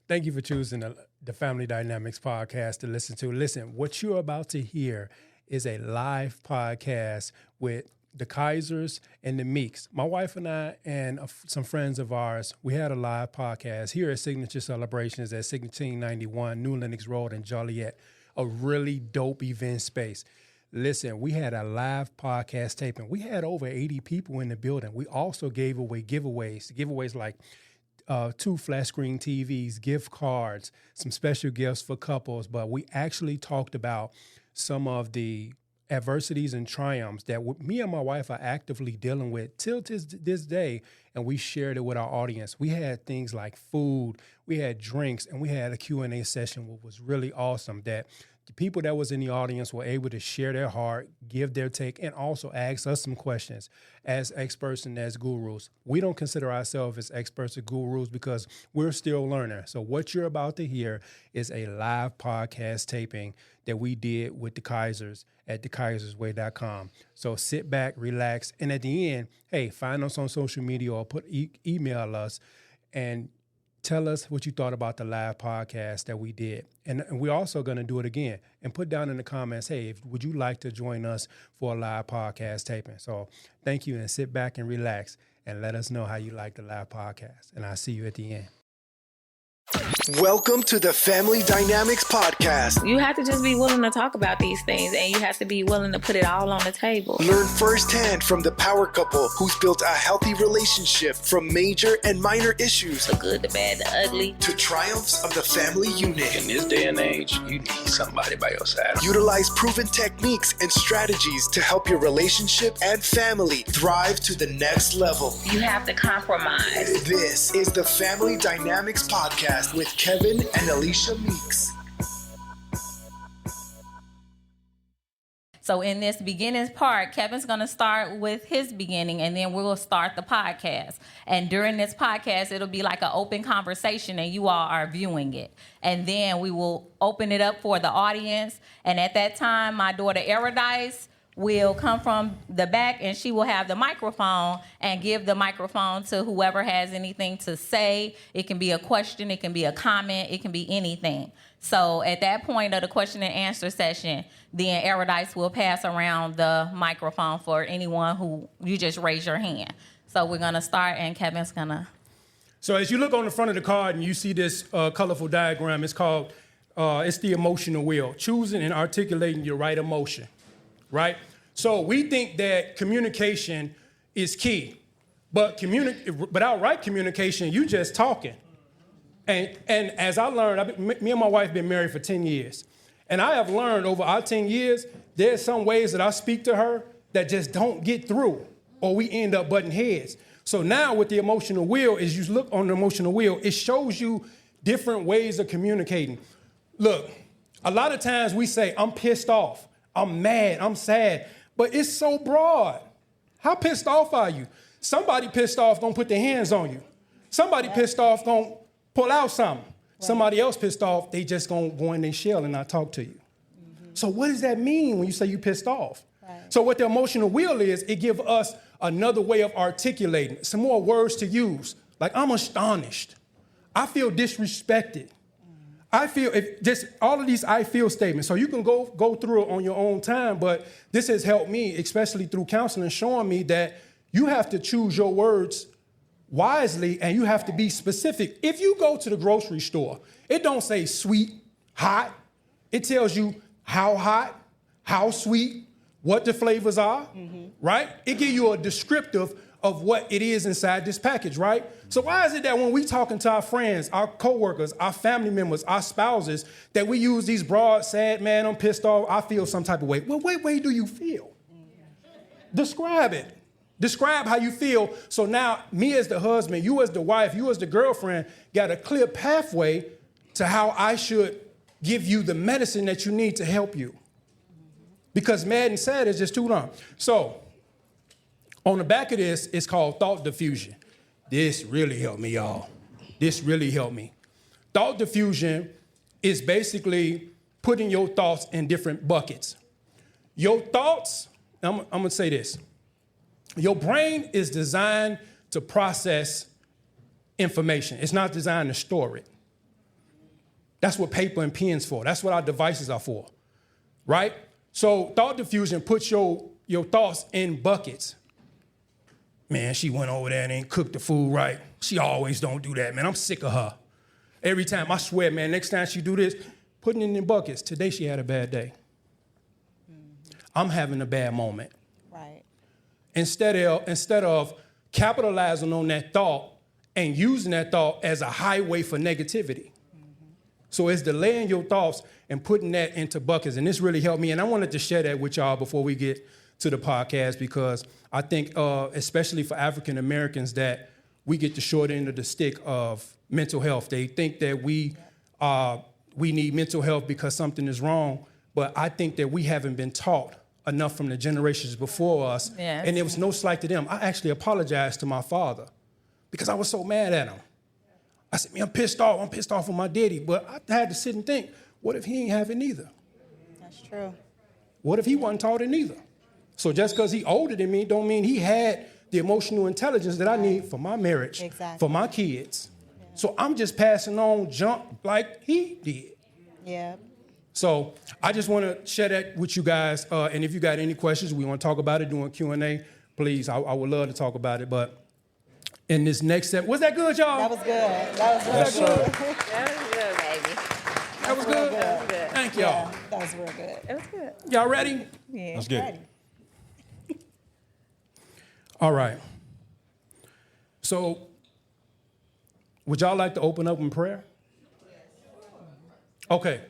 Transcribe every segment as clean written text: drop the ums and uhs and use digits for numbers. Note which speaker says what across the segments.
Speaker 1: Thank you for choosing the Family Dynamics podcast to listen to. Listen, what you're about to hear is a live podcast with the Kizers and the Meeks. My wife and I and some friends of ours, we had a live podcast here at Signature Celebrations at 1691 New Lenox Road in Joliet, a really dope event space. Listen, we had a live podcast taping. We had over 80 people in the building. We also gave away giveaways like 2 flat screen TVs, gift cards, some special gifts for couples. But we actually talked about some of the adversities and triumphs that me and my wife are actively dealing with till this day, and we shared it with our audience. We had things like food, we had drinks, and we had a Q&A session, which was really awesome, that the people that was in the audience were able to share their heart, give their take, and also ask us some questions as experts and as gurus. We don't consider ourselves as experts or gurus because we're still learning. So what you're about to hear is a live podcast taping that we did with the Kizers at thekizersway.com. So sit back, relax, and at the end, hey, find us on social media or email us and tell us what you thought about the live podcast that we did. And we're also going to do it again. And put down in the comments, hey, would you like to join us for a live podcast taping? So thank you, and sit back and relax and let us know how you like the live podcast. And I'll see you at the end.
Speaker 2: Welcome to the Family Dynamics Podcast.
Speaker 3: You have to just be willing to talk about these things, and you have to be willing to put it all on the table.
Speaker 2: Learn firsthand from the power couple who's built a healthy relationship from major and minor issues,
Speaker 3: The good, the bad, the ugly,
Speaker 2: to triumphs of the family unit.
Speaker 4: In this day and age, you need somebody by your side.
Speaker 2: Utilize proven techniques and strategies to help your relationship and family thrive to the next level.
Speaker 3: you have to compromise.
Speaker 2: This is the Family Dynamics Podcast with Kevin and Alicia Meeks.
Speaker 5: So in this beginnings part, Kevin's going to start with his beginning, and then we'll start the podcast. And during this podcast, it'll be like an open conversation, and you all are viewing it. And then we will open it up for the audience. And at that time, my daughter Eredice will come from the back, and she will have the microphone and give the microphone to whoever has anything to say. It can be a question, it can be a comment, it can be anything. So at that point of the question and answer session, then Eredice will pass around the microphone for anyone who you just raise your hand. So we're gonna start, and Kevin's gonna.
Speaker 1: So as you look on the front of the card and you see this colorful diagram, it's called, it's the emotional wheel, choosing and articulating your right emotion. Right? So we think that communication is key, but without right communication, you just talking. And as I learned, me and my wife have been married for 10 years. And I have learned over our 10 years, there's some ways that I speak to her that just don't get through, or we end up butting heads. So now with the emotional wheel, as you look on the emotional wheel, it shows you different ways of communicating. Look, a lot of times we say, I'm pissed off. I'm mad, I'm sad, but it's so broad. How pissed off are you? Somebody pissed off gonna put their hands on you. Somebody pissed off gonna pull out something. Right. Somebody else pissed off, they just gonna go in their shell and not talk to you. Mm-hmm. So what does that mean when you say you pissed off? Right. So what the emotional wheel is, it gives us another way of articulating, some more words to use. Like, I'm astonished. I feel disrespected. I feel, just all of these I feel statements. So you can go through it on your own time, but this has helped me, especially through counseling, showing me that you have to choose your words wisely and you have to be specific. If you go to the grocery store, it don't say sweet, hot. It tells you how hot, how sweet, what the flavors are, right? It gives you a descriptive of what it is inside this package, right? So why is it that when we talking to our friends, our coworkers, our family members, our spouses, that we use these broad, sad, man, I'm pissed off, I feel some type of way? Well, what way do you feel? Describe it. Describe how you feel. So now, me as the husband, you as the wife, you as the girlfriend, got a clear pathway to how I should give you the medicine that you need to help you. Because mad and sad is just too long. So, on the back of this, it's called thought diffusion. This really helped me, y'all. This really helped me. Thought diffusion is basically putting your thoughts in different buckets. Your thoughts, I'm gonna say this. Your brain is designed to process information. It's not designed to store it. That's what paper and pens for. That's what our devices are for, right? So thought diffusion puts your thoughts in buckets. Man, she went over there and ain't cooked the food right. She always don't do that, man. I'm sick of her. Every time, I swear, man, next time she do this, putting it in buckets. Today she had a bad day. I'm having a bad moment.
Speaker 6: Right.
Speaker 1: Instead of capitalizing on that thought and using that thought as a highway for negativity. So it's delaying your thoughts and putting that into buckets. And this really helped me. And I wanted to share that with y'all before we get to the podcast, because I think, especially for African Americans, that we get the short end of the stick of mental health. They think that we need mental health because something is wrong. But I think that we haven't been taught enough from the generations before us.
Speaker 5: Yes.
Speaker 1: And there was no slight to them. I actually apologized to my father because I was so mad at him. I said, man, I'm pissed off. I'm pissed off with my daddy. But I had to sit and think, what if he ain't have it neither?
Speaker 6: That's true.
Speaker 1: What if he wasn't taught it neither? So just because he older than me don't mean he had the emotional intelligence that I need for my marriage,
Speaker 6: Exactly.
Speaker 1: for my kids. Yeah. So I'm just passing on junk like he did.
Speaker 6: Yeah.
Speaker 1: So I just want to share that with you guys. And if you got any questions, we want to talk about it during Q&A, please. I would love to talk about it. But in this next step, was that good, y'all?
Speaker 6: That was good. That was
Speaker 1: Yes,
Speaker 6: real
Speaker 1: sir.
Speaker 6: good.
Speaker 3: That was good, baby.
Speaker 1: That was good?
Speaker 6: That was
Speaker 3: good.
Speaker 1: Thank y'all.
Speaker 6: Yeah, that was real good.
Speaker 3: It was good.
Speaker 1: Y'all ready?
Speaker 3: Yeah.
Speaker 7: Let's get
Speaker 6: Ready.
Speaker 7: it.
Speaker 1: All right. So would y'all like to open up in prayer? Okay.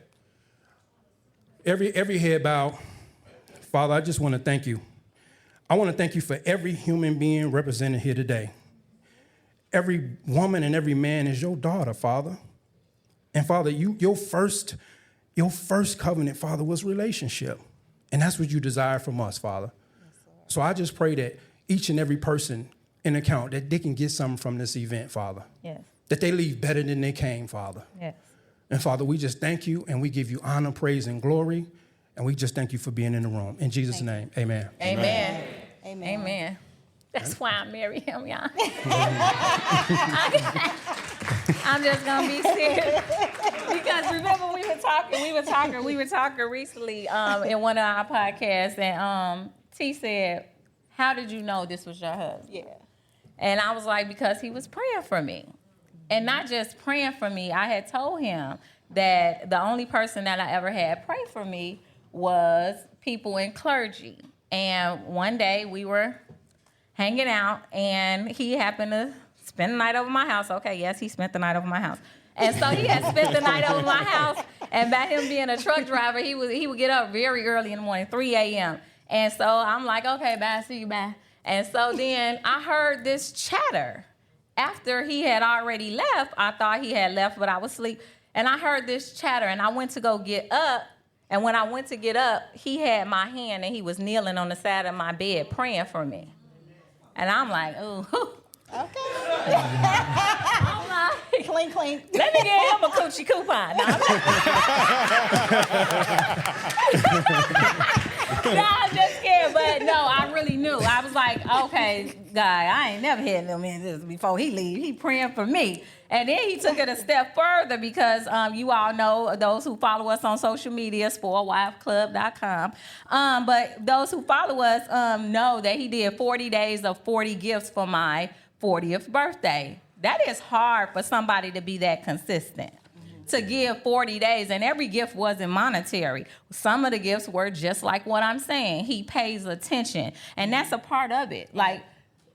Speaker 1: Every head bow. Father, I just want to thank you. I want to thank you for every human being represented here today. Every woman and every man is your daughter, Father. And Father, your first covenant, Father, was relationship. And that's what you desire from us, Father. So I just pray that each and every person in account, that they can get something from this event, Father.
Speaker 5: Yes.
Speaker 1: That they leave better than they came, Father.
Speaker 5: Yes.
Speaker 1: And Father, we just thank you and we give you honor, praise, and glory. And we just thank you for being in the room. In Jesus' name, amen.
Speaker 5: Amen.
Speaker 6: Amen.
Speaker 5: Amen. That's why I marry him, y'all. I'm just gonna be serious because remember we were talking recently in one of our podcasts, and T said, "How did you know this was your husband?"
Speaker 6: Yeah.
Speaker 5: And I was like, because he was praying for me, and not just praying for me. I had told him that the only person that I ever had pray for me was people in clergy. And one day we were hanging out, and he happened to spend the night over my house. Okay, yes, he spent the night over my house. And so he had spent the night over my house, and by him being a truck driver, he would get up very early in the morning, 3 a.m. And so I'm like, okay, bye, see you, bye. And so then I heard this chatter. After he had already left, I thought he had left, but I was asleep. And I heard this chatter, and I went to go get up. And when I went to get up, he had my hand, and he was kneeling on the side of my bed praying for me. And I'm like, ooh.
Speaker 6: Okay.
Speaker 5: I'm like,
Speaker 6: Clink, clink.
Speaker 5: let me get him a coochie coupon. No, I'm just scared. But no, I really knew. I was like, okay, guy, I ain't never had him in this before he leave. He praying for me. And then he took it a step further because you all know, those who follow us on social media, spoiledwifeclub.com. But those who follow us know that he did 40 days of 40 gifts for my 40th birthday. That is hard for somebody to be that consistent. To give 40 days, and every gift wasn't monetary. Some of the gifts were just like what I'm saying. He pays attention, and that's a part of it. Like,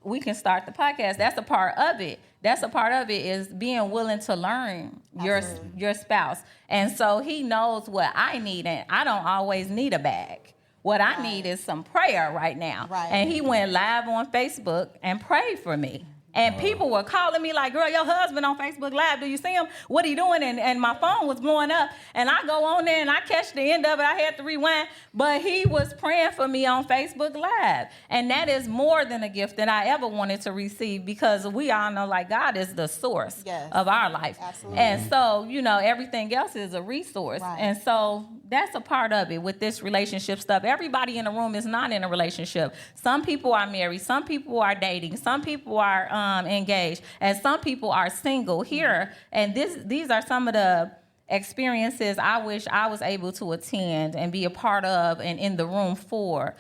Speaker 5: we can start the podcast. That's a part of it. That's a part of it, is being willing to learn your spouse. And so he knows what I need, and I don't always need a bag. What I need is some prayer right now.
Speaker 6: Right.
Speaker 5: And he went live on Facebook and prayed for me. And people were calling me like, girl, your husband on Facebook Live, do you see him? What are you doing? And my phone was blowing up. And I go on there and I catch the end of it. I had to rewind. But he was praying for me on Facebook Live. And that is more than a gift that I ever wanted to receive, because we all know, like, God is the source of our life.
Speaker 6: Absolutely.
Speaker 5: And so, you know, everything else is a resource.
Speaker 6: Right.
Speaker 5: And so that's a part of it with this relationship stuff. Everybody in the room is not in a relationship. Some people are married. Some people are dating. Some people are engaged. And some people are single here. And these are some of the experiences I wish I was able to attend and be a part of and in the room for,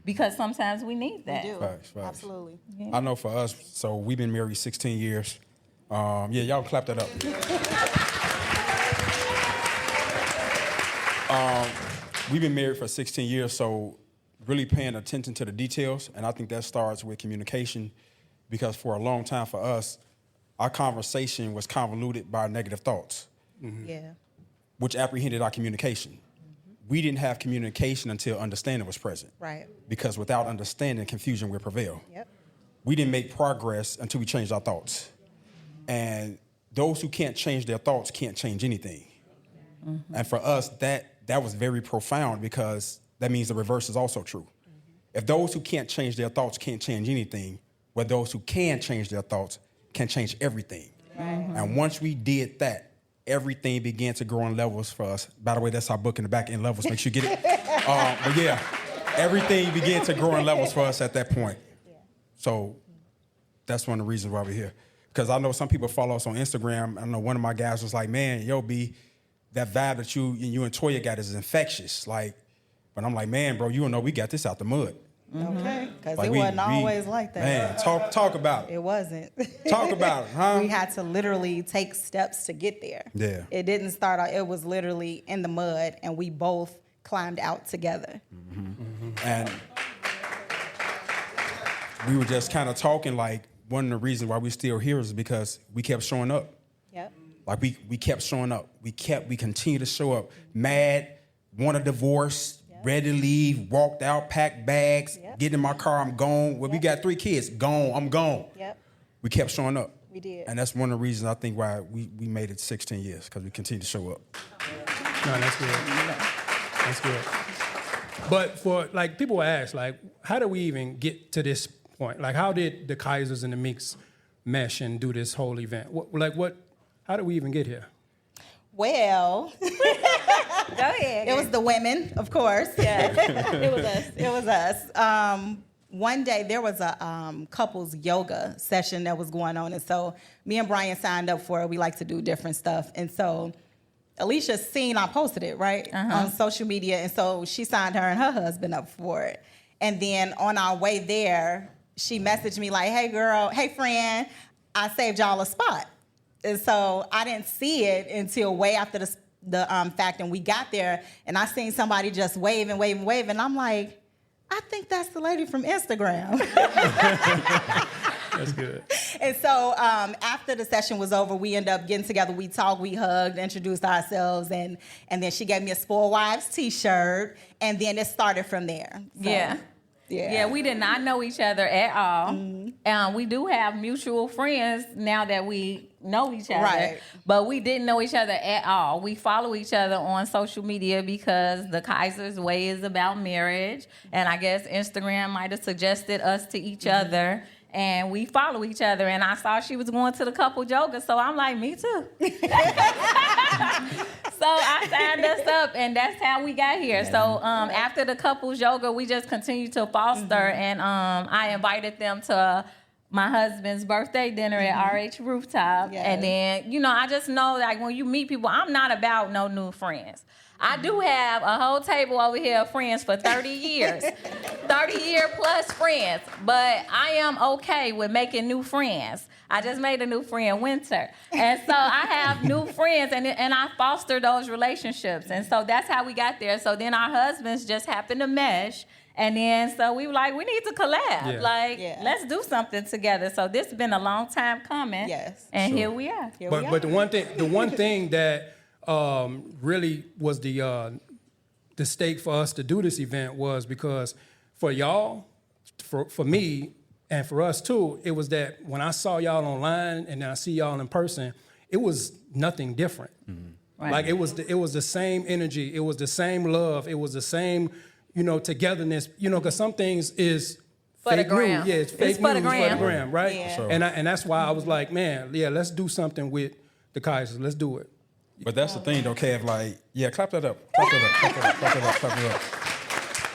Speaker 5: because sometimes we need that.
Speaker 6: We do.
Speaker 7: Facts.
Speaker 6: Absolutely.
Speaker 7: I know for us, so we've been married 16 years. Yeah, y'all clap that up. We've been married for 16 years, so really paying attention to the details, and I think that starts with communication, because for a long time for us, our conversation was convoluted by negative thoughts,
Speaker 6: Yeah.
Speaker 7: which apprehended our communication. We didn't have communication until understanding was present.
Speaker 6: Right.
Speaker 7: Because without understanding, confusion will prevail.
Speaker 6: Yep.
Speaker 7: We didn't make progress until we changed our thoughts. And those who can't change their thoughts can't change anything. And for us, that was very profound, because that means the reverse is also true. If those who can't change their thoughts can't change anything, well, those who can change their thoughts can change everything. And once we did that, everything began to grow in levels for us. By the way, that's our book in the back, in levels. Make sure you get it. But yeah, everything began to grow in levels for us at that point. So that's one of the reasons why we're here. Because I know some people follow us on Instagram. I know one of my guys was like, man, yo, B, that vibe that you and Toya got is infectious. Like, but I'm like, man, bro, you don't know we got this out the mud.
Speaker 6: Okay. Because
Speaker 7: Like
Speaker 6: it wasn't always like that.
Speaker 7: Man, talk about it.
Speaker 6: It wasn't.
Speaker 7: Talk about it, huh?
Speaker 6: We had to literally take steps to get there.
Speaker 7: Yeah.
Speaker 6: It didn't start out, it was literally in the mud, and we both climbed out together.
Speaker 7: And we were just kind of talking, like, one of the reasons why we're still here is because we kept showing up.
Speaker 6: Yep.
Speaker 7: Like, we kept showing up. We continue to show up. Mad, want a divorce, ready to leave, walked out, packed bags, get in my car, I'm gone. Well, we got 3 kids, gone, I'm gone.
Speaker 6: Yep.
Speaker 7: We kept showing up.
Speaker 6: We did.
Speaker 7: And that's one of the reasons I think why we made it 16 years, because we continue to show up.
Speaker 1: No, that's good. That's good. But for, like, people ask, like, how do we even get to this point? Like, how did the Kizers and the Meeks mesh and do this whole event? How did we even get here?
Speaker 6: Well,
Speaker 3: Go ahead.
Speaker 6: it was the women, of course.
Speaker 3: Yeah, it was us.
Speaker 6: It was us. One day there was a couples yoga session that was going on, and so me and Brian signed up for it. We like to do different stuff, and so Alicia seen I posted it on social media, and so she signed her and her husband up for it. And then on our way there, she messaged me like, "Hey girl, hey friend, I saved y'all a spot." And so I didn't see it until way after the fact, and we got there, and I seen somebody just wave, and I'm like, I think that's the lady from Instagram.
Speaker 1: That's good.
Speaker 6: And so after the session was over, we ended up getting together. We talked, we hugged, introduced ourselves, and then she gave me a Spoiled Wives T-shirt, and then it started from there. So,
Speaker 5: Yeah, we did not know each other at all. We do have mutual friends now that we know each other,
Speaker 6: Right.
Speaker 5: but we didn't know each other at all. We follow each other on social media because the Kizers way is about marriage, and I guess Instagram might have suggested us to each other. And we follow each other, and I saw she was going to the couple yoga, so I'm like, me too. So I signed us up, and that's how we got here. So after the couples yoga, we just continued to foster, and I invited them to my husband's birthday dinner at RH Rooftop.
Speaker 6: Yes.
Speaker 5: And then, I just know, like, when you meet people, I'm not about no new friends. I do have a whole table over here of friends for 30 years, 30-year plus friends, but I am okay with making new friends. I just made a new friend, Winter. And so I have new friends, and I foster those relationships. And so that's how we got there. So then our husbands just happened to mesh. And then so we were like, we need to collab.
Speaker 1: Yeah.
Speaker 5: Let's do something together. So this has been a long time coming.
Speaker 6: Yes.
Speaker 5: And here we are.
Speaker 1: But the one thing that really was the stake for us to do this event was because for y'all, for me, and for us too, it was that when I saw y'all online and then I see y'all in person, it was nothing different.
Speaker 5: Right.
Speaker 1: Like it was the same energy, it was the same love, it was the same, togetherness. Because some things is
Speaker 5: For the
Speaker 1: fake
Speaker 5: gram.
Speaker 1: news. Yeah, it's fake
Speaker 5: It's for the
Speaker 1: news for the
Speaker 5: gram.
Speaker 1: gram, right?
Speaker 6: Yeah.
Speaker 7: Sure.
Speaker 1: And that's why I was like, man, yeah, let's do something with the Kizers. Let's do it.
Speaker 7: But that's the thing, though, Kev, like, yeah, clap that up. Clap that up, clap that up, clap that up, clap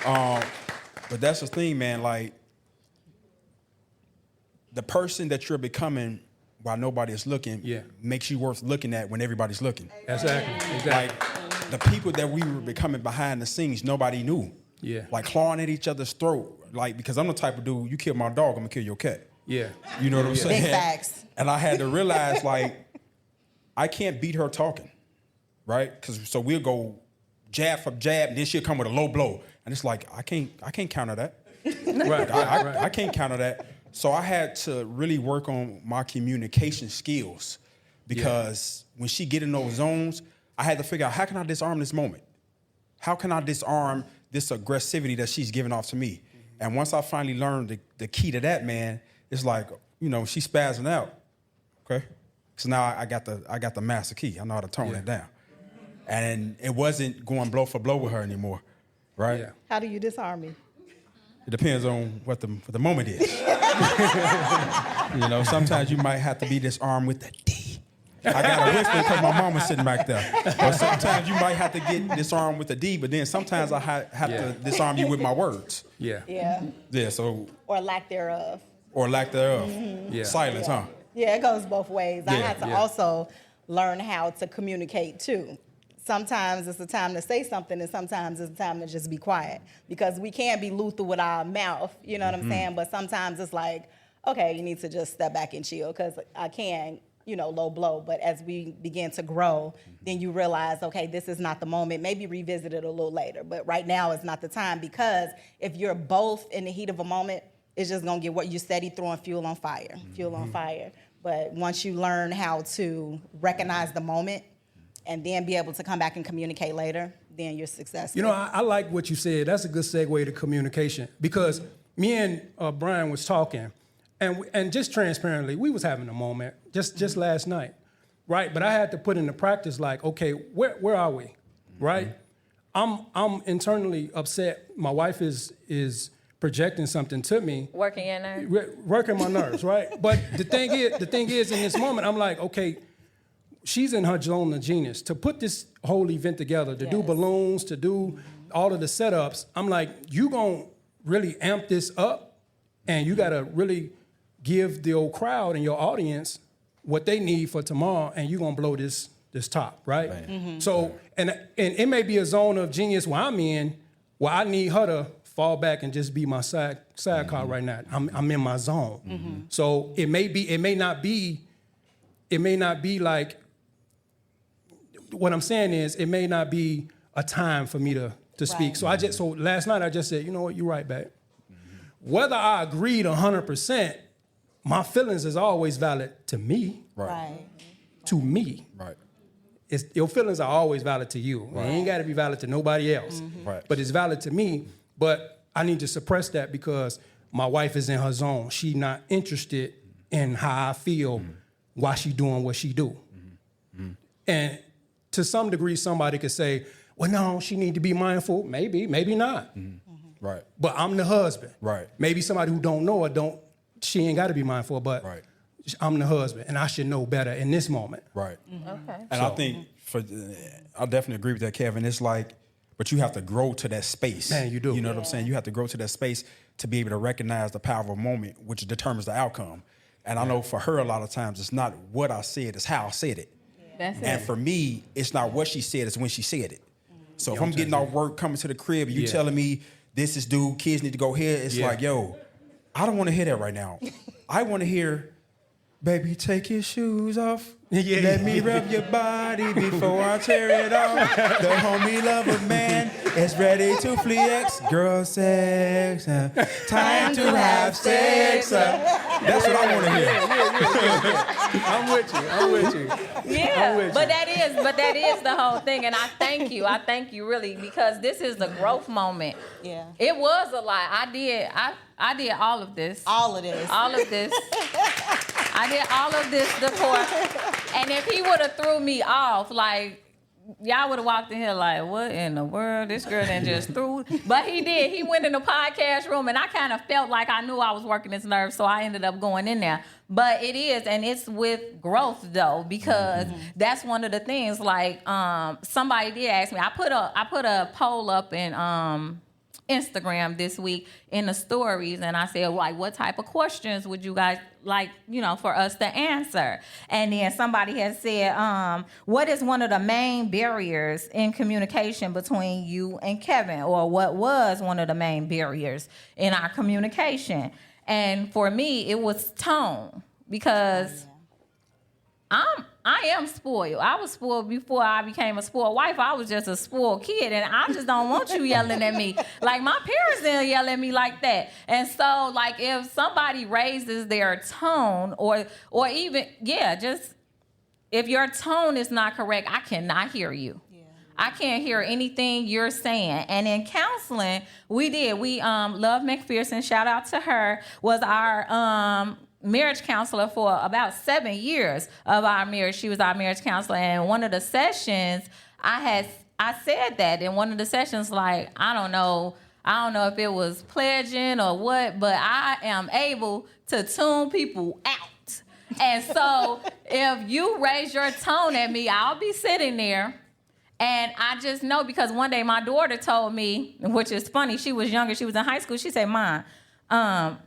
Speaker 7: that up. But that's the thing, man, like, the person that you're becoming while nobody is looking makes you worth looking at when everybody's looking.
Speaker 1: Exactly.
Speaker 7: Like the people that we were becoming behind the scenes, nobody knew.
Speaker 1: Yeah.
Speaker 7: Like clawing at each other's throat. Like, because I'm the type of dude, you kill my dog, I'm gonna kill your cat.
Speaker 1: Yeah.
Speaker 7: You know what I'm saying?
Speaker 6: Big facts.
Speaker 7: And I had to realize, like, I can't beat her talking, right? So we'll go jab for jab, and then she'll come with a low blow. And it's like, I can't counter that.
Speaker 1: Right.
Speaker 7: I can't counter that. So I had to really work on my communication skills because when she get in those zones, I had to figure out, how can I disarm this moment? How can I disarm this aggressivity that she's giving off to me? And once I finally learned the key to that, man, it's like, you know, she's spazzing out, okay? So now I got the master key. I know how to tone it down. And it wasn't going blow for blow with her anymore, right?
Speaker 1: Yeah.
Speaker 6: How do you disarm me?
Speaker 7: It depends on what the moment is. You know, sometimes you might have to be disarmed with the D. I got a whisper because my mama's sitting back there. But sometimes you might have to get disarmed with the D, but then sometimes I have to disarm you with my words.
Speaker 1: Yeah.
Speaker 6: Yeah.
Speaker 7: Yeah, so.
Speaker 6: Or lack thereof.
Speaker 7: Or lack thereof.
Speaker 1: Yeah.
Speaker 7: Silence, huh?
Speaker 6: Yeah, it goes both ways. I
Speaker 7: Yeah,
Speaker 6: had to also learn how to communicate too. Sometimes it's the time to say something, and sometimes it's the time to just be quiet. Because we can't be lethal with our mouth, you know what I'm saying? But sometimes it's like, okay, you need to just step back and chill, because I can, you know, low blow. But as we begin to grow, then you realize, okay, this is not the moment. Maybe revisit it a little later. But right now is not the time, because if you're both in the heat of a moment, it's just gonna get what you steady throwing fuel on fire. But once you learn how to recognize the moment and then be able to come back and communicate later, then you're successful.
Speaker 1: You know, I like what you said. That's a good segue to communication, because me and Brian was talking, and just transparently, we was having a moment just last night, right? But I had to put into practice, like, okay, where are we, right? I'm internally upset. My wife is projecting something to me.
Speaker 5: Working your nerves.
Speaker 1: Working my nerves, right? But the thing is, in this moment, I'm like, okay, she's in her zone of genius. To put this whole event together, to do balloons, to do all of the setups, I'm like, you gonna really amp this up, and you gotta really give the old crowd and your audience what they need for tomorrow, and you gonna blow this top, right? So, and it may be a zone of genius where I'm in, where I need her to fall back and just be my sidecar right now. I'm in my zone. So it may not be like, what I'm saying is, it may not be a time for me to speak. So so last night I just said, you know what, you're right, babe. Whether I agreed 100%, my feelings is always valid to me.
Speaker 6: Right.
Speaker 1: To me.
Speaker 7: Right.
Speaker 1: Your feelings are always valid to you. Right. They ain't got to be valid to nobody else.
Speaker 7: Right.
Speaker 1: But it's valid to me. But I need to suppress that, because my wife is in her zone. She not interested in how I feel while she doing what she do. And to some degree, somebody could say, well, no, she need to be mindful. Maybe, maybe not.
Speaker 7: Right.
Speaker 1: But I'm the husband.
Speaker 7: Right.
Speaker 1: Maybe somebody who don't know her, she ain't got to be mindful, but I'm the husband, and I should know better in this moment.
Speaker 7: Right.
Speaker 5: Okay.
Speaker 7: And I think I definitely agree with that, Kevin. It's like, but you have to grow to that space.
Speaker 1: Man, you do.
Speaker 7: You know what I'm saying? You have to grow to that space to be able to recognize the power of a moment, which determines the outcome. And I know for her, a lot of times, it's not what I said, it's how I said it.
Speaker 5: That's
Speaker 7: And
Speaker 5: it.
Speaker 7: for me, it's not what she said, it's when she said it. So if I'm getting off work, coming to the crib, and you telling me this is due, kids need to go here, it's like, yo, I don't want to hear that right now. I want to hear, baby, take your shoes off. Let me rub your body before I tear it off. The homie lover man is ready to flex. Girl sex, time to have sex. That's what I want to hear.
Speaker 1: I'm with you.
Speaker 5: Yeah, but that is the whole thing, and I thank you really, because this is the growth moment.
Speaker 6: Yeah.
Speaker 5: It was a lot. I did all of this.
Speaker 6: All of this.
Speaker 5: I did all of this before, and if he would have threw me off, like, y'all would have walked in here like, what in the world? This girl done just threw. But he did. He went in the podcast room, and I kind of felt like I knew I was working his nerves, so I ended up going in there. But it is, and it's with growth, though, because that's one of the things. Like, somebody did ask me. I put a poll up in Instagram this week in the stories, and I said, like, what type of questions would you guys like, for us to answer? And then somebody had said, what is one of the main barriers in communication between you and Kevin, or what was one of the main barriers in our communication? And for me, it was tone, because I am spoiled. I was spoiled before I became a spoiled wife. I was just a spoiled kid, and I just don't want you yelling at me. Like, my parents didn't yell at me like that. And so, like, if somebody raises their tone, or even, just if your tone is not correct, I cannot hear you. I can't hear anything you're saying. And in counseling, we Love McPherson, shout out to her, was our marriage counselor for about 7 years of our marriage. She was our marriage counselor. And one of the sessions, I said that in one of the sessions, like, I don't know if it was pledging or what, but I am able to tune people out. And so if you raise your tone at me, I'll be sitting there. And I just know, because one day my daughter told me, which is funny, she was younger, she was in high school, she said, Mom,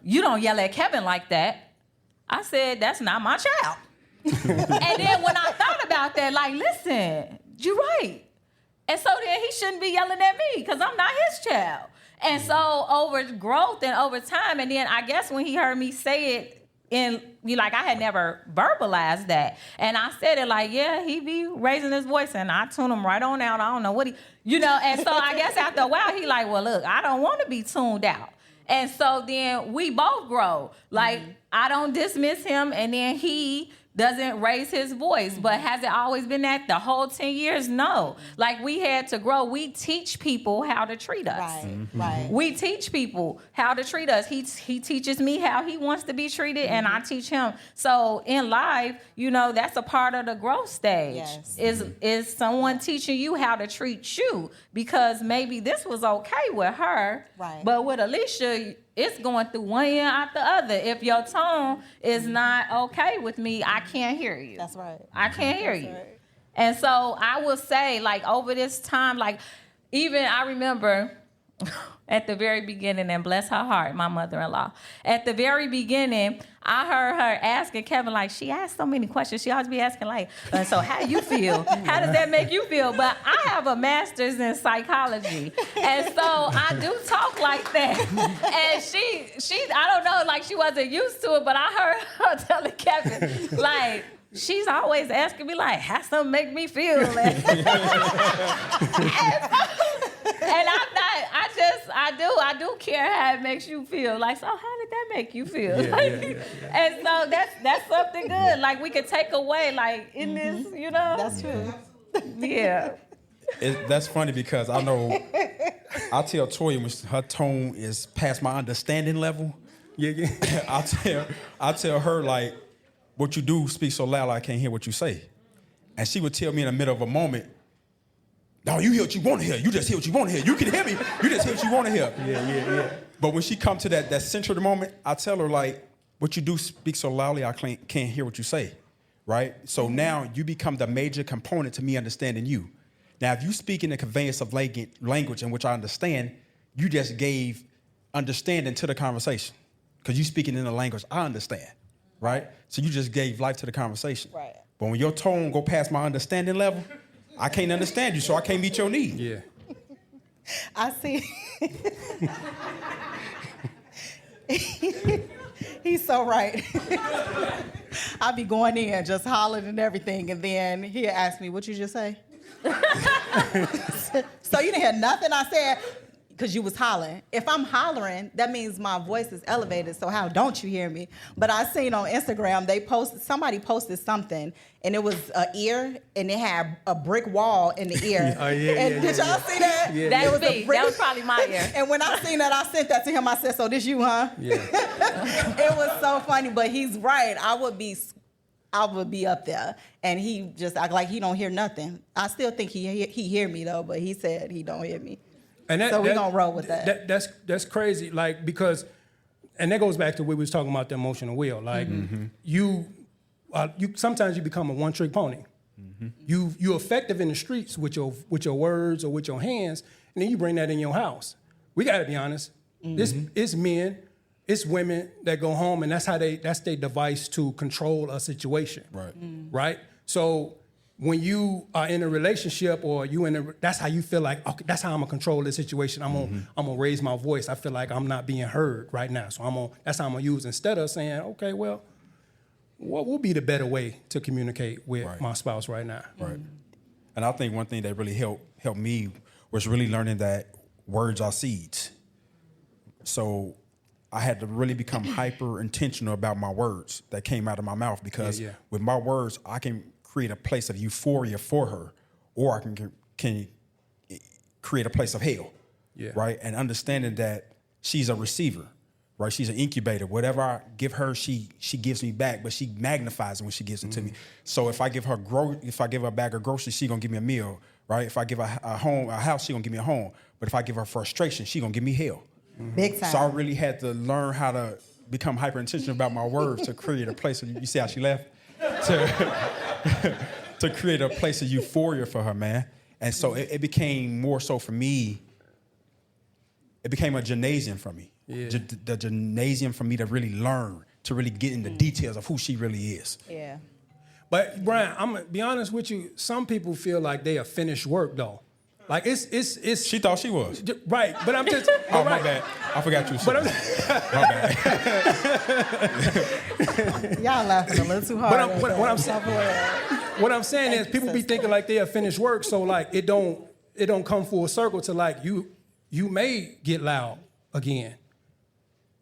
Speaker 5: you don't yell at Kevin like that. I said, that's not my child. And then when I thought about that, like, listen, you're right. And so then he shouldn't be yelling at me, because I'm not his child. And so over growth and over time, and then I guess when he heard me say it, I had never verbalized that. And I said it like, yeah, he be raising his voice, and I tune him right on out. I don't know what and so I guess after a while, he like, well, look, I don't want to be tuned out. And so then we both grow. Like, I don't dismiss him, and then he doesn't raise his voice. But has it always been that the whole 10 years? No. Like, we had to grow. We teach people how to treat us.
Speaker 6: Right.
Speaker 5: We teach people how to treat us. He teaches me how he wants to be treated, and I teach him. So in life, that's a part of the growth stage.
Speaker 6: Yes.
Speaker 5: Is someone teaching you how to treat you? Because maybe this was okay with her,
Speaker 6: right,
Speaker 5: but with Alicia, it's going through one ear out the other. If your tone is not okay with me, I can't hear you.
Speaker 6: That's right.
Speaker 5: I can't hear you.
Speaker 6: Right.
Speaker 5: And so I will say, like, over this time, like, even I remember at the very beginning, and bless her heart, my mother-in-law, at the very beginning, I heard her asking Kevin, like, she asked so many questions. She always be asking, like, so how you feel? How does that make you feel? But I have a master's in psychology. And so I do talk like that. And she I don't know, like, she wasn't used to it, but I heard her telling Kevin, like, she's always asking me, like, how something make me feel? And I do care how it makes you feel. Like, so how did that make you feel? And so that's something good. Like, we could take away, like, in this,
Speaker 6: That's true.
Speaker 5: Yeah.
Speaker 7: That's funny, because I know I tell Toya when her tone is past my understanding level. I tell her, like, what you do speak so loud I can't hear what you say. And she would tell me in the middle of a moment, no, you hear what you want to hear. You just hear what you want to hear. You can hear me. You just hear what you want to hear.
Speaker 1: Yeah.
Speaker 7: But when she come to that center of the moment, I tell her, like, what you do speak so loudly I can't hear what you say, right? So now you become the major component to me understanding you. Now, if you speak in the conveyance of language in which I understand, you just gave understanding to the conversation, because you speaking in a language I understand, right? So you just gave life to the conversation.
Speaker 6: Right.
Speaker 7: But when your tone go past my understanding level, I can't understand you, so I can't meet your need.
Speaker 1: Yeah.
Speaker 6: I see. He's so right. I'll be going in, just hollering and everything, and then he'll ask me, what you just say? So you didn't hear nothing I said? Because you was hollering. If I'm hollering, that means my voice is elevated, so how don't you hear me? But I seen on Instagram, somebody posted something, and it was an ear, and it had a brick wall in the ear. Did y'all see that?
Speaker 5: Yeah. That's me. That was probably my ear.
Speaker 6: And when I seen that, I sent that to him. I said, so this you, huh?
Speaker 1: Yeah.
Speaker 6: It was so funny, but he's right. I would be up there, and he just act like he don't hear nothing. I still think he hear me, though, but he said he don't hear me.
Speaker 1: And
Speaker 6: so we're going to roll with that.
Speaker 1: That's crazy, like, because, and that goes back to what we was talking about, the emotional wheel. Like, you sometimes you become a one-trick pony. You're effective in the streets with your words or with your hands, and then you bring that in your house. we got to be honest. It's men, it's women that go home, and that's their device to control a situation.
Speaker 7: Right.
Speaker 1: Right. So when you are in a relationship, or that's how you feel like, okay, that's how I'm gonna control this situation. I'm gonna raise my voice. I feel like I'm not being heard right now, so that's how I'm gonna use, instead of saying, okay, well, what will be the better way to communicate with my spouse right now?
Speaker 7: Right. And I think one thing that really helped me was really learning that words are seeds. So I had to really become hyper intentional about my words that came out of my mouth, because with my words, I can create a place of euphoria for her, or I can create a place of hell, right? And understanding that she's a receiver, right? She's an incubator. Whatever I give her, she gives me back, but she magnifies it when she gives it to me. So if I give her a bag of groceries, she gonna give me a meal, right? If I give her a house, she gonna give me a home. But if I give her frustration, she gonna give me hell.
Speaker 6: Big time.
Speaker 7: So I really had to learn how to become hyper intentional about my words to create a place. You see how she left? To create a place of euphoria for her, man. And so it became more so for me. It became a gymnasium for me. The gymnasium for me to really learn, to really get into details of who she really is.
Speaker 6: Yeah.
Speaker 1: But Brian, I'm gonna be honest with you. Some people feel like they are finished work, though. Like it's.
Speaker 7: She thought she was.
Speaker 1: Right, but I'm just.
Speaker 7: Oh, my bad. I forgot you.
Speaker 1: But
Speaker 7: My bad.
Speaker 6: Y'all laughing a little too hard.
Speaker 1: What I'm saying is, people be thinking like they are finished work, so like it don't come full circle to like you may get loud again,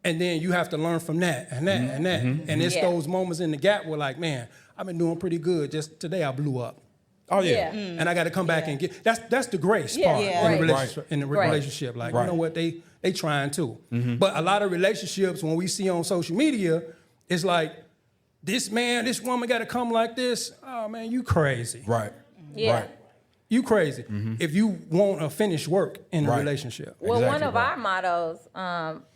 Speaker 1: and then you have to learn from that and that and that, and it's those moments in the gap where like, man, I've been doing pretty good. Just today I blew up.
Speaker 7: Oh yeah.
Speaker 1: And I got to come back and get that's the grace part in the relationship. In the relationship, like you know what, they trying too. But a lot of relationships, when we see on social media, it's like this woman got to come like this. Oh man, you crazy.
Speaker 7: Right.
Speaker 3: Yeah.
Speaker 7: Right.
Speaker 1: You crazy if you want a finished work in a relationship.
Speaker 3: Well, one of our mottos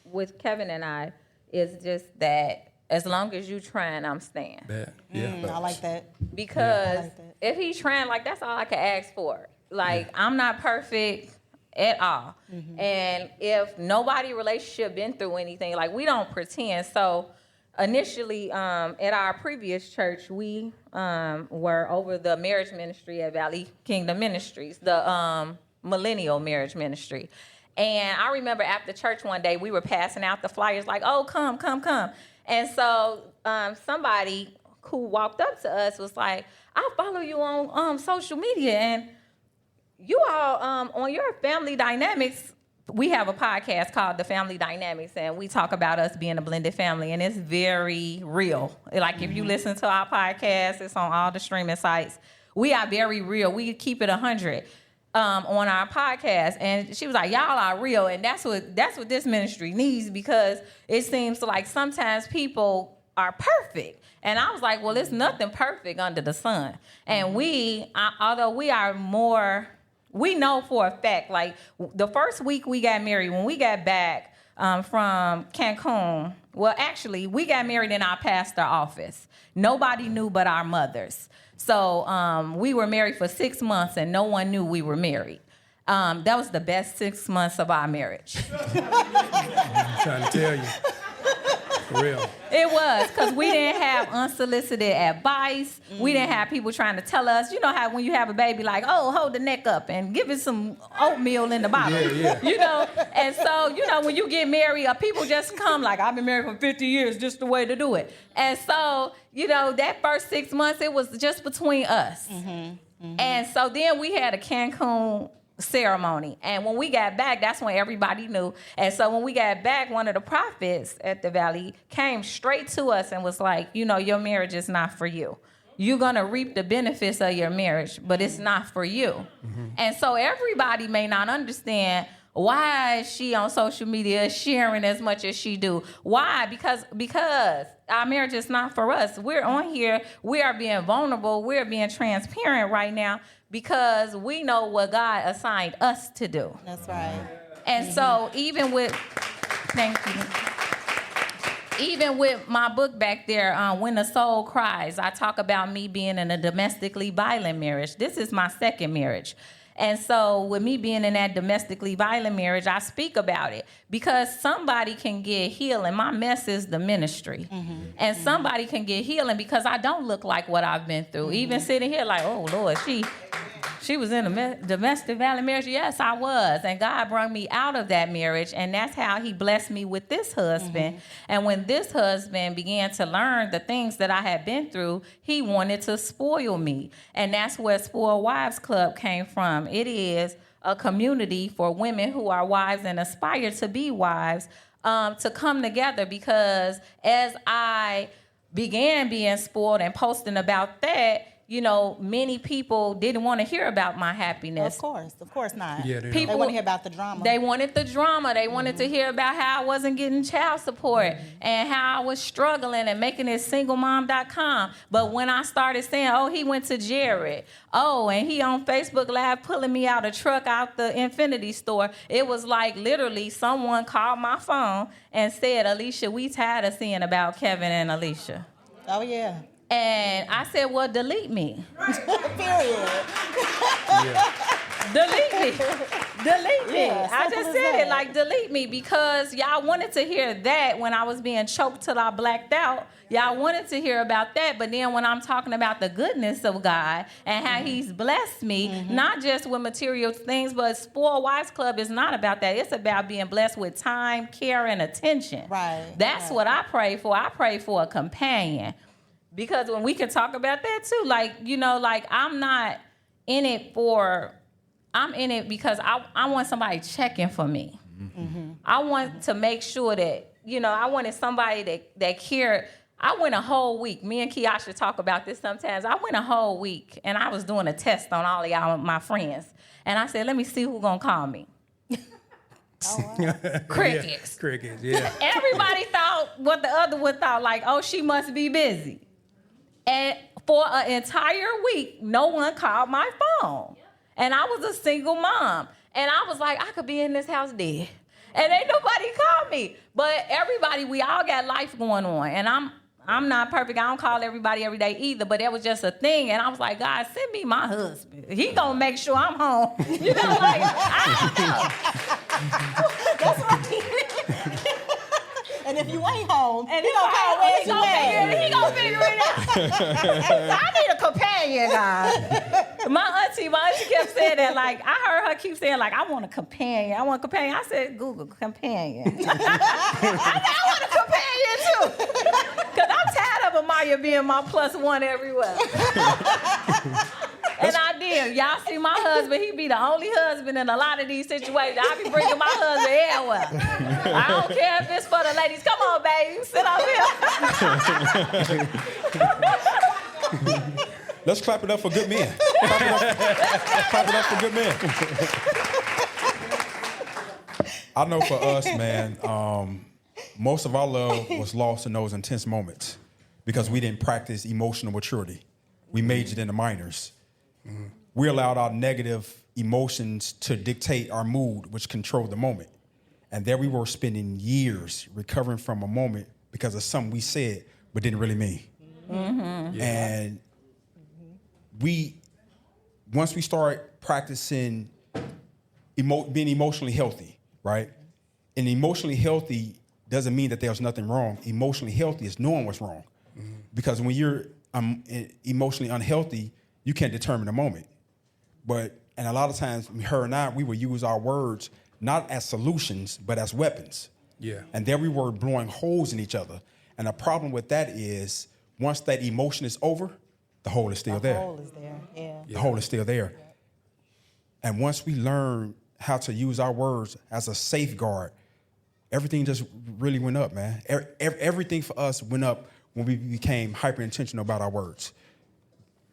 Speaker 3: with Kevin and I is just that as long as you trying, I'm staying.
Speaker 6: I like that.
Speaker 3: Because if he's trying, like, that's all I can ask for. Like, I'm not perfect at all. And if nobody relationship been through anything, like, we don't pretend. So initially, at our previous church, we were over the marriage ministry at Valley Kingdom Ministries, the millennial marriage ministry. And I remember after church one day, we were passing out the flyers like, oh, come. And so somebody who walked up to us was like, I follow you on social media, and you all on your family dynamics, we have a podcast called The Family Dynamics, and we talk about us being a blended family, and it's very real. Like, if you listen to our podcast, it's on all the streaming sites. We are very real. We keep it 100 on our podcast. And she was like, y'all are real, and that's what this ministry needs, because it seems like sometimes people are perfect. And I was like, well, there's nothing perfect under the sun. And although we are more, we know for a fact, like the first week we got married, when we got back from Cancun, well, actually, we got married in our pastor office. Nobody knew but our mothers. So we were married for 6 months, and no one knew we were married. That was the best 6 months of our marriage.
Speaker 1: I'm trying to tell you. For real.
Speaker 3: It was, because we didn't have unsolicited advice. We didn't have people trying to tell us, you know how when you have a baby, like, oh, hold the neck up and give it some oatmeal in the bottle. You know? And so, you know, when you get married, people just come like, I've been married for 50 years, just the way to do it. And so, you know, that first 6 months, it was just between us. And so then we had a Cancun ceremony. And when we got back, that's when everybody knew. And so when we got back, one of the prophets at the Valley came straight to us and was like, you know, your marriage is not for you. You're going to reap the benefits of your marriage, but it's not for you. And so everybody may not understand why is she on social media sharing as much as she do. Why? Because our marriage is not for us. We're on here. We are being vulnerable. We're being transparent right now, because we know what God assigned us to do.
Speaker 6: That's right.
Speaker 3: And so even with my book back there, When the Soul Cries, I talk about me being in a domestically violent marriage. This is my second marriage.
Speaker 5: And so with me being in that domestically violent marriage, I speak about it because somebody can get healing. My mess is the ministry. And somebody can get healing because I don't look like what I've been through. Even sitting here like, oh, Lord, she was in a domestic violent marriage. Yes, I was. And God brought me out of that marriage. And that's how he blessed me with this husband. And when this husband began to learn the things that I had been through, he wanted to spoil me. And that's where Spoiled Wives Club came from. It is a community for women who are wives and aspire to be wives to come together, because as I began being spoiled and posting about that, you know, many people didn't want to hear about my happiness.
Speaker 6: Of course not.
Speaker 1: Yeah,
Speaker 6: They want to hear about the drama.
Speaker 5: They wanted the drama. They wanted to hear about how I wasn't getting child support and how I was struggling and making it singlemom.com. But when I started saying, oh, he went to Jared. Oh, and he on Facebook Live pulling me out a truck out the Infinity store. It was like literally someone called my phone and said, Alicia, we tired of seeing about Kevin and Alicia.
Speaker 6: Oh, yeah.
Speaker 5: And I said, well, delete me.
Speaker 6: Period.
Speaker 5: Delete me. Delete me.
Speaker 6: Yeah,
Speaker 5: I
Speaker 6: simple
Speaker 5: just
Speaker 6: as
Speaker 5: said
Speaker 6: that.
Speaker 5: it, like, delete me, because y'all wanted to hear that when I was being choked till I blacked out. Y'all wanted to hear about that, but then when I'm talking about the goodness of God and how he's blessed me, not just with material things, but Spoiled Wives Club is not about that. It's about being blessed with time, care, and attention.
Speaker 6: Right.
Speaker 5: That's what I pray for. I pray for a companion. Because when we can talk about that too, like, you know, like I'm not in it I'm in it because I want somebody checking for me. I want to make sure that, you know, I wanted somebody that cared. I went a whole week. Me and Kiasha talk about this sometimes. I went a whole week and I was doing a test on all of y'all, my friends. And I said, let me see who's gonna call me. Crickets.
Speaker 1: Crickets, yeah.
Speaker 5: Everybody thought what the other one thought, like, oh, she must be busy. And for an entire week, no one called my phone. And I was a single mom. And I was like, I could be in this house dead. And ain't nobody called me. But everybody, we all got life going on. And I'm not perfect. I don't call everybody every day either. But that was just a thing. And I was like, God, send me my husband. He gonna make sure I'm home. You know, like, I don't know.
Speaker 6: That's right. And if you ain't home,
Speaker 5: And
Speaker 6: he gonna call where you at.
Speaker 5: he gonna figure it out. I need a companion, God. My auntie kept saying that. Like, I heard her keep saying, like, I want a companion. I said, Google companion. I want a companion too. Because I'm tired of Amaya being my plus one everywhere. And I did. Y'all see my husband, he be the only husband in a lot of these situations. I be bringing my husband everywhere. I don't care if it's for the ladies. Come on, baby. You sit up here.
Speaker 7: Let's clap it up for good men. Clap it up for good men. I know for us, man, most of our love was lost in those intense moments because we didn't practice emotional maturity. We majored in the minors. We allowed our negative emotions to dictate our mood, which controlled the moment. And there we were spending years recovering from a moment because of something we said but didn't really mean. And once we start practicing being emotionally healthy, right? And emotionally healthy doesn't mean that there's nothing wrong. Emotionally healthy is knowing what's wrong. Because when you're emotionally unhealthy, you can't determine the moment. And a lot of times, her and I, we would use our words not as solutions, but as weapons.
Speaker 1: Yeah.
Speaker 7: And there we were blowing holes in each other. And the problem with that is, once that emotion is over, the hole is still there.
Speaker 6: The hole is there, yeah.
Speaker 7: The hole is still there. And once we learn how to use our words as a safeguard, everything just really went up, man. Everything for us went up when we became hyper intentional about our words.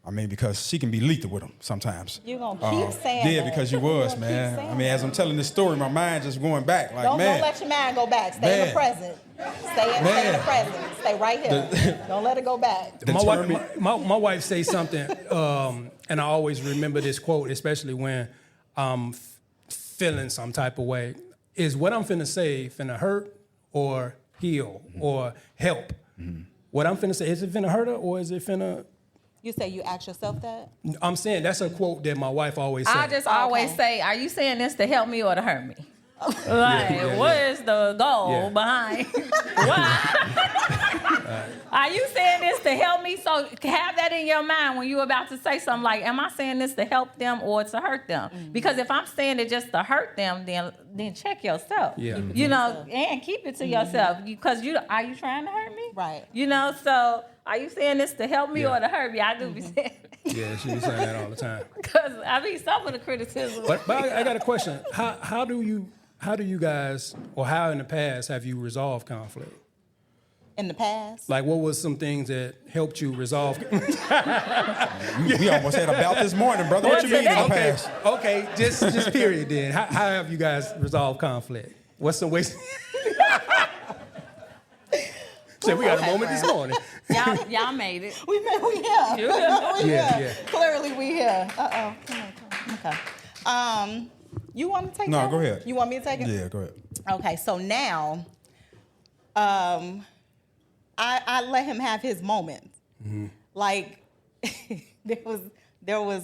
Speaker 7: I mean, because she can be lethal with them sometimes.
Speaker 6: You're going to keep saying that.
Speaker 7: Yeah, because you was, man. I mean, as I'm telling this story, my mind just going back. Like,
Speaker 6: Don't
Speaker 7: man.
Speaker 6: let your mind go back. Stay in the present. Stay in the present. Stay right here. Don't let it go back.
Speaker 1: My wife says something, and I always remember this quote, especially when I'm feeling some type of way, is what I'm finna say finna hurt or heal or help? What I'm finna say, is it finna hurt her or is it finna
Speaker 6: You say you ask yourself that?
Speaker 1: I'm saying that's a quote that my wife always says.
Speaker 5: I just always say, are you saying this to help me or to hurt me? What is the goal behind why? Are you saying this to help me? So have that in your mind when you're about to say something like, am I saying this to help them or to hurt them? Because if I'm saying it just to hurt them, then check yourself.
Speaker 1: Yeah.
Speaker 5: You know, and keep it to yourself. Because are you trying to hurt me?
Speaker 6: Right.
Speaker 5: You know, so are you saying this to help me or to hurt me? I do be saying that.
Speaker 1: Yeah, she be saying that all the time.
Speaker 5: Because I mean, some of the criticism.
Speaker 1: But I got a question. How do you guys, or how in the past have you resolved conflict?
Speaker 6: In the past?
Speaker 1: Like, what was some things that helped you resolve?
Speaker 7: We almost had a bout this morning, brother. What you mean in the past?
Speaker 1: Okay, just period then. How have you guys resolved conflict? What's some ways? So we got a moment this morning.
Speaker 5: Y'all made it.
Speaker 6: We here.
Speaker 1: Yeah.
Speaker 6: Clearly we here. Come on. Okay. You want me to take it?
Speaker 7: No, go ahead.
Speaker 6: You want me to take it?
Speaker 7: Yeah, go ahead.
Speaker 6: Okay, so now, I let him have his moments. Like, there was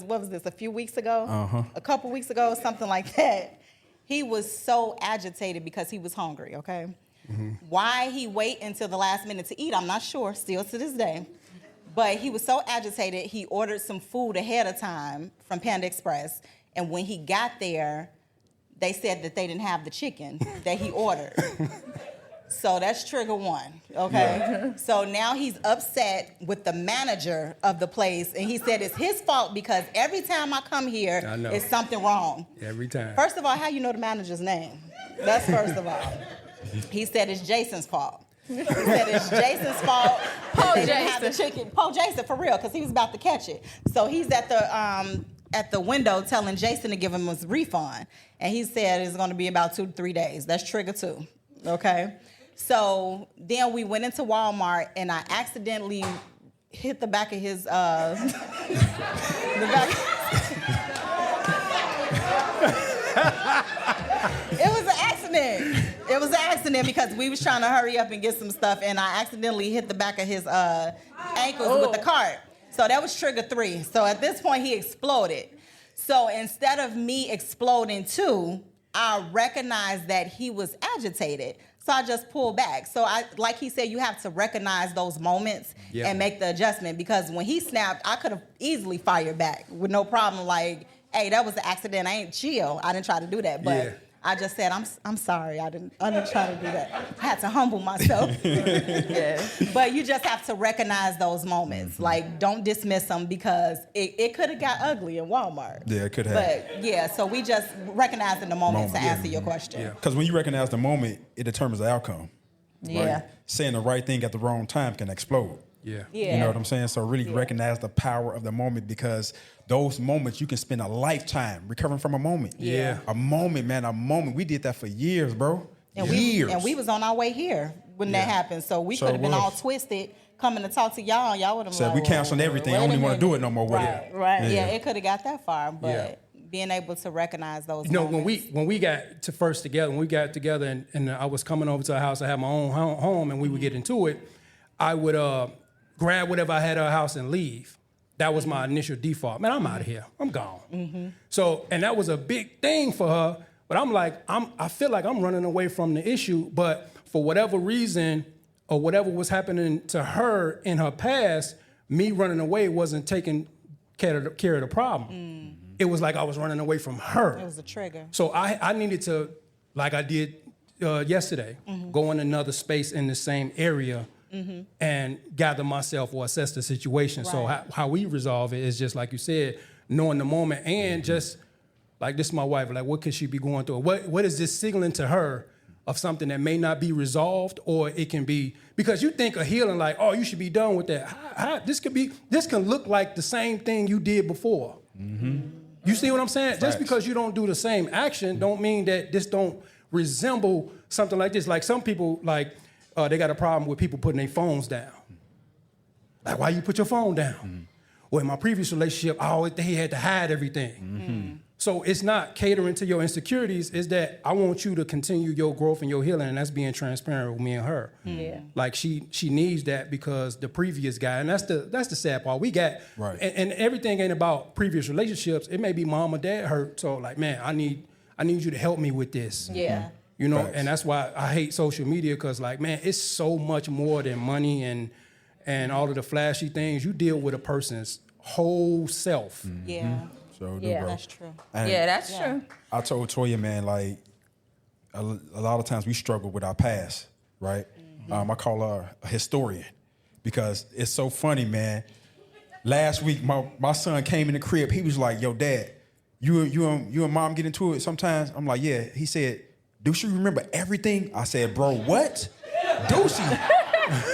Speaker 6: what was this, a few weeks ago? A couple weeks ago, something like that. He was so agitated because he was hungry, okay? Why he wait until the last minute to eat, I'm not sure, still to this day. But he was so agitated, he ordered some food ahead of time from Panda Express. And when he got there, they said that they didn't have the chicken that he ordered. So that's trigger one, okay? Yeah. So now he's upset with the manager of the place, and he said it's his fault because every time I come here, it's something wrong.
Speaker 1: Every time.
Speaker 6: First of all, how you know the manager's name? That's first of all. He said it's Jason's fault. He said it's Jason's fault. They didn't have the chicken. Po Jason, for real, because he was about to catch it. So he's at the window telling Jason to give him his refund. And he said it's going to be about 2 to 3 days. That's trigger 2, okay? So then we went into Walmart, and I accidentally hit the back of his, It was an accident. It was an accident because we was trying to hurry up and get some stuff, and I accidentally hit the back of his ankles with the cart. So that was trigger 3. So at this point, he exploded. So instead of me exploding too, I recognized that he was agitated. So I just pulled back. So like he said, you have to recognize those moments and make the adjustment, because when he snapped, I could have easily fired back with no problem. Like, hey, that was an accident. I ain't chill. I didn't try to do that. But I just said, I'm sorry. I didn't try to do that. I had to humble myself. But you just have to recognize those moments. Like, don't dismiss them, because it could have got ugly in Walmart.
Speaker 7: Yeah, it could have.
Speaker 6: But so we just recognizing the moments to answer your question.
Speaker 7: Yeah, because when you recognize the moment, it determines the outcome.
Speaker 6: Yeah.
Speaker 7: Right? Saying the right thing at the wrong time can explode.
Speaker 1: Yeah.
Speaker 7: You know what I'm saying? So really recognize the power of the moment, because those moments, you can spend a lifetime recovering from a moment.
Speaker 1: Yeah.
Speaker 7: A moment, man, a moment. We did that for years, bro.
Speaker 6: And
Speaker 7: years.
Speaker 6: we was on our way here when that happened. So we could have been all twisted coming to talk to y'all. Y'all would have
Speaker 7: said,
Speaker 6: like,
Speaker 7: we canceling everything. I don't even want to do it no more with it.
Speaker 6: Right. Yeah, it could have got that far. But being able to recognize those moments.
Speaker 1: When we got to first together, when we got together and I was coming over to her house, I had my own home, and we would get into it, I would grab whatever I had at her house and leave. That was my initial default. Man, I'm out of here. I'm gone. So, and that was a big thing for her. But I'm like, I feel like I'm running away from the issue. But for whatever reason, or whatever was happening to her in her past, me running away wasn't taking care of the problem. It was like I was running away from her.
Speaker 6: It was a trigger.
Speaker 1: So I needed to, like I did yesterday, go in another space in the same area and gather myself or assess the situation. Right. So how we resolve it is just like you said, knowing the moment, and just like, this is my wife, like, what could she be going through? What is this signaling to her of something that may not be resolved, or it can be, because you think of healing like, oh, you should be done with that. This can look like the same thing you did before. You see what I'm saying? Facts. Just because you don't do the same action don't mean that this don't resemble something like this. Like, some people, like, they got a problem with people putting their phones down. Like, why you put your phone down? Well, in my previous relationship, they had to hide everything. So it's not catering to your insecurities. It's that I want you to continue your growth and your healing, and that's being transparent with me and her.
Speaker 3: Yeah.
Speaker 1: Like she needs that because the previous guy, and that's the sad part. We got
Speaker 7: Right.
Speaker 1: and everything ain't about previous relationships. It may be mom or dad hurt. So like, man, I need you to help me with this.
Speaker 3: Yeah.
Speaker 1: You know,
Speaker 7: Facts.
Speaker 1: and that's why I hate social media because like, man, it's so much more than money and all of the flashy things. You deal with a person's whole self.
Speaker 6: Yeah.
Speaker 7: So do,
Speaker 3: Yeah.
Speaker 7: bro.
Speaker 6: That's true.
Speaker 7: And
Speaker 3: Yeah, that's true.
Speaker 7: I told Toya, man, like a lot of times we struggle with our past, right? I call her a historian because it's so funny, man. Last week, my son came in the crib. He was like, "Yo, Dad, you and Mom get into it sometimes?" I'm like, "Yeah." He said, "Do she remember everything?" I said, "Bro, what? Do she?"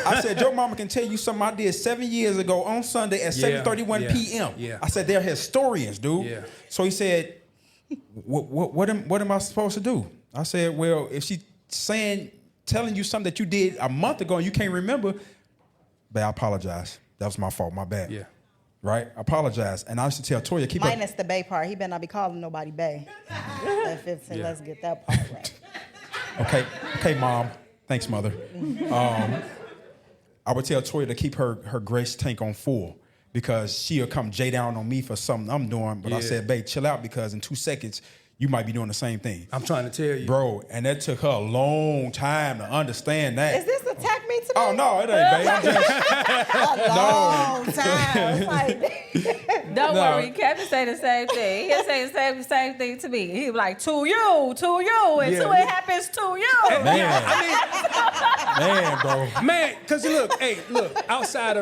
Speaker 7: I said, "Your mama can tell you something I did 7 years ago on Sunday at 7:31 p.m."
Speaker 1: Yeah.
Speaker 7: I said, "They're historians, dude."
Speaker 1: Yeah.
Speaker 7: So he said, what am I supposed to do? I said, "Well, if she's telling you something that you did a month ago and you can't remember, but I apologize. That was my fault. My bad."
Speaker 1: Yeah.
Speaker 7: Right? I apologize. And I used to tell Toya, keep
Speaker 6: Minus the Bay part. He better not be calling nobody Bay. At 15,
Speaker 1: Yeah.
Speaker 6: let's get that part right.
Speaker 7: Okay, Mom. Thanks, Mother. I would tell Toya to keep her grace tank on full because she'll come J down on me for something I'm doing. But I
Speaker 1: Yeah.
Speaker 7: said, "Babe, chill out because in 2 seconds, you might be doing the same thing."
Speaker 1: I'm trying to tell you.
Speaker 7: Bro, and that took her a long time to understand that.
Speaker 6: Is this attack me today?
Speaker 7: Oh, no, it ain't, babe. I'm just,
Speaker 6: A long time. It's like,
Speaker 3: Don't worry, Kevin say the same thing. He'll say the same thing to me. He'll be like, to you, until
Speaker 1: Yeah.
Speaker 3: it happens to you.
Speaker 7: man, bro.
Speaker 1: Man, cause look, outside,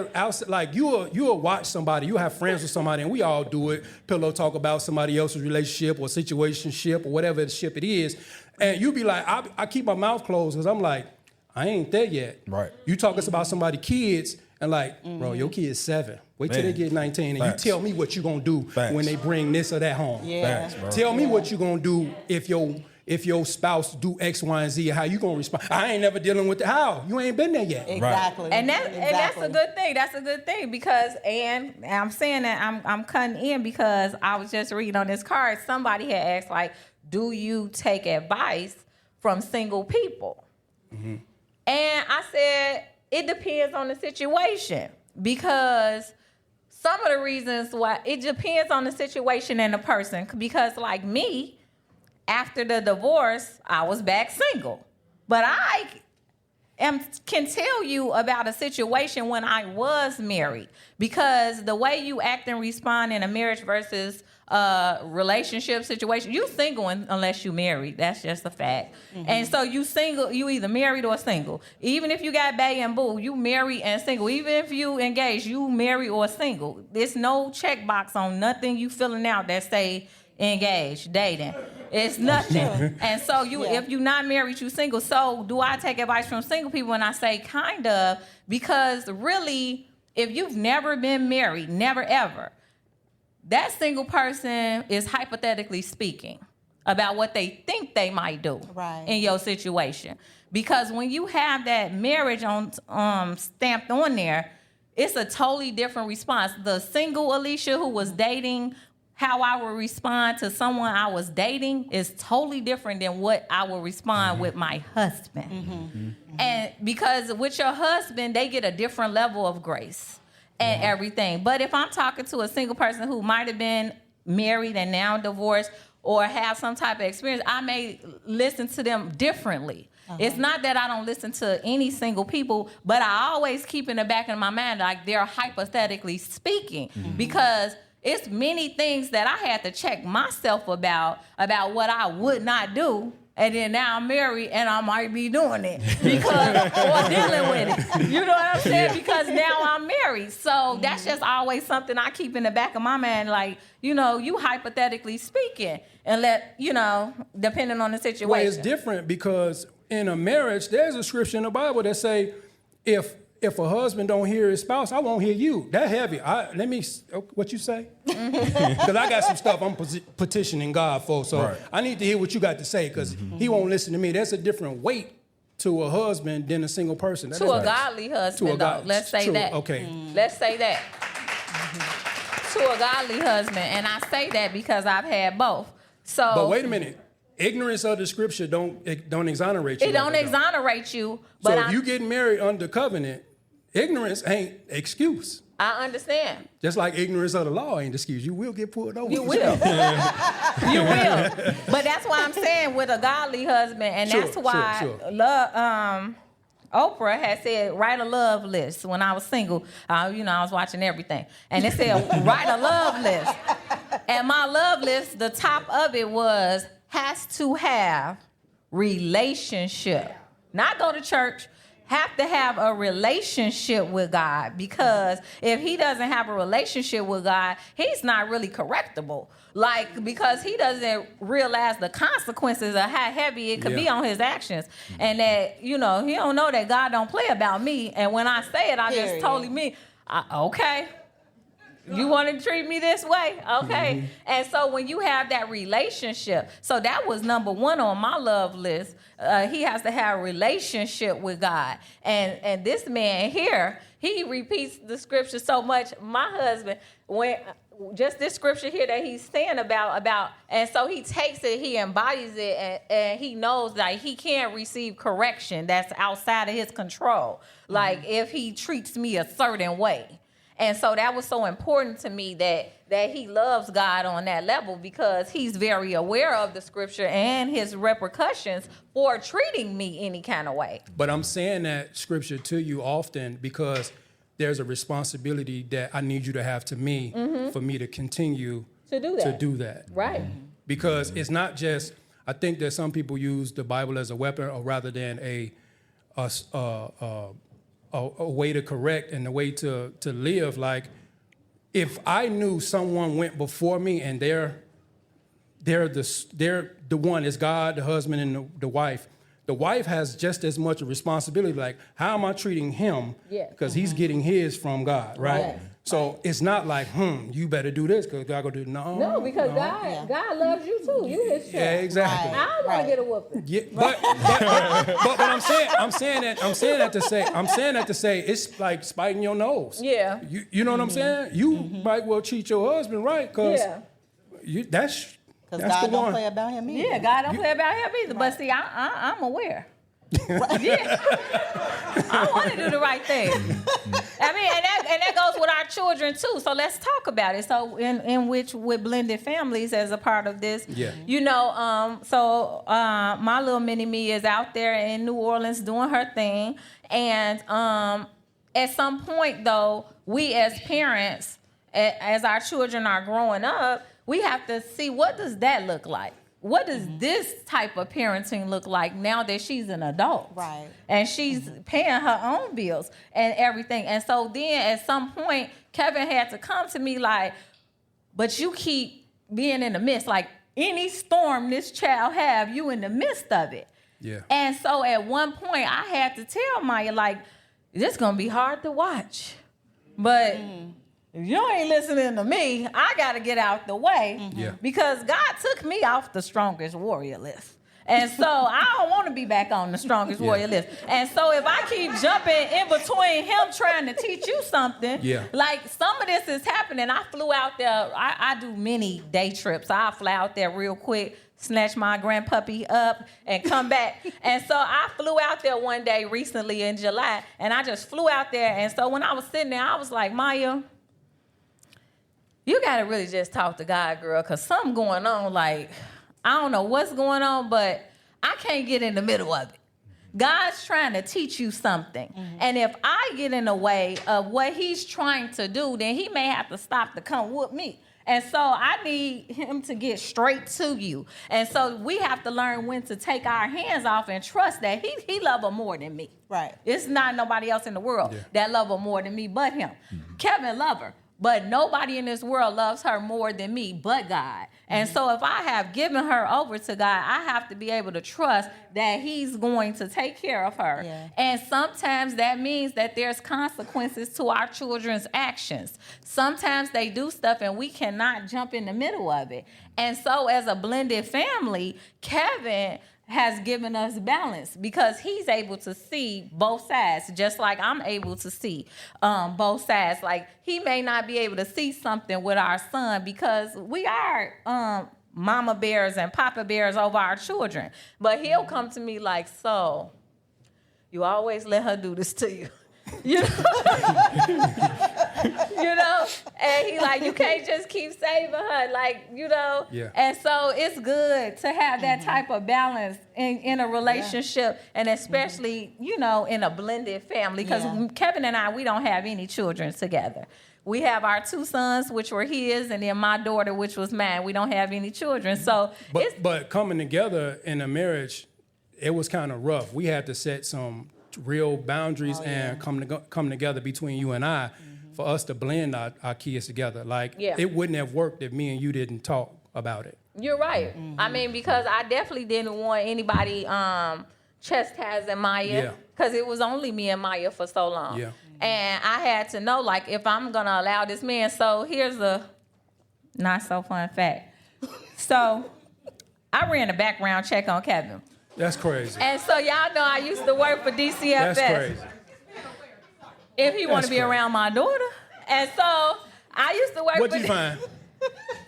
Speaker 1: like you'll watch somebody, you have friends with somebody, and we all do it. Pillow talk about somebody else's relationship or situationship or whatever the ship it is, and you be like, I keep my mouth closed because I'm like, I ain't there yet.
Speaker 7: Right.
Speaker 1: You talk about somebody's kids, and like, bro, your kid's 7. Wait till
Speaker 7: Man.
Speaker 1: they get 19, and
Speaker 7: Facts.
Speaker 1: you tell me what you gonna do
Speaker 7: Facts.
Speaker 1: when they bring this or that home.
Speaker 6: yeah.
Speaker 7: Facts, bro.
Speaker 1: Tell me what you gonna do if your spouse do X, Y, and Z. How you gonna respond? I ain't never dealing with how. You ain't been there yet.
Speaker 6: Exactly.
Speaker 3: And that's
Speaker 6: Exactly.
Speaker 3: a good thing. That's a good thing because, and I'm saying that I'm cutting in because I was just reading on this card. Somebody had asked like, do you take advice from single people?
Speaker 1: Mm-hmm.
Speaker 3: And I said, it depends on the situation because some of the reasons why it depends on the situation and the person. Because like me, after the divorce, I was back single. But I can tell you about a situation when I was married because the way you act and respond in a marriage versus relationship situation, you single unless you married. That's just a fact. And so you single, you either married or single. Even if you got bae and boo, you married and single. Even if you engaged, you married or single. There's no checkbox on nothing you filling out that say engaged, dating. It's nothing. And so if you're not married, you single. So do I take advice from single people? And I say kind of, because really, if you've never been married, never ever, that single person is hypothetically speaking about what they think they might do in your situation. Because when you have that marriage on stamped on there, it's a totally different response. The single Alicia who was dating, how I would respond to someone I was dating is totally different than what I would respond with my husband. And because with your husband, they get a different level of grace and everything. But if I'm talking to a single person who might have been married and now divorced or have some type of experience, I may listen to them differently. It's not that I don't listen to any single people, but I always keep in the back of my mind like they're hypothetically speaking because it's many things that I had to check myself about what I would not do. And then now I'm married and I might be doing it because or dealing with it. You know what I'm saying? Because now I'm married. So that's just always something I keep in the back of my mind. Like, you hypothetically speaking and depending on the situation.
Speaker 1: Well, it's different because in a marriage, there's a scripture in the Bible that say, if a husband don't hear his spouse, I won't hear you. That heavy. What you say? Because I got some stuff I'm petitioning God for, so I need to hear what you got to say because He won't listen to me. There's a different weight to a husband than a single person.
Speaker 3: To a godly husband, though. Let's say that.
Speaker 1: Okay.
Speaker 3: Let's say that. To a godly husband, and I say that because I've had both.
Speaker 5: So,
Speaker 1: But wait a minute. Ignorance of the scripture don't exonerate you.
Speaker 5: it don't
Speaker 1: of God.
Speaker 5: exonerate you.
Speaker 1: So
Speaker 5: But
Speaker 1: if you get married under covenant, ignorance ain't excuse.
Speaker 5: I understand.
Speaker 1: Just like ignorance of the law ain't excuse. You will get pulled over.
Speaker 5: You will. You will. But that's why I'm saying with a godly husband, and
Speaker 1: Sure,
Speaker 5: that's why
Speaker 1: sure.
Speaker 5: love. Oprah had said, write a love list. When I was single, I was watching everything. And it said, write a love list. And my love list, the top of it was, has to have relationship. Not go to church, have to have a relationship with God. Because if he doesn't have a relationship with God, he's not really correctable. Because he doesn't realize the consequences of how heavy it could be on his actions. And that, he don't know that God don't play about me. And when I say it, I just totally mean, okay. You want to treat me this way? Okay. And so when you have that relationship, so that was number one on my love list. He has to have a relationship with God. And this man here, he repeats the scripture so much. My husband, just this scripture here that he's saying about, and so he takes it, he embodies it, and he knows that he can't receive correction that's outside of his control. Like if he treats me a certain way. And so that was so important to me that he loves God on that level, because he's very aware of the scripture and his repercussions for treating me any kind of way.
Speaker 1: But I'm saying that scripture to you often because there's a responsibility that I need you to have to me for me to continue
Speaker 5: To do that. Right.
Speaker 1: Because it's not just, I think that some people use the Bible as a weapon or rather than a way to correct and a way to live. Like if I knew someone went before me and they're the one, is God, the husband and the wife. The wife has just as much a responsibility. Like, how am I treating him? Because he's getting his from God, right? Yes. So it's not like, you better do this because God gonna do
Speaker 5: no, because God loves you too. You his child.
Speaker 1: Yeah, exactly.
Speaker 5: I don't want to get a whooping.
Speaker 1: Yeah, but I'm saying that to say it's like spiting your nose.
Speaker 5: Yeah.
Speaker 1: You know what I'm saying? You might well treat your husband right because that's
Speaker 6: Because
Speaker 1: the
Speaker 6: God don't
Speaker 1: one.
Speaker 6: play about him either.
Speaker 5: Yeah, God don't play about him either. But see, I'm aware. Yeah. I want to do the right thing. I mean, and that goes with our children too. So let's talk about it. So with blended families as a part of this, my little mini me is out there in New Orleans doing her thing, and at some point though, we as parents, as our children are growing up, we have to see, what does that look like? What does this type of parenting look like now that she's an adult?
Speaker 6: Right.
Speaker 5: And she's paying her own bills and everything. And so then at some point, Kevin had to come to me like, but you keep being in the midst. Like any storm this child have, you in the midst of it.
Speaker 1: Yeah.
Speaker 5: And so at one point, I had to tell Maya, like, this going to be hard to watch. But... if you ain't listening to me, I got to get out the way because God took me off the strongest warrior list. And so I don't want to be back on the strongest warrior list. And so if I keep jumping in between him trying to teach you something, like some of this is happening. I flew out there. I do many day trips. I fly out there real quick, snatch my grandpuppy up and come back. And so I flew out there one day recently in July, and I just flew out there. And so when I was sitting there, I was like, Maya, you got to really just talk to God, girl, because something going on, like, I don't know what's going on, but I can't get in the middle of it. God's trying to teach you something. And if I get in the way of what he's trying to do, then he may have to stop to come whoop me. And so I need him to get straight to you. And so we have to learn when to take our hands off and trust that he loves her more than me.
Speaker 6: Right.
Speaker 5: It's not nobody else in the world that loves her more than me but him. Kevin loves her. But nobody in this world loves her more than me but God. And so if I have given her over to God, I have to be able to trust that he's going to take care of her. Yeah. And sometimes that means that there's consequences to our children's actions. Sometimes they do stuff and we cannot jump in the middle of it. And so as a blended family, Kevin has given us balance because he's able to see both sides, just like I'm able to see both sides. Like he may not be able to see something with our son because we are mama bears and papa bears over our children. But he'll come to me like, so, you always let her do this to you. You know? You know? And he like, you can't just keep saving her. Like, you know?
Speaker 1: Yeah.
Speaker 5: And so it's good to have that type of balance in a relationship, and especially, you know, in a blended family. Because Kevin and I, we don't have any children together. We have our 2 sons, which were his, and then my daughter, which was mine. We don't have any children. So
Speaker 1: but coming together in a marriage, it was kind of rough. We had to set some real boundaries and come together between you and I for us to blend our kids together. Like, it wouldn't have worked if me and you didn't talk about it.
Speaker 3: You're right. I mean, because I definitely didn't want anybody chastising Maya, because it was only me and Maya for so long.
Speaker 1: Yeah.
Speaker 3: And I had to know, like, if I'm going to allow this man. So here's a not so fun fact. So I ran a background check on Kevin.
Speaker 1: That's crazy.
Speaker 3: And so y'all know I used to work for DCFS.
Speaker 1: That's crazy.
Speaker 3: If he want to be around my daughter. And so I used to work
Speaker 1: What'd you find?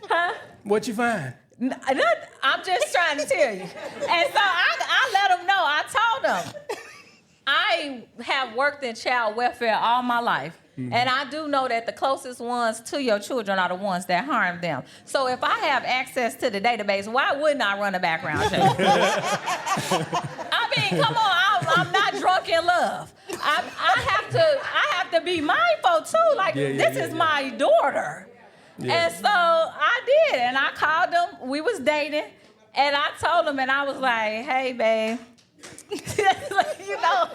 Speaker 3: Huh?
Speaker 1: What'd you find?
Speaker 3: I'm just trying to tell you. And so I let him know. I told him, I have worked in child welfare all my life. And I do know that the closest ones to your children are the ones that harm them. So if I have access to the database, why wouldn't I run a background check? I mean, come on, I'm not drunk in love. I have to be mindful too. Like, this is my daughter. Yeah. And so I did, and I called him. We was dating, and I told him, and I was like, hey, babe. You know,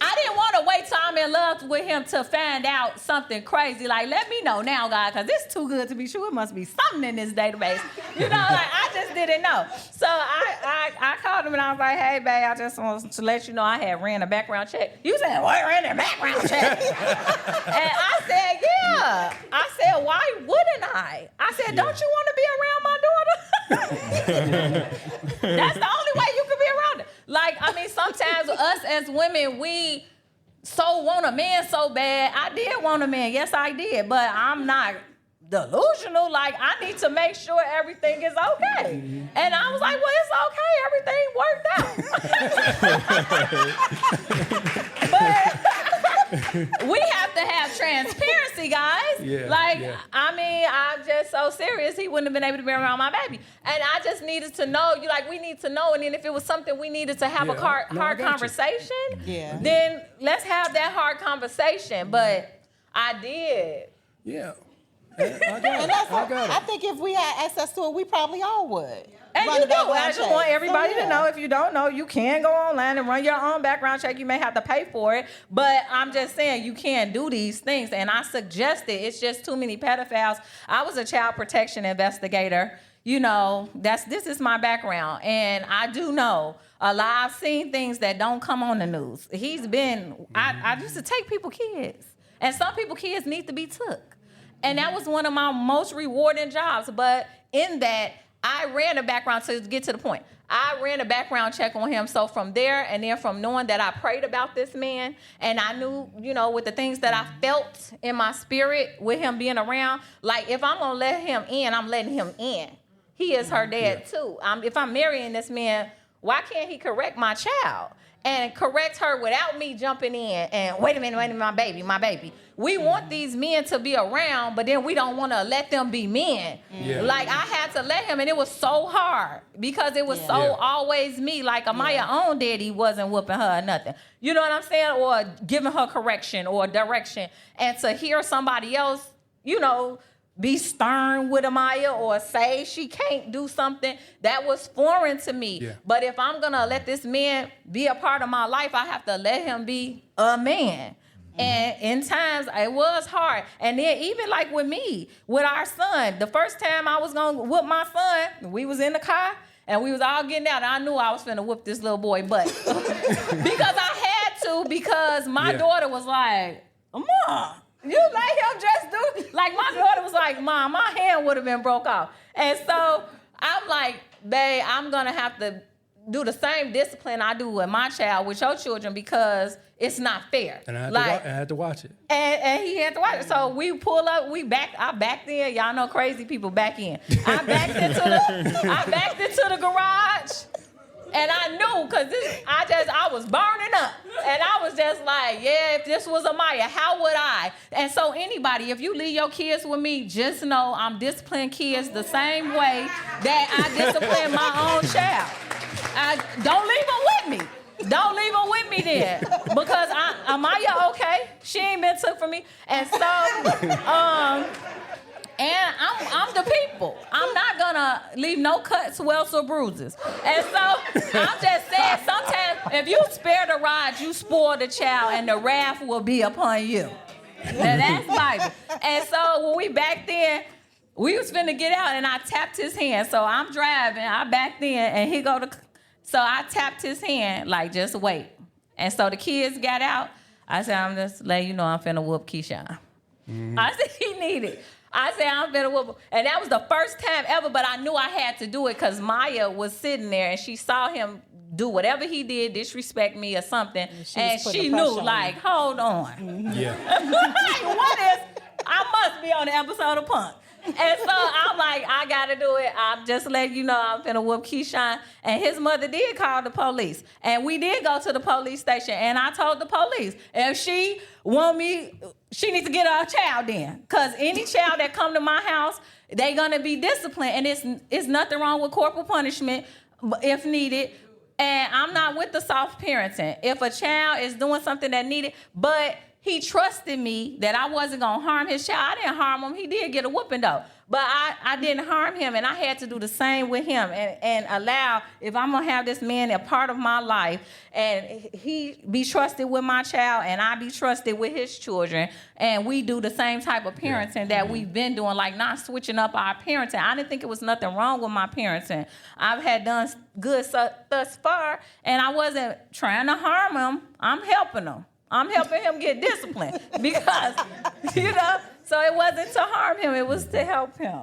Speaker 3: I didn't want to wait till I'm in love with him to find out something crazy. Like, let me know now, God, because it's too good to be true. It must be something in this database. You know, like, I just didn't know. So I called him, and I was like, hey, babe, I just want to let you know I had ran a background check. You said, what, ran a background check? And I said, yeah. I said, why wouldn't I? I said, don't you want to be around my daughter? That's the only way you could be around her. Like, I mean, sometimes us as women, we so want a man so bad. I did want a man. Yes, I did. But I'm not delusional. Like, I need to make sure everything is okay. And I was like, well, it's okay. Everything worked out. But we have to have transparency, guys. I mean, I'm just so serious. He wouldn't have been able to be around my baby. And I just needed to know. We need to know. And then if it was something we needed to have a hard conversation, then let's have that hard conversation. But I did.
Speaker 1: Yeah. I got it.
Speaker 6: I think if we had access to it, we probably all would.
Speaker 3: And you do. I just want everybody to know. If you don't know, you can go online and run your own background check. You may have to pay for it. But I'm just saying, you can't do these things. And I suggest it. It's just too many pedophiles. I was a child protection investigator. You know, this is my background. And I do know a lot. I've seen things that don't come on the news. I used to take people kids. And some people kids need to be took. And that was one of my most rewarding jobs. But in that, I ran a background, to get to the point. I ran a background check on him. So from there, and then from knowing that I prayed about this man, and I knew, you know, with the things that I felt in my spirit with him being around, like, if I'm going to let him in, I'm letting him in. He is her dad, too. If I'm marrying this man, why can't he correct my child? And correct her without me jumping in and, wait a minute, my baby. We want these men to be around, but then we don't want to let them be men. Yeah. Like, I had to let him, and it was so hard because it was always me. Like, Amaya own daddy wasn't whooping her or nothing. You know what I'm saying? Or giving her correction or direction. And to hear somebody else, you know, be stern with Amaya or say she can't do something, that was foreign to me. Yeah. But if I'm going to let this man be a part of my life, I have to let him be a man. And in times, it was hard. And then even like with me, with our son, the first time I was going to whoop my son, we was in the car, and we was all getting out, and I knew I was finna whoop this little boy butt. Because I had to, because my daughter was like, Mom, you let him just do, like, my daughter was like, Mom, my hand would have been broke off. And so I'm like, babe, I'm going to have to
Speaker 5: do the same discipline I do with my child with your children because it's not fair.
Speaker 1: And I had to watch it.
Speaker 5: And he had to watch it. So we pull up, I backed in. Y'all know crazy people back in. I backed into the garage. And I knew, because I was burning up. And I was just like, yeah, if this was Amaya, how would I? And so anybody, if you leave your kids with me, just know I'm disciplining kids the same way that I discipline my own child. Don't leave them with me. Don't leave them with me then. Because Amaya, okay, she ain't been took from me. And so, and I'm the people. I'm not gonna leave no cuts, welts, or bruises. And so I'm just saying, sometimes if you spare the rod, you spoil the child, and the wrath will be upon you. Now that's Bible. And so when we backed in, we was finna get out, and I tapped his hand. So I'm driving, I backed in, and he so I tapped his hand, like, just wait. And so the kids got out. I said, I'm just letting you know I'm finna whoop Keyshawn. I said, he needed. I said, I'm finna whoop him. And that was the first time ever, but I knew I had to do it because Maya was sitting there, and she saw him do whatever he did, disrespect me or something, and she knew, like, hold on.
Speaker 1: Yeah.
Speaker 5: I must be on the episode of Punk. And so I'm like, I gotta do it. I'm just letting you know I'm finna whoop Keyshawn. And his mother did call the police. And we did go to the police station. And I told the police, if she want me, she needs to get her child in. Because any child that come to my house, they gonna be disciplined. And it's nothing wrong with corporal punishment if needed. And I'm not with the soft parenting. If a child is doing something that needed, but he trusted me that I wasn't going to harm his child. I didn't harm him. He did get a whooping, though. But I didn't harm him, and I had to do the same with him and allow, if I'm going to have this man a part of my life, and he be trusted with my child, and I be trusted with his children, and we do the same type of parenting that we've been doing, like not switching up our parenting. I didn't think it was nothing wrong with my parenting. I've had done good thus far, and I wasn't trying to harm him. I'm helping him. I'm helping him get disciplined because, so it wasn't to harm him, it was to help him.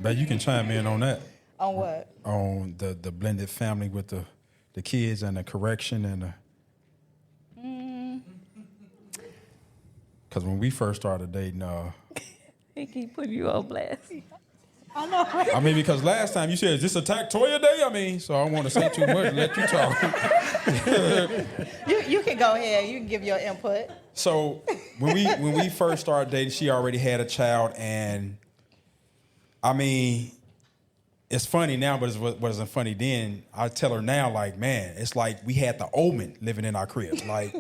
Speaker 7: But you can chime in on that.
Speaker 6: On what?
Speaker 7: On the blended family with the kids and the correction and the... Because when we first started dating...
Speaker 5: He keep putting you on blast.
Speaker 6: I know.
Speaker 7: I mean, because last time you said, is this a Toya day? I mean, so I don't want to say too much, let you talk.
Speaker 6: You can go ahead. You can give your input.
Speaker 7: So when we first started dating, she already had a child, and I mean, it's funny now, but it wasn't funny then. I tell her now, like, man, it's like we had the omen living in our crib. Like,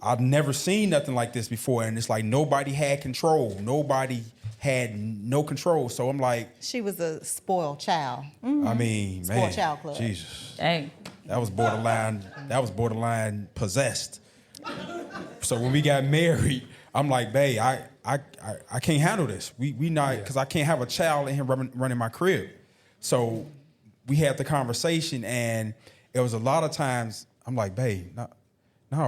Speaker 7: I've never seen nothing like this before, and it's like nobody had control. Nobody had no control. So I'm like,
Speaker 6: she was a spoiled child. Mm-hmm.
Speaker 7: I mean,
Speaker 6: spoiled
Speaker 7: man,
Speaker 6: child club.
Speaker 7: Jesus,
Speaker 5: Dang.
Speaker 7: that was borderline possessed. So when we got married, I'm like, babe, I can't handle this. We not, because I can't have a child in here running my crib. So we had the conversation, and it was a lot of times I'm like, babe, no,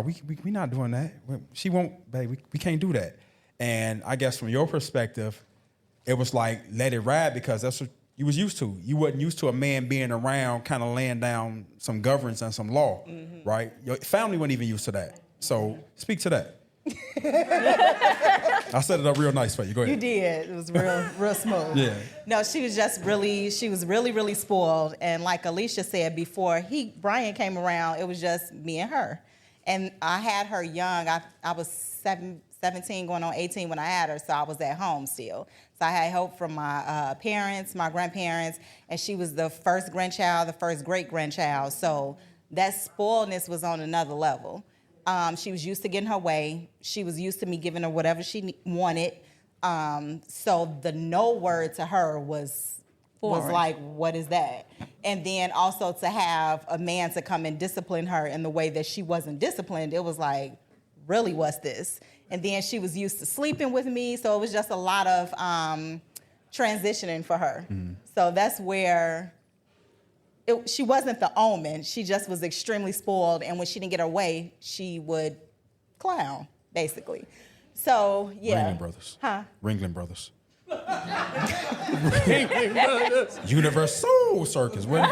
Speaker 7: we not doing that. She won't, babe. We can't do that. And I guess from your perspective, it was like, let it ride, because that's what you was used to. You wasn't used to a man being around, kind of laying down some governance and some law, right? Your family wasn't even used to that. So speak to that. I set it up real nice for you. Go ahead.
Speaker 6: You did. It was real smooth.
Speaker 7: Yeah.
Speaker 6: No, she was really spoiled. And like Alicia said before, Brian came around, it was just me and her. And I had her young. I was 17 going on 18 when I had her, so I was at home still. So I had help from my parents, my grandparents, and she was the first grandchild, the first great-grandchild. So that spoiledness was on another level. She was used to getting her way. She was used to me giving her whatever she wanted. So the no word to her was like, what is that? And then also to have a man to come and discipline her in the way that she wasn't disciplined, it was like, really, what's this? And then she was used to sleeping with me, so it was just a lot of transitioning for her. So that's where she wasn't the omen. She just was extremely spoiled, and when she didn't get her way, she would clown, basically. So, yeah.
Speaker 7: Ringling Brothers.
Speaker 6: Huh?
Speaker 7: Ringling Brothers. Universal Circus. What? All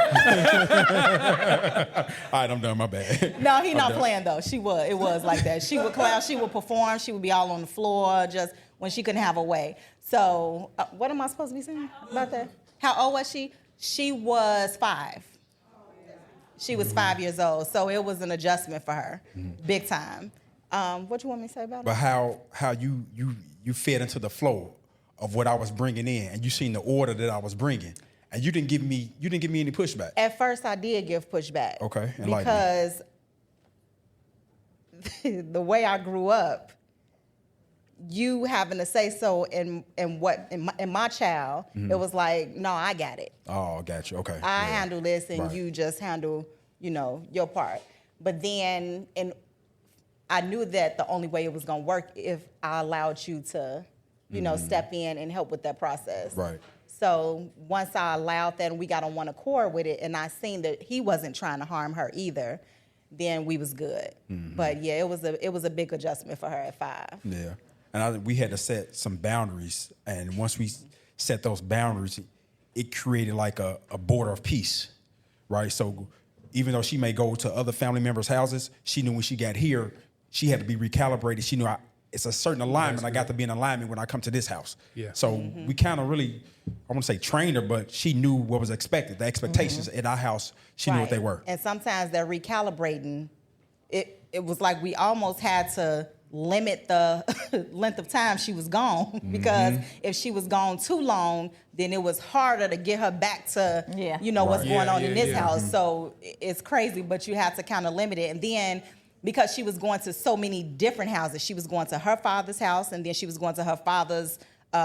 Speaker 7: right, I'm done. My bad.
Speaker 6: No, he not playing though. It was like that. She would clap, she would perform, she would be all on the floor just when she couldn't have her way. So, what am I supposed to be saying about that? How old was she? She was 5. She was 5 years old, so it was an adjustment for her, big time. What you want me to say about it?
Speaker 7: But how you fit into the flow of what I was bringing in, and you seen the order that I was bringing, and you didn't give me any pushback.
Speaker 6: At first, I did give pushback.
Speaker 7: Okay, enlighten me.
Speaker 6: Because the way I grew up, you having to say so in my child, it was like, no, I got it.
Speaker 7: Oh, got you. Okay.
Speaker 6: I handle this, and
Speaker 7: Right.
Speaker 6: you just handle, your part. But then, and I knew that the only way it was gonna work if I allowed you to, step in and help with that process.
Speaker 7: Right.
Speaker 6: So once I allowed that and we got on one accord with it, and I seen that he wasn't trying to harm her either, then we was good. But yeah, it was a big adjustment for her at 5.
Speaker 7: Yeah. And we had to set some boundaries, and once we set those boundaries, it created like a border of peace, right? So even though she may go to other family members' houses, she knew when she got here, she had to be recalibrated. She knew it's a certain alignment. I got to be in alignment when I come to this house. Yeah. So we kind of really, I want to say trained her, but she knew what was expected. The expectations in our house, she knew what they were.
Speaker 6: And sometimes that recalibrating, it was like we almost had to limit the length of time she was gone, because if she was gone too long, then it was harder to get her back to, what's going on in this house. So it's crazy, but you have to kind of limit it. And then because she was going to so many different houses, she was going to her father's house, and then she was going to her father's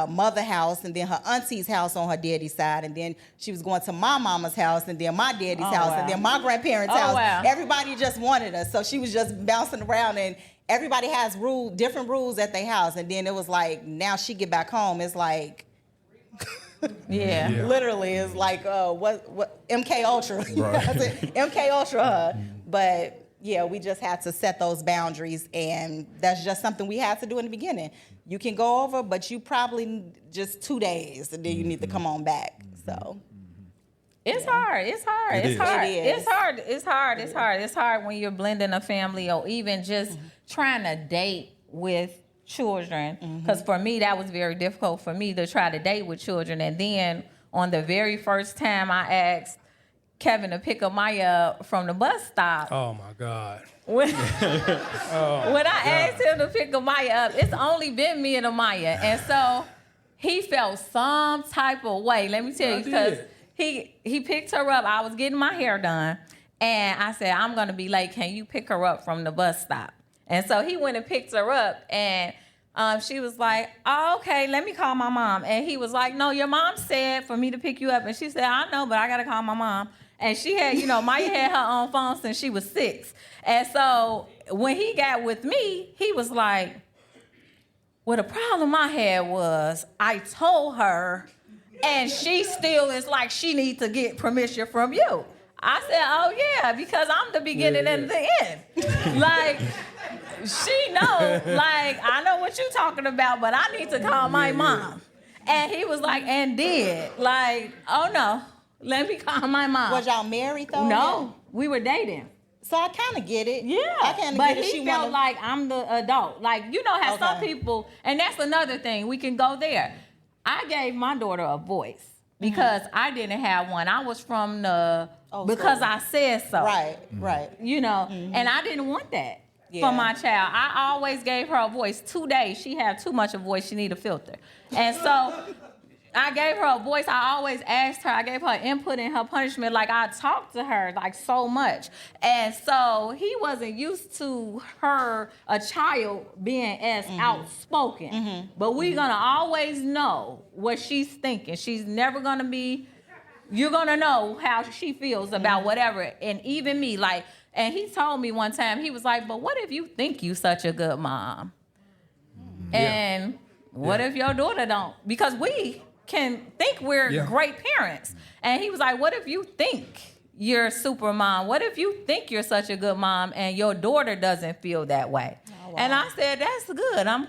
Speaker 6: mother house, and then her auntie's house on her daddy's side, and then she was going to my mama's house, and then my daddy's house, and then my grandparents' house.
Speaker 5: Wow.
Speaker 6: Everybody just wanted us, so she was just bouncing around, and everybody has different rules at their house. And then it was like, now she get back home, it's like, literally, it's like what MK Ultra, MK Ultra her. But yeah, we just had to set those boundaries, and that's just something we had to do in the beginning. You can go over, but you probably just 2 days, and then you need to come on back. So
Speaker 5: it's hard. It's hard.
Speaker 7: It
Speaker 5: It's
Speaker 7: is.
Speaker 5: hard.
Speaker 6: It is.
Speaker 5: It's hard. It's hard. It's hard. It's hard when you're blending a family, or even just trying to date with children. Because for me, that was very difficult for me to try to date with children. And then on the very first time I asked Kevin to pick up Maya up from the bus stop.
Speaker 1: Oh my God.
Speaker 5: When I asked him to pick Amaya up, it's only been me and Amaya. And so he felt some type of way. Let me tell you, because he picked her up. I was getting my hair done. And I said, I'm going to be late. Can you pick her up from the bus stop? And so he went and picked her up. And she was like, oh, okay, let me call my mom. And he was like, no, your mom said for me to pick you up. And she said, I know, but I got to call my mom. And she had, Maya had her own phone since she was 6. And so when he got with me, he was like, well, the problem I had was I told her, and she still is like, she needs to get permission from you. I said, oh, yeah, because I'm the beginning and the end. Like, she know, like, I know what you're talking about, but I need to call my mom. And he was like, and did. Like, oh, no. Let me call my mom.
Speaker 6: was y'all married though?
Speaker 5: No, we were dating.
Speaker 6: So I kind of get it.
Speaker 5: Yeah,
Speaker 6: I kind of
Speaker 5: but
Speaker 6: get it.
Speaker 5: he felt like I'm the adult. Like, how some people, and that's another thing. We can go there. I gave my daughter a voice because I didn't have one. I was from the because I said so.
Speaker 6: Right.
Speaker 5: And I didn't want that for my child. I always gave her a voice. 2 days, she had too much of a voice. She needed a filter, and so. I gave her a voice. I always asked her. I gave her input in her punishment. Like, I talked to her, like, so much. And so he wasn't used to her, a child, being as outspoken. But we're going to always know what she's thinking. She's never going to be, you're going to know how she feels about whatever. And even me, like, and he told me one time, he was like, but what if you think you such a good mom? And what if your daughter don't? Because we can think we're great parents. And he was like, what if you think you're super mom? What if you think you're such a good mom and your daughter doesn't feel that way? And I said, that's good. I'm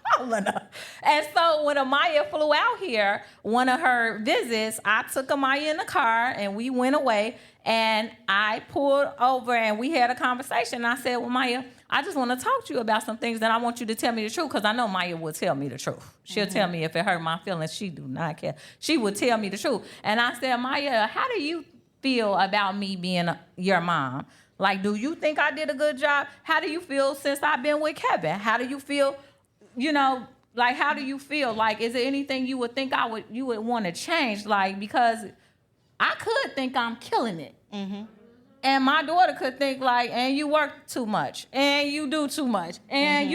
Speaker 5: calling her. And so when Amaya flew out here, one of her visits, I took Amaya in the car and we went away. And I pulled over and we had a conversation. And I said, well, Maya, I just want to talk to you about some things that I want you to tell me the truth, because I know Maya will tell me the truth. She'll tell me if it hurt my feelings. She do not care. She would tell me the truth. And I said, Maya, how do you feel about me being your mom? Like, do you think I did a good job? How do you feel since I've been with Kevin? How do you feel, like, how do you feel? Like, is there anything you would think you would want to change? Like, because I could think I'm killing it. Mm-hmm. And my daughter could think like, and you work too much, and you do too much, and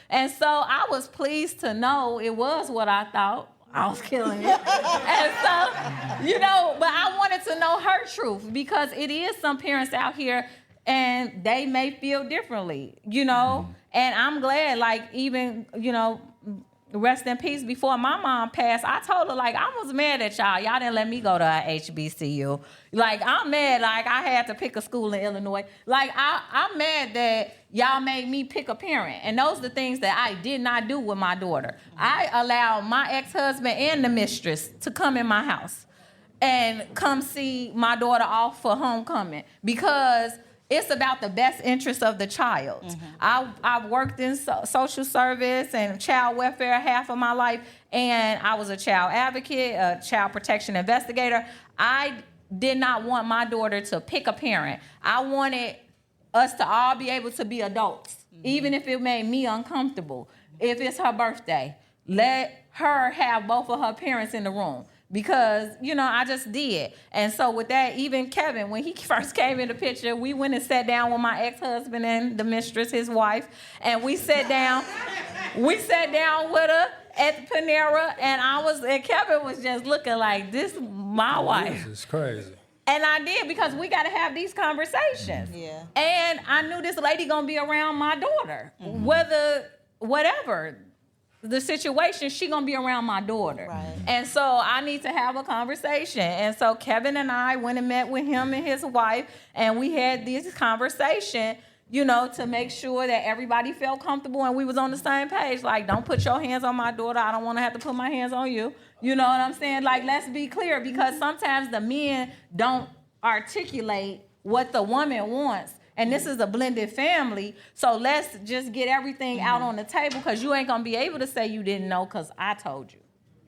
Speaker 5: and so I was pleased to know it was what I thought. I was killing it. And so, but I wanted to know her truth, because it is some parents out here and they may feel differently, and I'm glad, like, even, rest in peace, before my mom passed, I told her, like, I was mad at y'all. Y'all didn't let me go to a HBCU. Like, I'm mad, like, I had to pick a school in Illinois. Like, I'm mad that y'all made me pick a parent. And those are the things that I did not do with my daughter. I allowed my ex-husband and the mistress to come in my house and come see my daughter off for homecoming, because it's about the best interest of the child. Mm-hmm. I've worked in social service and child welfare half of my life, and I was a child advocate, a child protection investigator. I did not want my daughter to pick a parent. I wanted us to all be able to be adults, even if it made me uncomfortable. If it's her birthday, let her have both of her parents in the room. Because, I just did. And so with that, even Kevin, when he first came in the picture, we went and sat down with my ex-husband and the mistress, his wife, and we sat down with her at Panera, and Kevin was just looking like, this is my wife.
Speaker 1: This is crazy.
Speaker 5: And I did, because we got to have these conversations. Yeah. And I knew this lady going to be around my daughter, whatever the situation, she gonna be around my daughter. Right. And so I need to have a conversation. And so Kevin and I went and met with him and his wife, and we had this conversation, to make sure that everybody felt comfortable and we was on the same page. Like, don't put your hands on my daughter. I don't want to have to put my hands on you. You know what I'm saying? Like, let's be clear, because sometimes the men don't articulate what the woman wants. And this is a blended family, so let's just get everything out on the table, because you ain't gonna be able to say you didn't know, because I told you.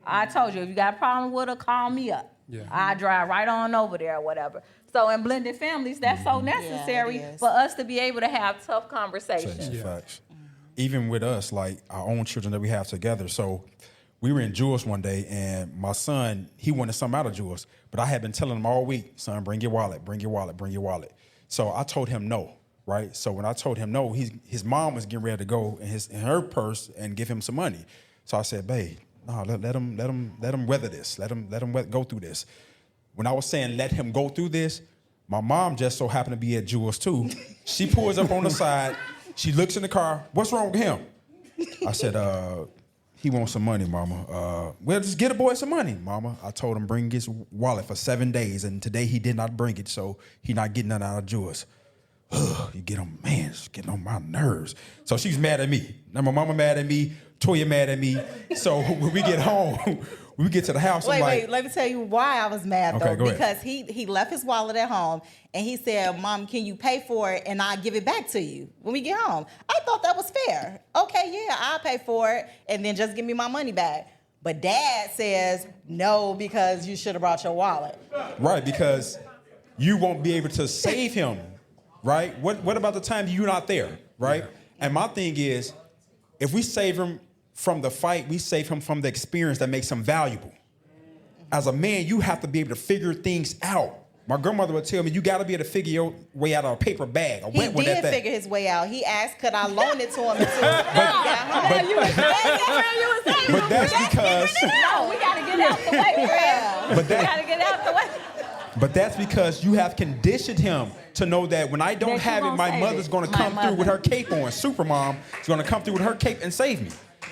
Speaker 5: I told you. If you got a problem with her, call me up. Yeah. I drive right on over there or whatever. So in blended families, that's so necessary for us to be able to have tough conversations.
Speaker 7: Facts. Even with us, like our own children that we have together. So we were in Jules one day, and my son, he wanted something out of Jules, but I had been telling him all week, son, bring your wallet, bring your wallet, bring your wallet. So I told him no, right? So when I told him no, his mom was getting ready to go in her purse and give him some money. So I said, babe, no, let him weather this. Let him go through this. When I was saying let him go through this, my mom just so happened to be at Jules too. She pulls up on the side. She looks in the car. What's wrong with him? I said, he wants some money, mama. Well, just get a boy some money, mama. I told him bring his wallet for 7 days, and today he did not bring it, so he not getting none out of Jules. You get on, man, it's getting on my nerves. So she's mad at me. Now my mama mad at me, Toya mad at me. So when we get home, when we get to the house,
Speaker 6: wait, let me tell you why I was mad, though.
Speaker 7: Go
Speaker 6: because
Speaker 7: ahead.
Speaker 6: he left his wallet at home, and he said, Mom, can you pay for it, and I'll give it back to you when we get home. I thought that was fair. Okay, yeah, I'll pay for it, and then just give me my money back. But Dad says, no, because you should have brought your wallet.
Speaker 7: Right, because you won't be able to save him, right? What about the time you're not there, right? Yeah. And my thing is, if we save him from the fight, we save him from the experience that makes him valuable. As a man, you have to be able to figure things out. My grandmother would tell me, you got to be able to figure your way out of a paper bag.
Speaker 6: He did figure his way out. He asked, could I loan it to him until he got home?
Speaker 7: But that's because...
Speaker 5: No, we got to get out the way, Fred. We got to get out the way.
Speaker 7: But that's because you have conditioned him to know that when I don't have it, my mother's going to come through with her cape on. Supermom is going to come through with her cape and save me.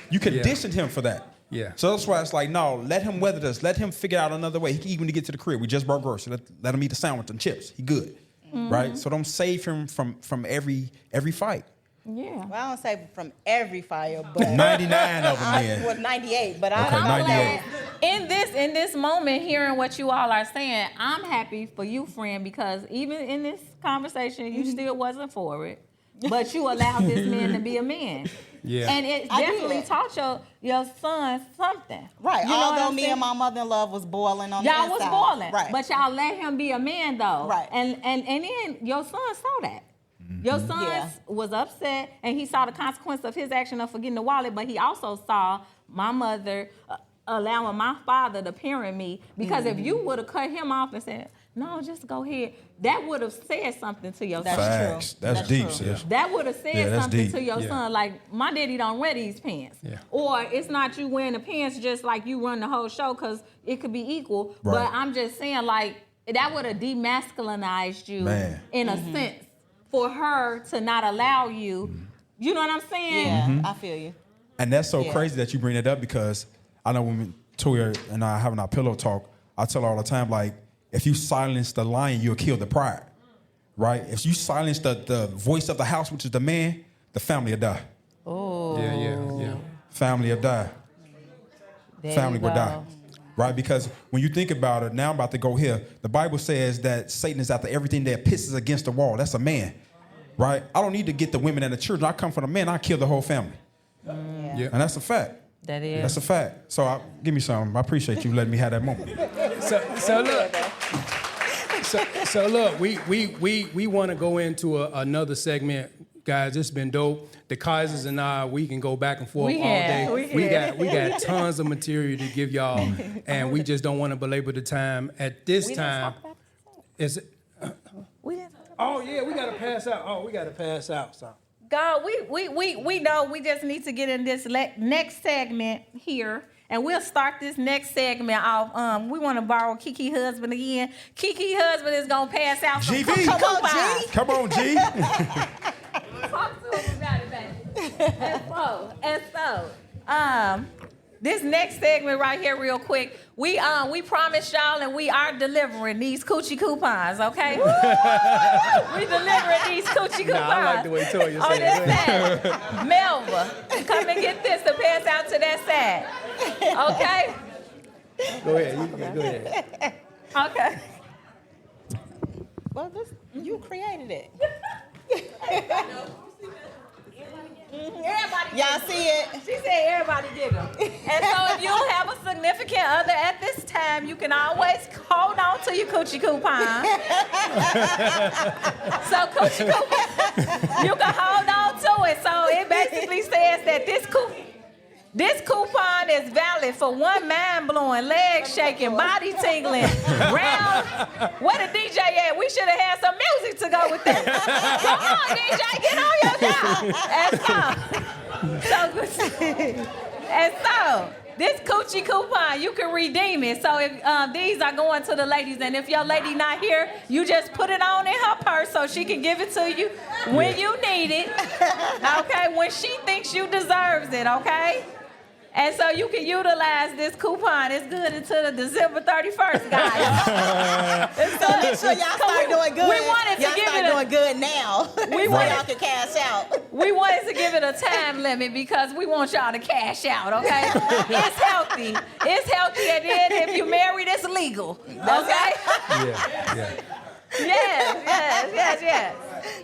Speaker 7: You conditioned him for that. Yeah. So that's why it's like, no, let him weather this. Let him figure out another way. He can even to get to the crib. We just brought groceries. Let him eat the sandwich and chips. He good, right? So don't save him from every fight.
Speaker 3: Yeah.
Speaker 6: Well, I don't say from every fire, but
Speaker 7: 99 of them then.
Speaker 6: well, 98. But
Speaker 7: Okay,
Speaker 6: I
Speaker 7: 98.
Speaker 5: In this moment, hearing what you all are saying, I'm happy for you, friend, because even in this conversation, you still wasn't for it, but you allowed this man to be a man.
Speaker 1: Yeah.
Speaker 5: And it
Speaker 6: I
Speaker 5: definitely
Speaker 6: did.
Speaker 5: taught your son something.
Speaker 6: Right.
Speaker 5: You know what
Speaker 6: Although
Speaker 5: I'm
Speaker 6: me
Speaker 5: saying?
Speaker 6: and my mother-in-law was boiling on the
Speaker 5: Y'all
Speaker 6: inside.
Speaker 5: was boiling,
Speaker 6: Right.
Speaker 5: but y'all let him be a man though.
Speaker 6: Right.
Speaker 5: And then your son saw that. Your son
Speaker 6: Yeah.
Speaker 5: was upset, and he saw the consequence of his action of forgetting the wallet, but he also saw my mother allowing my father to parent me, because if you would have cut him off and said, no, just go ahead, that would have said something to your son.
Speaker 7: Facts. That's deep, sis.
Speaker 5: That would have said
Speaker 7: Yeah, that's
Speaker 5: something
Speaker 7: deep.
Speaker 5: to your son, like, my daddy don't wear these pants.
Speaker 1: Yeah.
Speaker 5: Or it's not you wearing the pants just like you run the whole show, because it could be equal.
Speaker 7: Right.
Speaker 5: But I'm just saying, like, that would have demasculinized you
Speaker 7: Man.
Speaker 5: in a sense for her to not allow you. You know what I'm saying?
Speaker 6: Yeah, I feel you.
Speaker 7: And that's so
Speaker 6: Yeah.
Speaker 7: crazy that you bring that up, because I know when Toya and I having our pillow talk, I tell her all the time, like, if you silence the lion, you'll kill the pride, right? If you silence the voice of the house, which is the man, the family will die.
Speaker 1: Yeah.
Speaker 7: Family will die.
Speaker 5: There
Speaker 7: Family
Speaker 5: you
Speaker 7: will
Speaker 5: go.
Speaker 7: die, right? Because when you think about it, now I'm about to go here. The Bible says that Satan is after everything that pisses against the wall. That's a man, right? I don't need to get the women and the children. I come from the man. I kill the whole family,
Speaker 1: Yeah.
Speaker 7: and that's a fact.
Speaker 5: That is.
Speaker 7: That's a fact. So give me some. I appreciate you letting me have that moment.
Speaker 1: So look, we want to go into another segment, guys. It's been dope. The Kizers and I, we can go back and forth all day. We got tons of material to give y'all, and we just don't want to belabor the time. At this time, is it? Oh yeah, we gotta pass out. So.
Speaker 5: God, we know we just need to get in this next segment here. And we'll start this next segment off. We want to borrow Kiki husband again. Kiki husband is gonna pass out some
Speaker 7: GV.
Speaker 5: coupons.
Speaker 7: Come on, G.
Speaker 5: Talk to him about it, baby. And so, this next segment right here, real quick, we promised y'all, and we are delivering these coochie coupons, okay? We delivering these coochie coupons.
Speaker 1: I like the way Toya
Speaker 5: On
Speaker 1: said
Speaker 5: this side. Melva, come and get this to pass out to that side. Okay?
Speaker 1: Go ahead. Go ahead.
Speaker 5: Okay.
Speaker 6: Well, you created it.
Speaker 5: Everybody
Speaker 6: Y'all see it?
Speaker 5: She said everybody did them. And so if you have a significant other at this time, you can always hold on to your coochie coupon. So coochie coupon, you can hold on to it. So it basically says that this coupon is valid for one mind-blowing, leg-shaking, body-tingling, round. Where the DJ at? We should have had some music to go with that. Come on, DJ, get on your job. And so, this coochie coupon, you can redeem it. So if these are going to the ladies, and if your lady not here, you just put it on in her purse so she can give it to you when you need it. Okay, when she thinks you deserves it, okay? And so you can utilize this coupon. It's good until the December 31st, guys.
Speaker 6: So make sure y'all start doing good.
Speaker 5: We wanted to
Speaker 6: y'all
Speaker 5: give
Speaker 6: start
Speaker 5: it
Speaker 6: doing good now.
Speaker 5: We
Speaker 6: so
Speaker 5: wanted-
Speaker 6: y'all can cash out.
Speaker 5: We wanted to give it a time limit because we want y'all to cash out, okay? It's healthy. It's healthy, and then if you married, it's legal, okay?
Speaker 1: Yeah.
Speaker 5: Yes.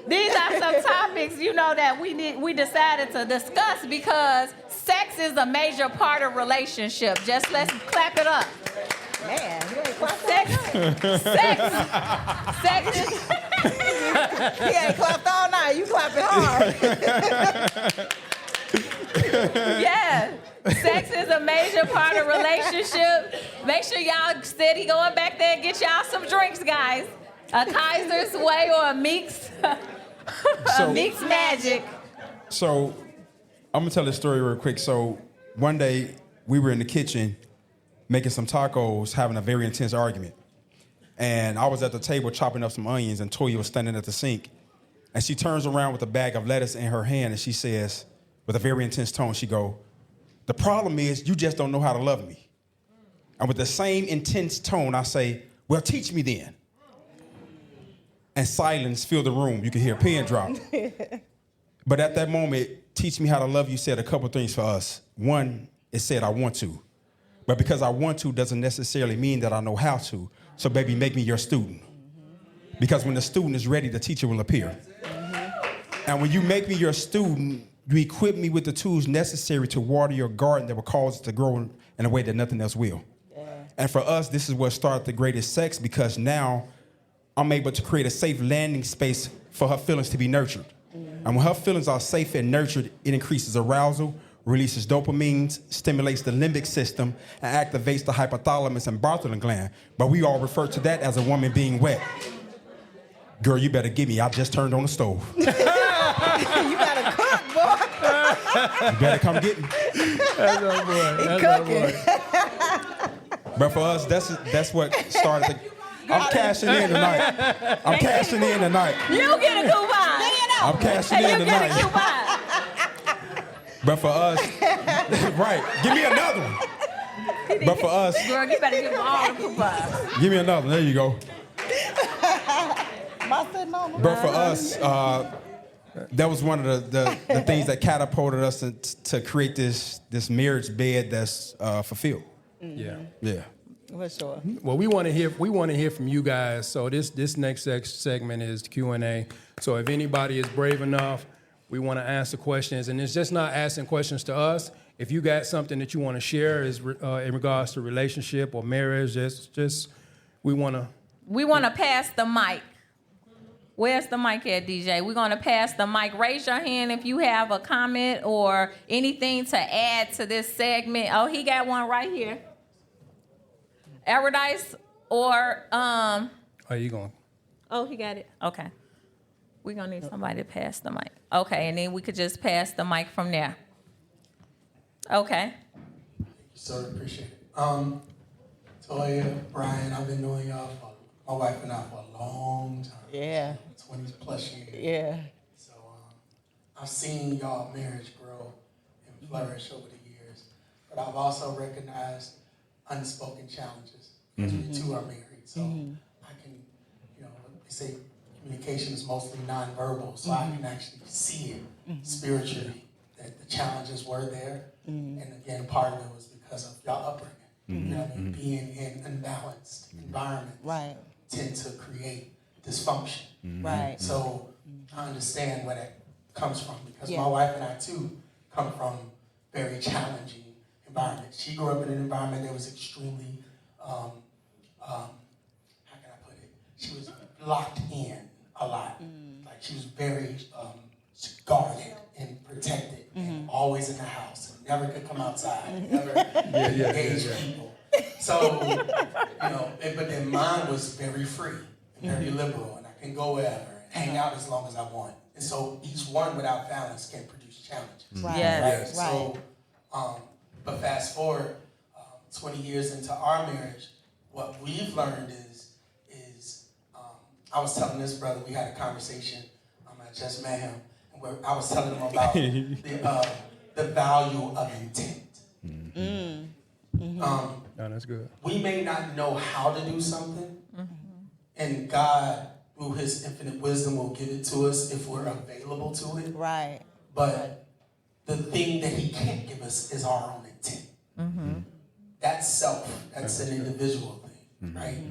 Speaker 5: These are some topics, you know, that we decided to discuss because sex is a major part of relationship. Just let's clap it up.
Speaker 6: Man, you ain't clapped
Speaker 5: Sex is...
Speaker 6: He ain't clapped all night. You clapping hard.
Speaker 5: Yeah. Sex is a major part of relationship. Make sure y'all steady going back there and get y'all some drinks, guys. A Kizers way or a Meeks. A Meeks Magic.
Speaker 7: So I'm gonna tell this story real quick. So one day we were in the kitchen making some tacos, having a very intense argument. And I was at the table chopping up some onions, and Toya was standing at the sink. And she turns around with a bag of lettuce in her hand, and she says, with a very intense tone, she go, "The problem is you just don't know how to love me." And with the same intense tone, I say, "Well, teach me then." And silence filled the room. You could hear a pin drop. But at that moment, Teach Me How to Love You said a couple things for us. One, it said, I want to. But because I want to doesn't necessarily mean that I know how to. So baby, make me your student. Because when the student is ready, the teacher will appear. And when you make me your student, you equip me with the tools necessary to water your garden that will cause it to grow in a way that nothing else will. Yeah. And for us, this is what started the greatest sex, because now I'm able to create a safe landing space for her feelings to be nurtured. And when her feelings are safe and nurtured, it increases arousal, releases dopamine, stimulates the limbic system, and activates the hypothalamus and Bartholin gland. But we all refer to that as a woman being wet. Girl, you better give me. I just turned on the stove.
Speaker 6: You better cook, boy.
Speaker 7: You better come get me.
Speaker 1: That's our boy. That's our boy.
Speaker 7: But for us, that's what started the... I'm cashing in tonight. I'm cashing in tonight.
Speaker 5: You get a coupon.
Speaker 7: I'm cashing in
Speaker 5: You get a
Speaker 7: tonight.
Speaker 5: coupon.
Speaker 7: But for us, right, give me another one. But for us,
Speaker 5: Girl, you better give them all the coupons.
Speaker 7: give me another one. There you go. But for us, that was one of the things that catapulted us to create this marriage bed that's fulfilled.
Speaker 1: Yeah.
Speaker 7: Yeah.
Speaker 6: For sure.
Speaker 1: Well, we want to hear from you guys. So this next segment is Q&A. So if anybody is brave enough, we want to answer questions, and it's just not asking questions to us. If you got something that you want to share in regards to relationship or marriage, just we want to
Speaker 5: pass the mic. Where's the mic at, DJ? We're going to pass the mic. Raise your hand if you have a comment or anything to add to this segment. Oh, he got one right here. Erodice or
Speaker 1: Are you going?
Speaker 5: Oh, he got it. Okay. We're going to need somebody to pass the mic. Okay, and then we could just pass the mic from there. Okay.
Speaker 8: Thank you, sir. Appreciate it. Toya, Brian, I've been knowing y'all my wife and I for a long time.
Speaker 6: Yeah.
Speaker 8: 20 plus years.
Speaker 6: Yeah.
Speaker 8: So I've seen y'all marriage grow and flourish over the years. But I've also recognized unspoken challenges because we two are married. So I can, they say communication is mostly nonverbal, so I can actually see it spiritually, that the challenges were there. And again, part of it was because of y'all upbringing. You know what I mean? Being in unbalanced environments tend to create dysfunction.
Speaker 6: Right.
Speaker 8: So I understand where that comes from, because my wife and I too come from very challenging environments. She grew up in an environment that was extremely, how can I put it? She was locked in a lot. Like she was very guarded and protected, and always in the house, and never could come outside, and never engage people. So, but then mine was very free and very liberal, and I can go wherever and hang out as long as I want. And so each one without balance can produce challenges.
Speaker 6: Right.
Speaker 5: Yes.
Speaker 6: Right.
Speaker 8: So, but fast forward 20 years into our marriage, what we've learned is I was telling this brother, we had a conversation, I just met him, and where I was telling him about the value of intent.
Speaker 1: No, that's good.
Speaker 8: We may not know how to do something, and God, through his infinite wisdom, will give it to us if we're available to it.
Speaker 6: Right.
Speaker 8: But the thing that he can't give us is our own intent. That's self. That's an individual thing, right?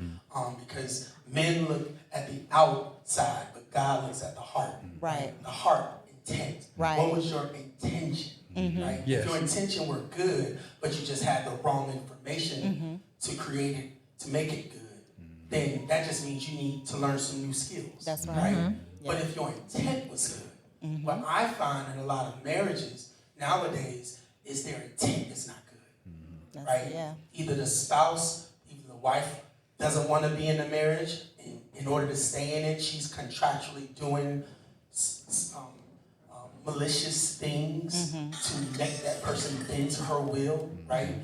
Speaker 8: Because men look at the outside, but God looks at the heart.
Speaker 6: Right.
Speaker 8: The heart intent.
Speaker 6: Right.
Speaker 8: What was your intention? Right?
Speaker 1: Yes.
Speaker 8: If your intention were good, but you just had the wrong information to create it, to make it good, then that just means you need to learn some new skills.
Speaker 6: That's right.
Speaker 8: But if your intent was good, what I find in a lot of marriages nowadays is their intent is not good. Right?
Speaker 6: Yeah.
Speaker 8: Either the spouse, either the wife doesn't want to be in the marriage. In order to stay in it, she's contractually doing malicious things to make that person bend to her will, right?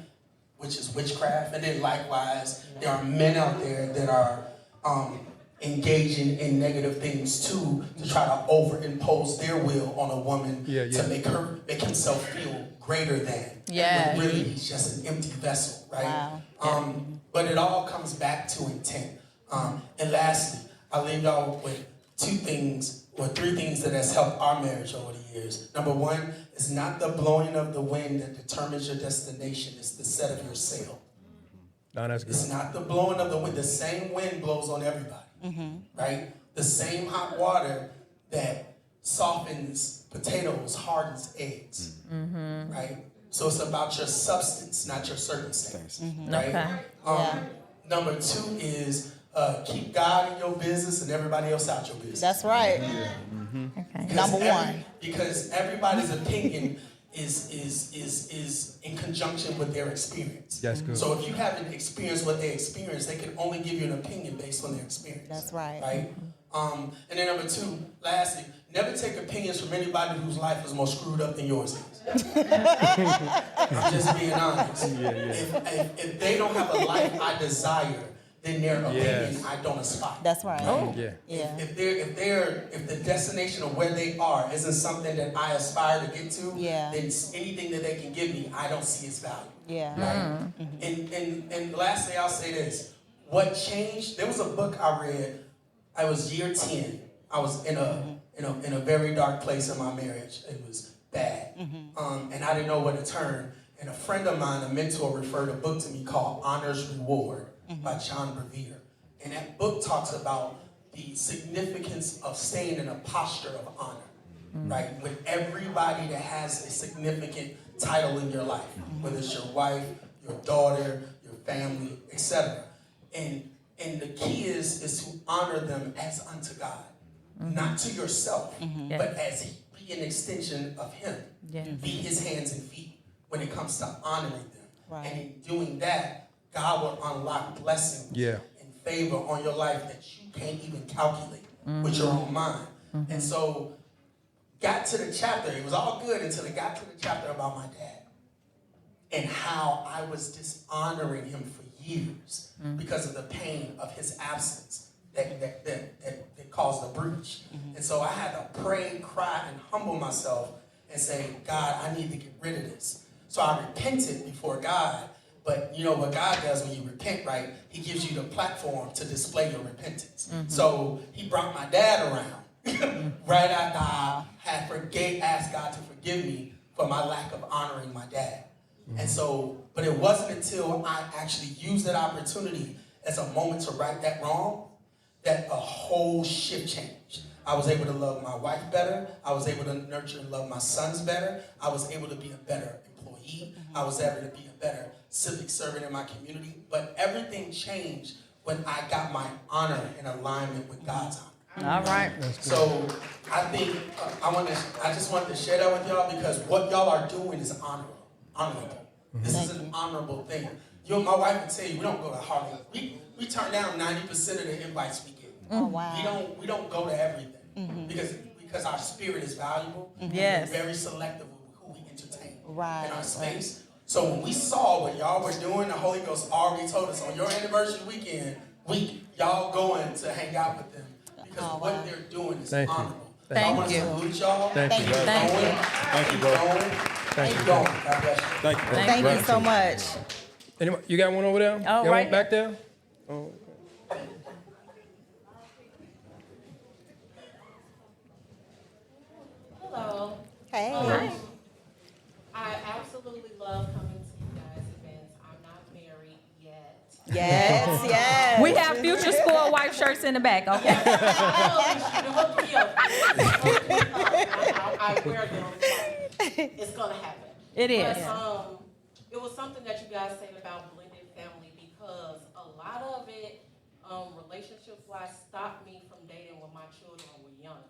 Speaker 8: Which is witchcraft. And then likewise, there are men out there that are engaging in negative things too, to try to overimpose their will on a woman to make himself feel greater than.
Speaker 5: Yeah.
Speaker 8: When really he's just an empty vessel, right?
Speaker 6: Wow.
Speaker 8: But it all comes back to intent. And lastly, I'll leave y'all with two things or 3 things that has helped our marriage over the years. Number 1, it's not the blowing of the wind that determines your destination. It's the set of your sail.
Speaker 1: No, that's good.
Speaker 8: It's not the blowing of the wind. The same wind blows on everybody, right? The same hot water that softens potatoes hardens eggs, right? So it's about your substance, not your circumstance, right?
Speaker 5: Okay.
Speaker 8: Number 2 is keep God in your business and everybody else out your business.
Speaker 6: That's right.
Speaker 5: Okay.
Speaker 6: Number 1.
Speaker 8: Because everybody's opinion is in conjunction with their experience.
Speaker 1: That's good.
Speaker 8: So if you haven't experienced what they experienced, they can only give you an opinion based on their experience.
Speaker 6: That's right.
Speaker 8: Right? And then number 2, lastly, never take opinions from anybody whose life is more screwed up than yours is. I'm just being honest. If they don't have a life I desire, then their opinion I don't aspire.
Speaker 6: That's right.
Speaker 8: If the destination of where they are isn't something that I aspire to get to, then anything that they can give me, I don't see its value. Right? And lastly, I'll say this: what changed? There was a book I read. I was year 10. I was in a very dark place in my marriage. It was bad, and I didn't know where to turn. And a friend of mine, a mentor, referred a book to me called Honor's Reward by John Bevere. And that book talks about the significance of staying in a posture of honor, right? With everybody that has a significant title in your life, whether it's your wife, your daughter, your family, etc. And the key is to honor them as unto God, not to yourself, but as be an extension of Him. Be His hands and feet when it comes to honoring them. And in doing that, God will unlock blessings and favor on your life that you can't even calculate with your own mind. And so, got to the chapter. It was all good until it got to the chapter about my dad and how I was dishonoring him for years because of the pain of his absence that caused the breach. And so I had to pray, cry, and humble myself and say, God, I need to get rid of this. So I repented before God. But you know what God does when you repent, right? He gives you the platform to display your repentance. So he brought my dad around right after I had asked God to forgive me for my lack of honoring my dad. And so, but it wasn't until I actually used that opportunity as a moment to right that wrong that a whole shift changed. I was able to love my wife better. I was able to nurture and love my sons better. I was able to be a better employee. I was able to be a better civic servant in my community. But everything changed when I got my honor in alignment with God's honor.
Speaker 5: All right.
Speaker 8: So I think I just wanted to share that with y'all because what y'all are doing is honorable. This is an honorable thing. My wife would tell you, we don't go to Harlem. We turn down 90% of the invites we get.
Speaker 6: Oh, wow.
Speaker 8: We don't go to everything because our spirit is valuable.
Speaker 5: Yes.
Speaker 8: We're very selective with who we entertain
Speaker 6: Right.
Speaker 8: in our space. So when we saw what y'all were doing, the Holy Ghost already told us on your anniversary weekend, y'all going to hang out with them because what they're doing is honorable.
Speaker 5: Thank you.
Speaker 8: I want to salute y'all.
Speaker 1: Thank you.
Speaker 7: Thank you, bro.
Speaker 8: Thank you. God bless you.
Speaker 7: Thank you, bro.
Speaker 6: Thank you so much.
Speaker 1: Anybody, you got one over there?
Speaker 5: Oh,
Speaker 1: got
Speaker 5: right
Speaker 1: one back there? Oh.
Speaker 9: Hello.
Speaker 6: Hey.
Speaker 9: I absolutely love coming to you guys' events. I'm not married yet.
Speaker 6: Yes, yes.
Speaker 5: We have future spoiled wife shirts in the back, okay?
Speaker 9: Hook me up. I wear them. It's gonna happen.
Speaker 5: It is.
Speaker 9: But, it was something that you guys said about blended family because a lot of it, relationship-wise, stopped me from dating when my children were younger.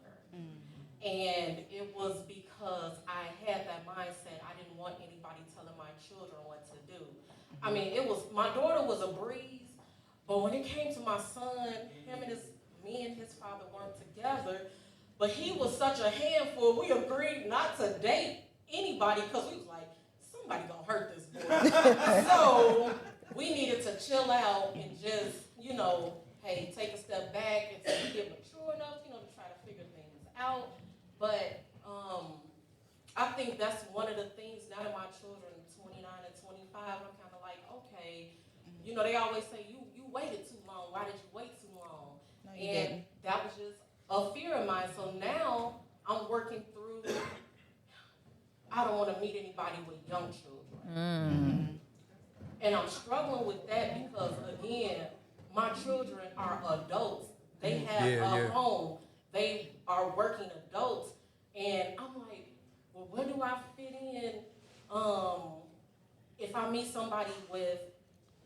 Speaker 9: And it was because I had that mindset. I didn't want anybody telling my children what to do. I mean, my daughter was a breeze, but when it came to my son, me and his father weren't together, but he was such a handful. We agreed not to date anybody because we was like, somebody gonna hurt this boy. So we needed to chill out and just, hey, take a step back until we get mature enough, to try to figure things out. But I think that's one of the things, now that my children are 29 and 25, I'm kind of like, okay, they always say, you waited too long. Why did you wait too long?
Speaker 6: No, you didn't.
Speaker 9: That was just a fear of mine. So now somebody with young children. And I'm struggling with that because, again, my children are adults. They have a home. They are working adults. And I'm like, well, where do I fit in if I meet somebody with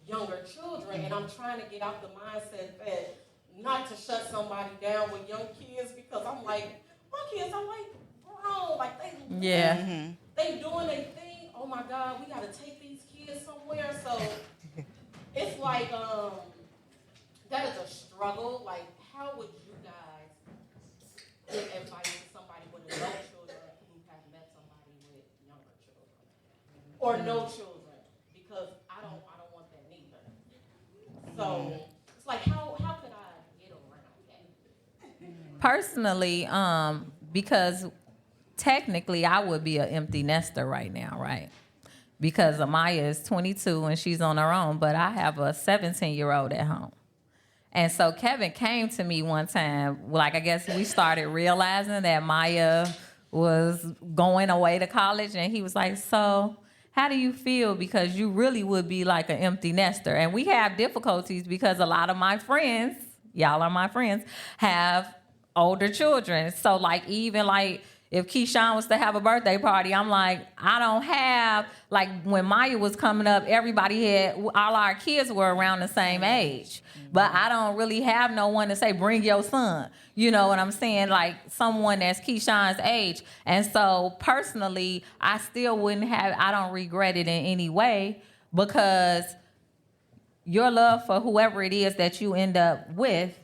Speaker 9: younger children? And I'm trying to get out the mindset that not to shut somebody down with young kids, because I'm like, my kids are like grown. Like, they doing their thing. Oh, my God, we got to take these kids somewhere. So it's like, that is a struggle. Like, how would you guys give advice to somebody with adult children who have met somebody with younger children or no children? Because I don't want that neither. So it's like, how could I get around that?
Speaker 5: Personally, because technically I would be an empty nester right now, right? Because Amaya is 22 and she's on her own, but I have a 17-year-old at home. And so Kevin came to me one time, like I guess we started realizing that Maya was going away to college, and he was like, so how do you feel? Because you really would be like an empty nester. And we have difficulties because a lot of my friends, y'all are my friends, have older children. So like even like if Keyshawn was to have a birthday party, I'm like, I don't have, like when Maya was coming up, everybody had, all our kids were around the same age. But I don't really have no one to say, bring your son. You know what I'm saying? Like someone that's Keyshawn's age. And so personally, I still wouldn't have, I don't regret it in any way, because your love for whoever it is that you end up with,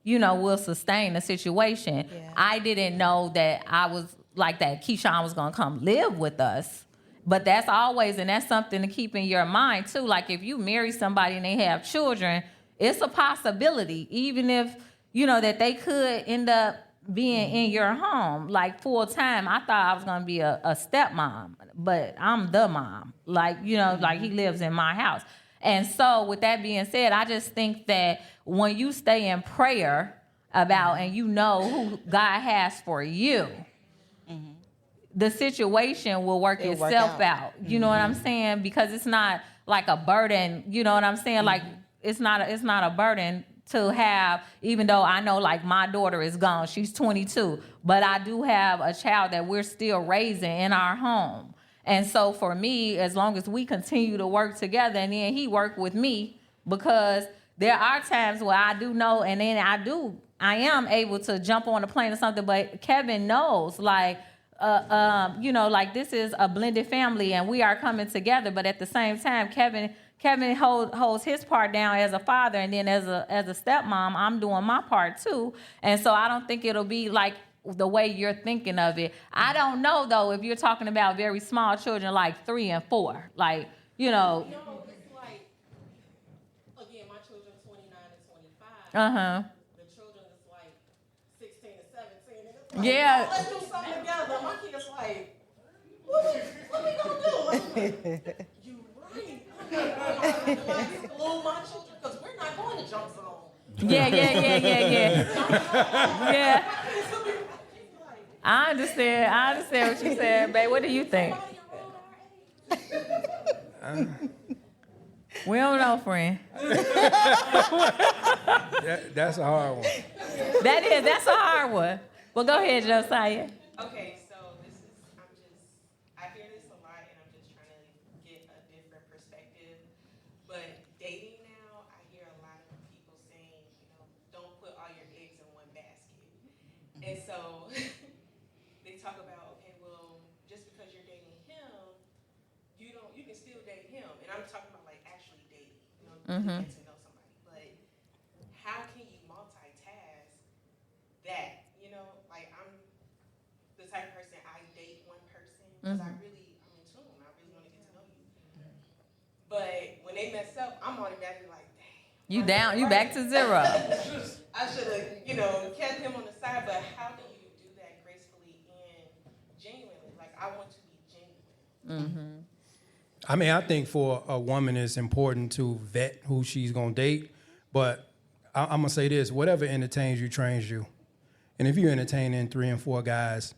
Speaker 5: you know, will sustain the situation. Yeah. I didn't know that I was like that Keyshawn was gonna come live with us. But that's always, and that's something to keep in your mind too. Like if you marry somebody and they have children, it's a possibility, even if, you know, that they could end up being in your home, like full time. I thought I was gonna be a stepmom, but I'm the mom. Like, you know, like he lives in my house. And so with that being said, I just think that when you stay in prayer about, and you know who God has for you, the situation will work itself out. You know what I'm saying? Because it's not like a burden, you know what I'm saying? Like it's not a burden to have, even though I know like my daughter is gone, she's 22, but I do have a child that we're still raising in our home. And so for me, as long as we continue to work together, and then he work with me, because there are times where I do know, and then I am able to jump on a plane or something, but Kevin knows, like, you know, like this is a blended family and we are coming together, but at the same time, Kevin holds his part down as a father, and then as a stepmom, I'm doing my part too. And so I don't think it'll be like the way you're thinking of it. I don't know though if you're talking about very small children like 3 and 4, like, you know.
Speaker 9: No, it's like, again, my children 29 and 25. The children is like 16 and 17. And it's like,
Speaker 5: yeah.
Speaker 9: Oh, let's do something together. My kid's like, what we gonna do? You right. I'm gonna exclude my children because we're not going to jump zone.
Speaker 5: Yeah. Yeah. I understand what you said, babe. What do you think? We don't know, friend.
Speaker 1: That's a hard one.
Speaker 5: That's a hard one. Well, go ahead, Josiah.
Speaker 10: Okay, so I hear this a lot, and I'm just trying to get a different perspective. But dating now, I hear a lot of people saying, you know, don't put all your eggs in one basket. And so they talk about, okay, well, just because you're dating him, you can still date him. And I'm talking about like actually dating, you know, get to know somebody. But how can you multitask that? You know, like I'm the type of person, I date one person because I'm in tune. I really want to get to know you. But when they mess up, I'm automatically like, dang.
Speaker 5: You down? You back to zero.
Speaker 10: I should have, you know, kept him on the side. But how do you do that gracefully and genuinely? Like, I want to be genuine.
Speaker 1: I mean, I think for a woman, it's important to vet who she's gonna date. But I'm gonna say this: whatever entertains you, trains you. And if you're entertaining 3 and 4 guys,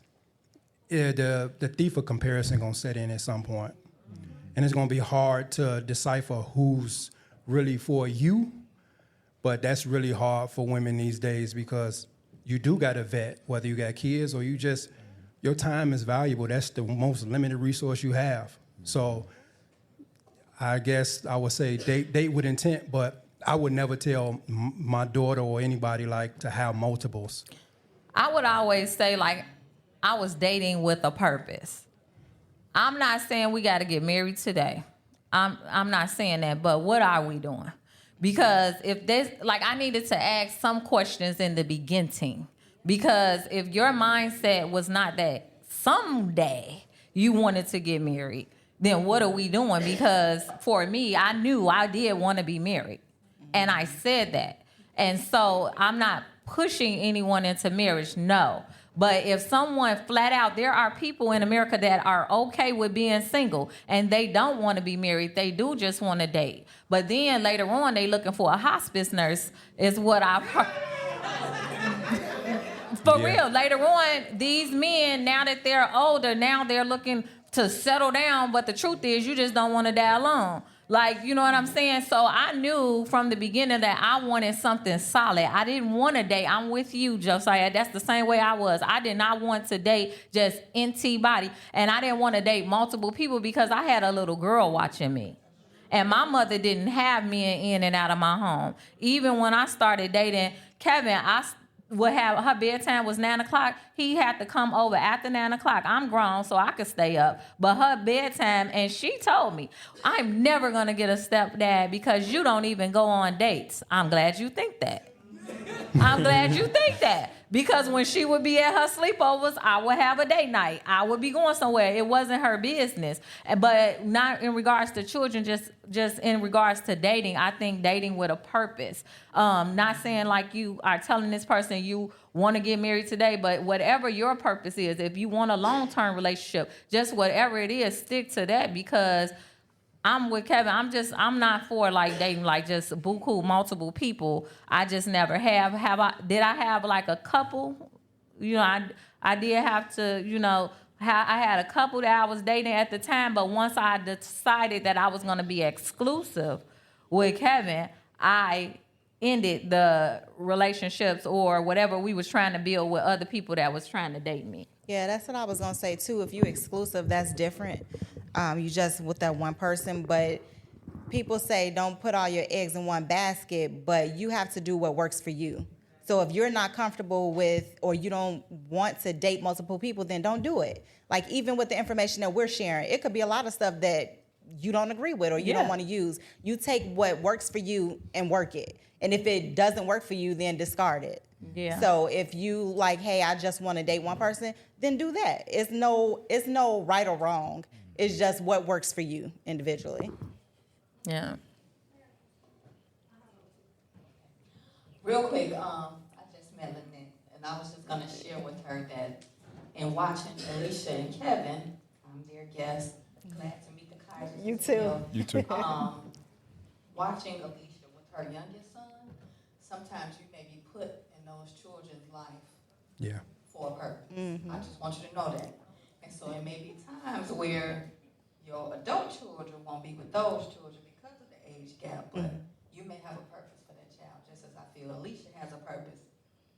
Speaker 1: the thief of comparison gonna set in at some point. And it's gonna be hard to decipher who's really for you, but that's really hard for women these days because you do gotta vet, whether you got kids or your time is valuable. That's the most limited resource you have. So I guess I would say date with intent, but I would never tell my daughter or anybody like to have multiples.
Speaker 5: I would always say, like, I was dating with a purpose. I'm not saying we got to get married today. I'm not saying that, but what are we doing? Because if this, like, I needed to ask some questions in the beginning. Because if your mindset was not that someday you wanted to get married, then what are we doing? Because for me, I knew I did want to be married. And I said that. And so I'm not pushing anyone into marriage, no. But if someone flat out, there are people in America that are okay with being single and they don't want to be married. They do just want to date. But then later on, they looking for a hospice nurse is what I've heard. For real, later on, these men, now that they're older, now they're looking to settle down. But the truth is, you just don't want to die alone. Like, you know what I'm saying? So I knew from the beginning that I wanted something solid. I didn't want to date. I'm with you, Josiah. That's the same way I was. I did not want to date just NT body. And I didn't want to date multiple people because I had a little girl watching me. And my mother didn't have me in and out of my home. Even when I started dating Kevin, I would have, her bedtime was 9 o'clock. He had to come over after 9 o'clock. I'm grown, so I could stay up. But her bedtime, and she told me, I'm never going to get a stepdad because you don't even go on dates. I'm glad you think that. I'm glad you think that. Because when she would be at her sleepovers, I would have a date night. I would be going somewhere. It wasn't her business. But not in regards to children, just in regards to dating. I think dating with a purpose. Not saying like you are telling this person you want to get married today, but whatever your purpose is, if you want a long-term relationship, just whatever it is, stick to that because I'm with Kevin. I'm not for like dating like just buku multiple people. I just never have. Did I have like a couple? You know, I did have to, you know, I had a couple that I was dating at the time, but once I decided that I was going to be exclusive with Kevin, I ended the relationships or whatever we was trying to build with other people that was trying to date me.
Speaker 6: Yeah, that's what I was gonna say too. If you exclusive, that's different. You just with that one person, but people say don't put all your eggs in one basket, but you have to do what works for you. So if you're not comfortable with or you don't want to date multiple people, then don't do it. Like even with the information that we're sharing, it could be a lot of stuff that you don't agree with or you don't want to use. You take what works for you and work it. And if it doesn't work for you, then discard it. Yeah. So if you like, hey, I just want to date one person, then do that. It's no right or wrong. It's just what works for you individually.
Speaker 5: Yeah.
Speaker 11: Real quick, I just met Lynette, and I was just going to share with her that in watching Alicia and Kevin, their guests, glad to meet the Kizers.
Speaker 6: You too.
Speaker 7: You too.
Speaker 11: Watching Alicia with her youngest son, sometimes you may be put in those children's life for a purpose. Mm-hmm. I just want you to know that. And so it may be times where your adult children won't be with those children because of the age gap, but you may have a purpose for that child, just as I feel Alicia has a purpose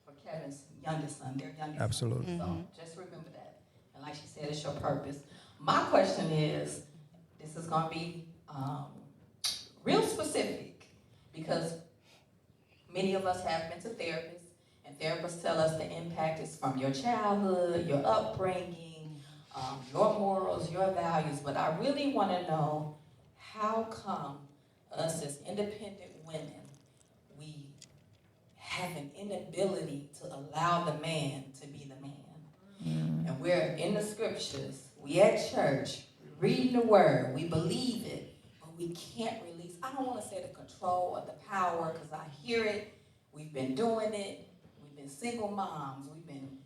Speaker 11: for Kevin's youngest son, their youngest
Speaker 1: Absolutely.
Speaker 11: son. So just remember that. And like she said, it's your purpose. My question is, this is going to be real specific because many of us have been to therapists, and therapists tell us the impact is from your childhood, your upbringing, your morals, your values. But I really want to know, how come us as independent women, we have an inability to allow the man to be the man? And we're in the scriptures, we at church, reading the word, we believe it, but we can't release, I don't want to say the control or the power, because I hear it, we've been doing it, we've been single moms, we've been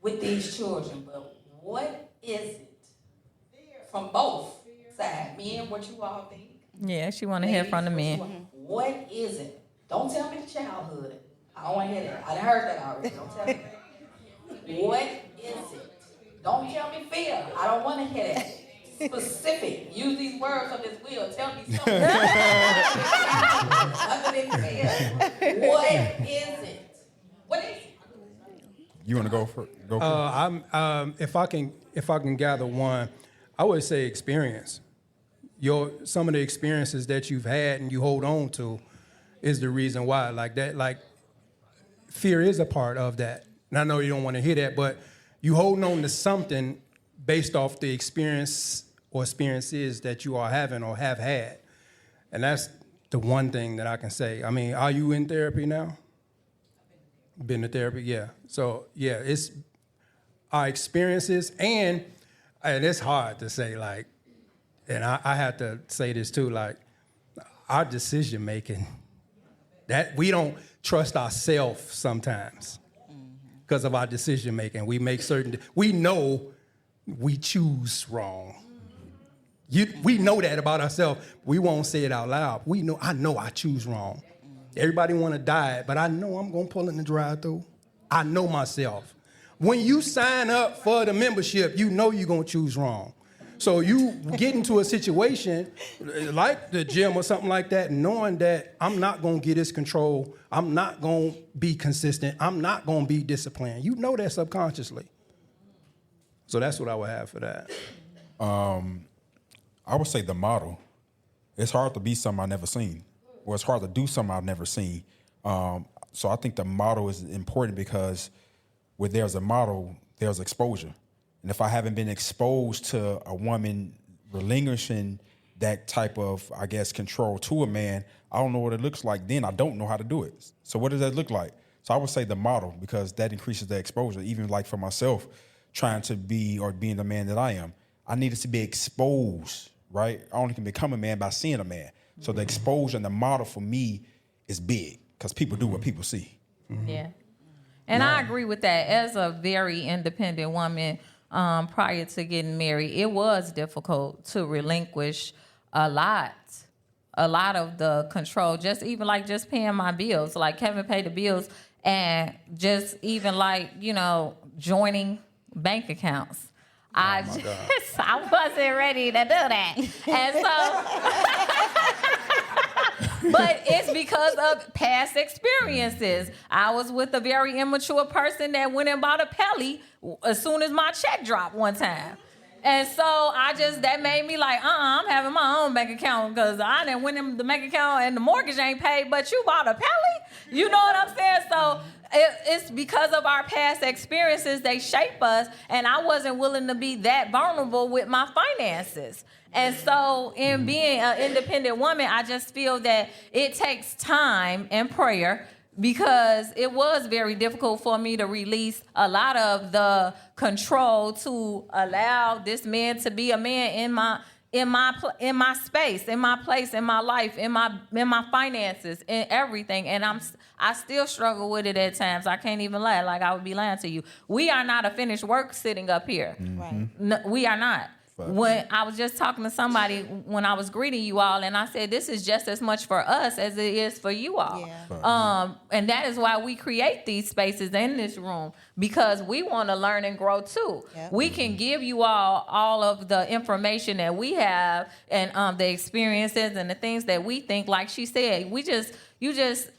Speaker 11: with these children, but what is it from both sides? Men, what you all think? Yeah,
Speaker 5: she want to hear from the men.
Speaker 11: What is it? Don't tell me the childhood. I don't want to hear that. I heard that already. Don't tell me. What is it Don't tell me fear. I don't want to hear that. Specific. Use these words of this will. Tell me something. Other than fear. What is it? What is it?
Speaker 7: You want to go for it?
Speaker 1: If I can gather one, I would say experience. Some of the experiences that you've had and you hold on to is the reason why. Like fear is a part of that. And I know you don't want to hear that, but you holding on to something based off the experience or experiences that you are having or have had. And that's the one thing that I can say. I mean, are you in therapy now? Been to therapy? Yeah. So, yeah, it's our experiences, and it's hard to say, like, and I have to say this too, like, our decision making, that we don't trust ourselves sometimes because of our decision making. We make we know we choose wrong. We know that about ourselves. We won't say it out loud. I know I choose wrong. Everybody want to diet, but I know I'm going to pull in the drive-thru. I know myself. When you sign up for the membership, you know you're going to choose wrong. So you get into a situation like the gym or something like that, knowing that I'm not going to get this control. I'm not going to be consistent. I'm not going to be disciplined. You know that subconsciously. So that's what I would have for that.
Speaker 7: I would say the model. It's hard to be something I've never seen, or it's hard to do something I've never seen. So I think the model is important because where there's a model, there's exposure. And if I haven't been exposed to a woman relinquishing that type of, I guess, control to a man, I don't know what it looks like then. I don't know how to do it. So what does that look like? So I would say the model, because that increases the exposure. Even like for myself, trying to be or being the man that I am, I needed to be exposed, right? I only can become a man by seeing a man. So the exposure and the model for me is big because people do what people see.
Speaker 5: Mm-hmm. Yeah. And I agree with that. As a very independent woman, prior to getting married, it was difficult to relinquish a lot of the control. Just even like just paying my bills. Like Kevin paid the bills, and just even like, joining bank accounts. I wasn't ready to do that. And so, but it's because of past experiences. I was with a very immature person that went and bought a Pelly as soon as my check dropped one time. And so that made me like, I'm having my own bank account because I didn't win in the bank account and the mortgage ain't paid, but you bought a Pelly? You know what I'm saying? So it's because of our past experiences, they shape us, and I wasn't willing to be that vulnerable with my finances. And so in being an independent woman, I just feel that it takes time and prayer, because it was very difficult for me to release a lot of the control to allow this man to be a man in my space, in my place, in my life, in my finances, in everything. And I still struggle with it at times. I can't even lie, like I would be lying to you. We are not a finished work sitting up here.
Speaker 6: Right.
Speaker 5: No, we are not. When I was just talking to somebody when I was greeting you all, and I said, this is just as much for us as it is for you all. Yeah. And that is why we create these spaces in this room, because we want to learn and grow too. Yep. We can give you all of the information that we have and the experiences and the things that we think, like she said, you just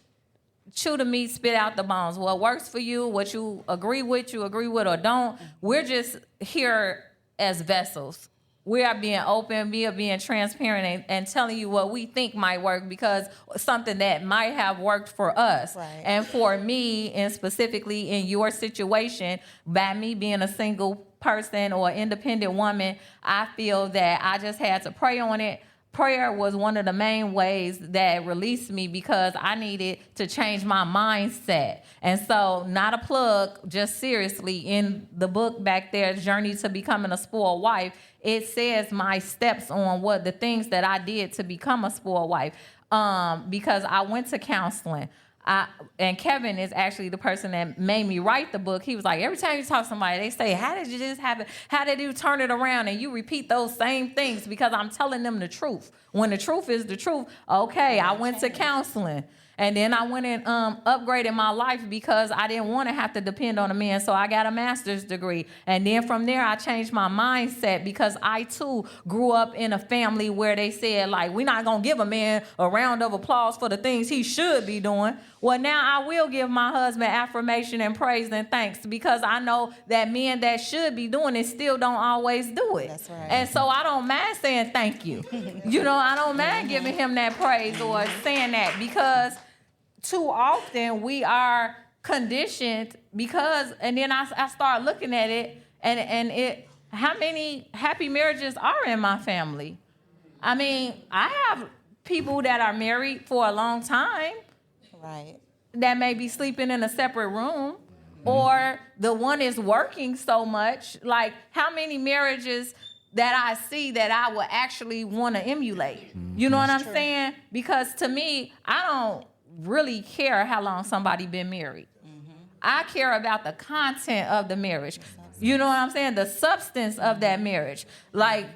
Speaker 5: chew the meat, spit out the bones. What works for you, what you agree with or don't. We're just here as vessels. We are being open, we are being transparent and telling you what we think might work, because something that might have worked for us. Right. And for me, and specifically in your situation, by me being a single person or independent woman, I feel that I just had to pray on it. Prayer was one of the main ways that released me, because I needed to change my mindset. And so, not a plug, just seriously, in the book back there, Journey to Becoming a Spoiled Wife, it says my steps on what the things that I did to become a spoiled wife. Because I went to counseling. And Kevin is actually the person that made me write the book. He was like, every time you talk to somebody, they say, how did you just happen? How did you turn it around? And you repeat those same things, because I'm telling them the truth. When the truth is the truth, okay, I went to counseling. And then I went and upgraded my life because I didn't want to have to depend on a man. So I got a master's degree. And then from there, I changed my mindset because I too grew up in a family where they said, like, we're not going to give a man a round of applause for the things he should be doing. Well, now I will give my husband affirmation and praise and thanks because I know that men that should be doing it still don't always do it.
Speaker 6: That's right.
Speaker 5: And so I don't mind saying thank you. I don't mind giving him that praise or saying that because too often we are conditioned and then I start looking at it and how many happy marriages are in my family? I mean, I have people that are married for a long time.
Speaker 6: Right.
Speaker 5: That may be sleeping in a separate room, or the one is working so much. Like, how many marriages that I see that I would actually want to emulate? You know what I'm saying? Because to me, I don't really care how long somebody been married. I care about the content of the marriage. You know what I'm saying? The substance of that marriage. Like,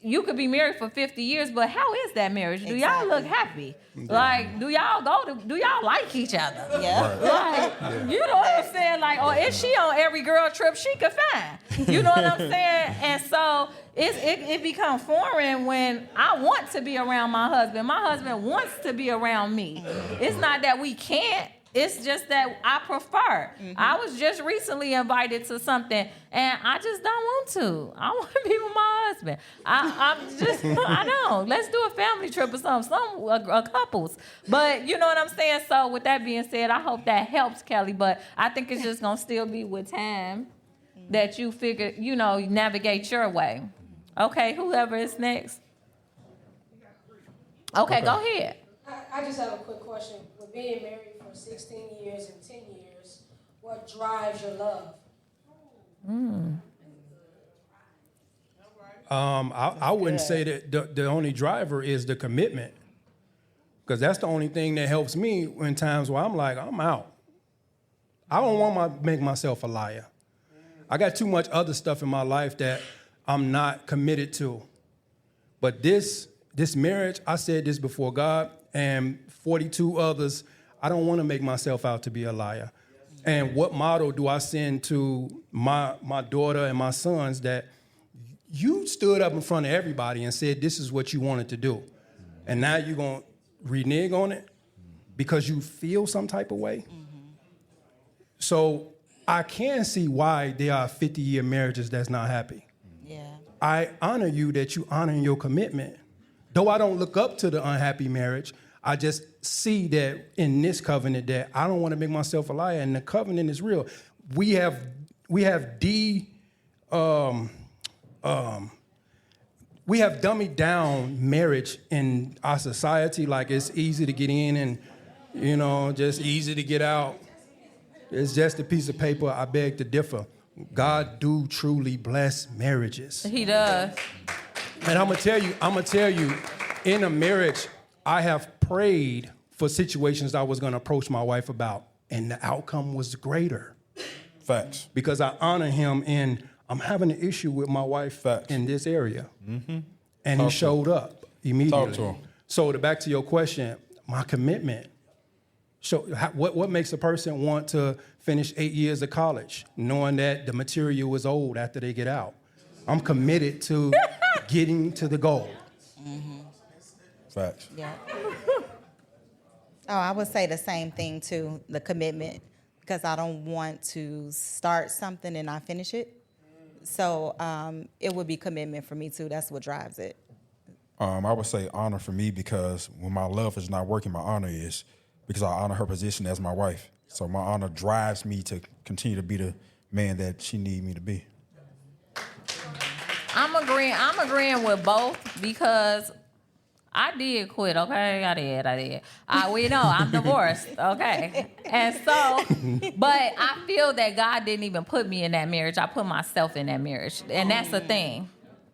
Speaker 5: you could be married for 50 years, but how is that marriage? Do y'all look happy? Like, do y'all like each other?
Speaker 6: Yeah.
Speaker 5: Like, you know what I'm saying? Like, or is she on every girl trip she could find? You know what I'm saying? And so it becomes foreign when I want to be around my husband. My husband wants to be around me. It's not that we can't. It's just that I prefer. I was just recently invited to something, and I just don't want to. I want to be with my husband. I don't. Let's do a family trip or something, couples. But you know what I'm saying? So with that being said, I hope that helps, Kelly. But I think it's just going to still be with time that you figure, navigate your way. Okay, whoever is next. Okay, go ahead.
Speaker 12: I just have a quick question. With being married for 16 years and 10 years, what drives your love?
Speaker 1: I wouldn't say that the only driver is the commitment, because that's the only thing that helps me in times where I'm like, I'm out. I don't want to make myself a liar. I got too much other stuff in my life that I'm not committed to. But this marriage, I said this before God and 42 others, I don't want to make myself out to be a liar. And what motto do I send to my daughter and my sons that you stood up in front of everybody and said this is what you wanted to do, and now you're going to renege on it because you feel some type of way? So I can see why there are 50-year marriages that's not happy.
Speaker 6: Yeah.
Speaker 1: I honor you that you honor your commitment. Though I don't look up to the unhappy marriage, I just see that in this covenant that I don't want to make myself a liar, and the covenant is real. We have dummied down marriage in our society, like it's easy to get in and just easy to get out. It's just a piece of paper. I beg to differ. God do truly bless marriages.
Speaker 5: He does.
Speaker 1: And I'm gonna tell you, in a marriage, I have prayed for situations I was gonna approach my wife about, and the outcome was greater.
Speaker 7: Facts.
Speaker 1: Because I honor him, and I'm having an issue with my wife in this area. And he showed up immediately.
Speaker 7: Talk to him.
Speaker 1: So back to your question, my commitment. So what makes a person want to finish 8 years of college, knowing that the material is old after they get out? I'm committed to getting to the goal.
Speaker 7: Facts.
Speaker 6: Yeah. I would say the same thing too, the commitment, because I don't want to start something and not finish it. So it would be commitment for me too. That's what drives it.
Speaker 7: I would say honor for me, because when my love is not working, my honor is, because I honor her position as my wife. So my honor drives me to continue to be the man that she needs me to be.
Speaker 5: I'm agreeing with both, because I did quit, okay? I did. We know, I'm divorced, okay? And so, but I feel that God didn't even put me in that marriage. I put myself in that marriage. And that's the thing,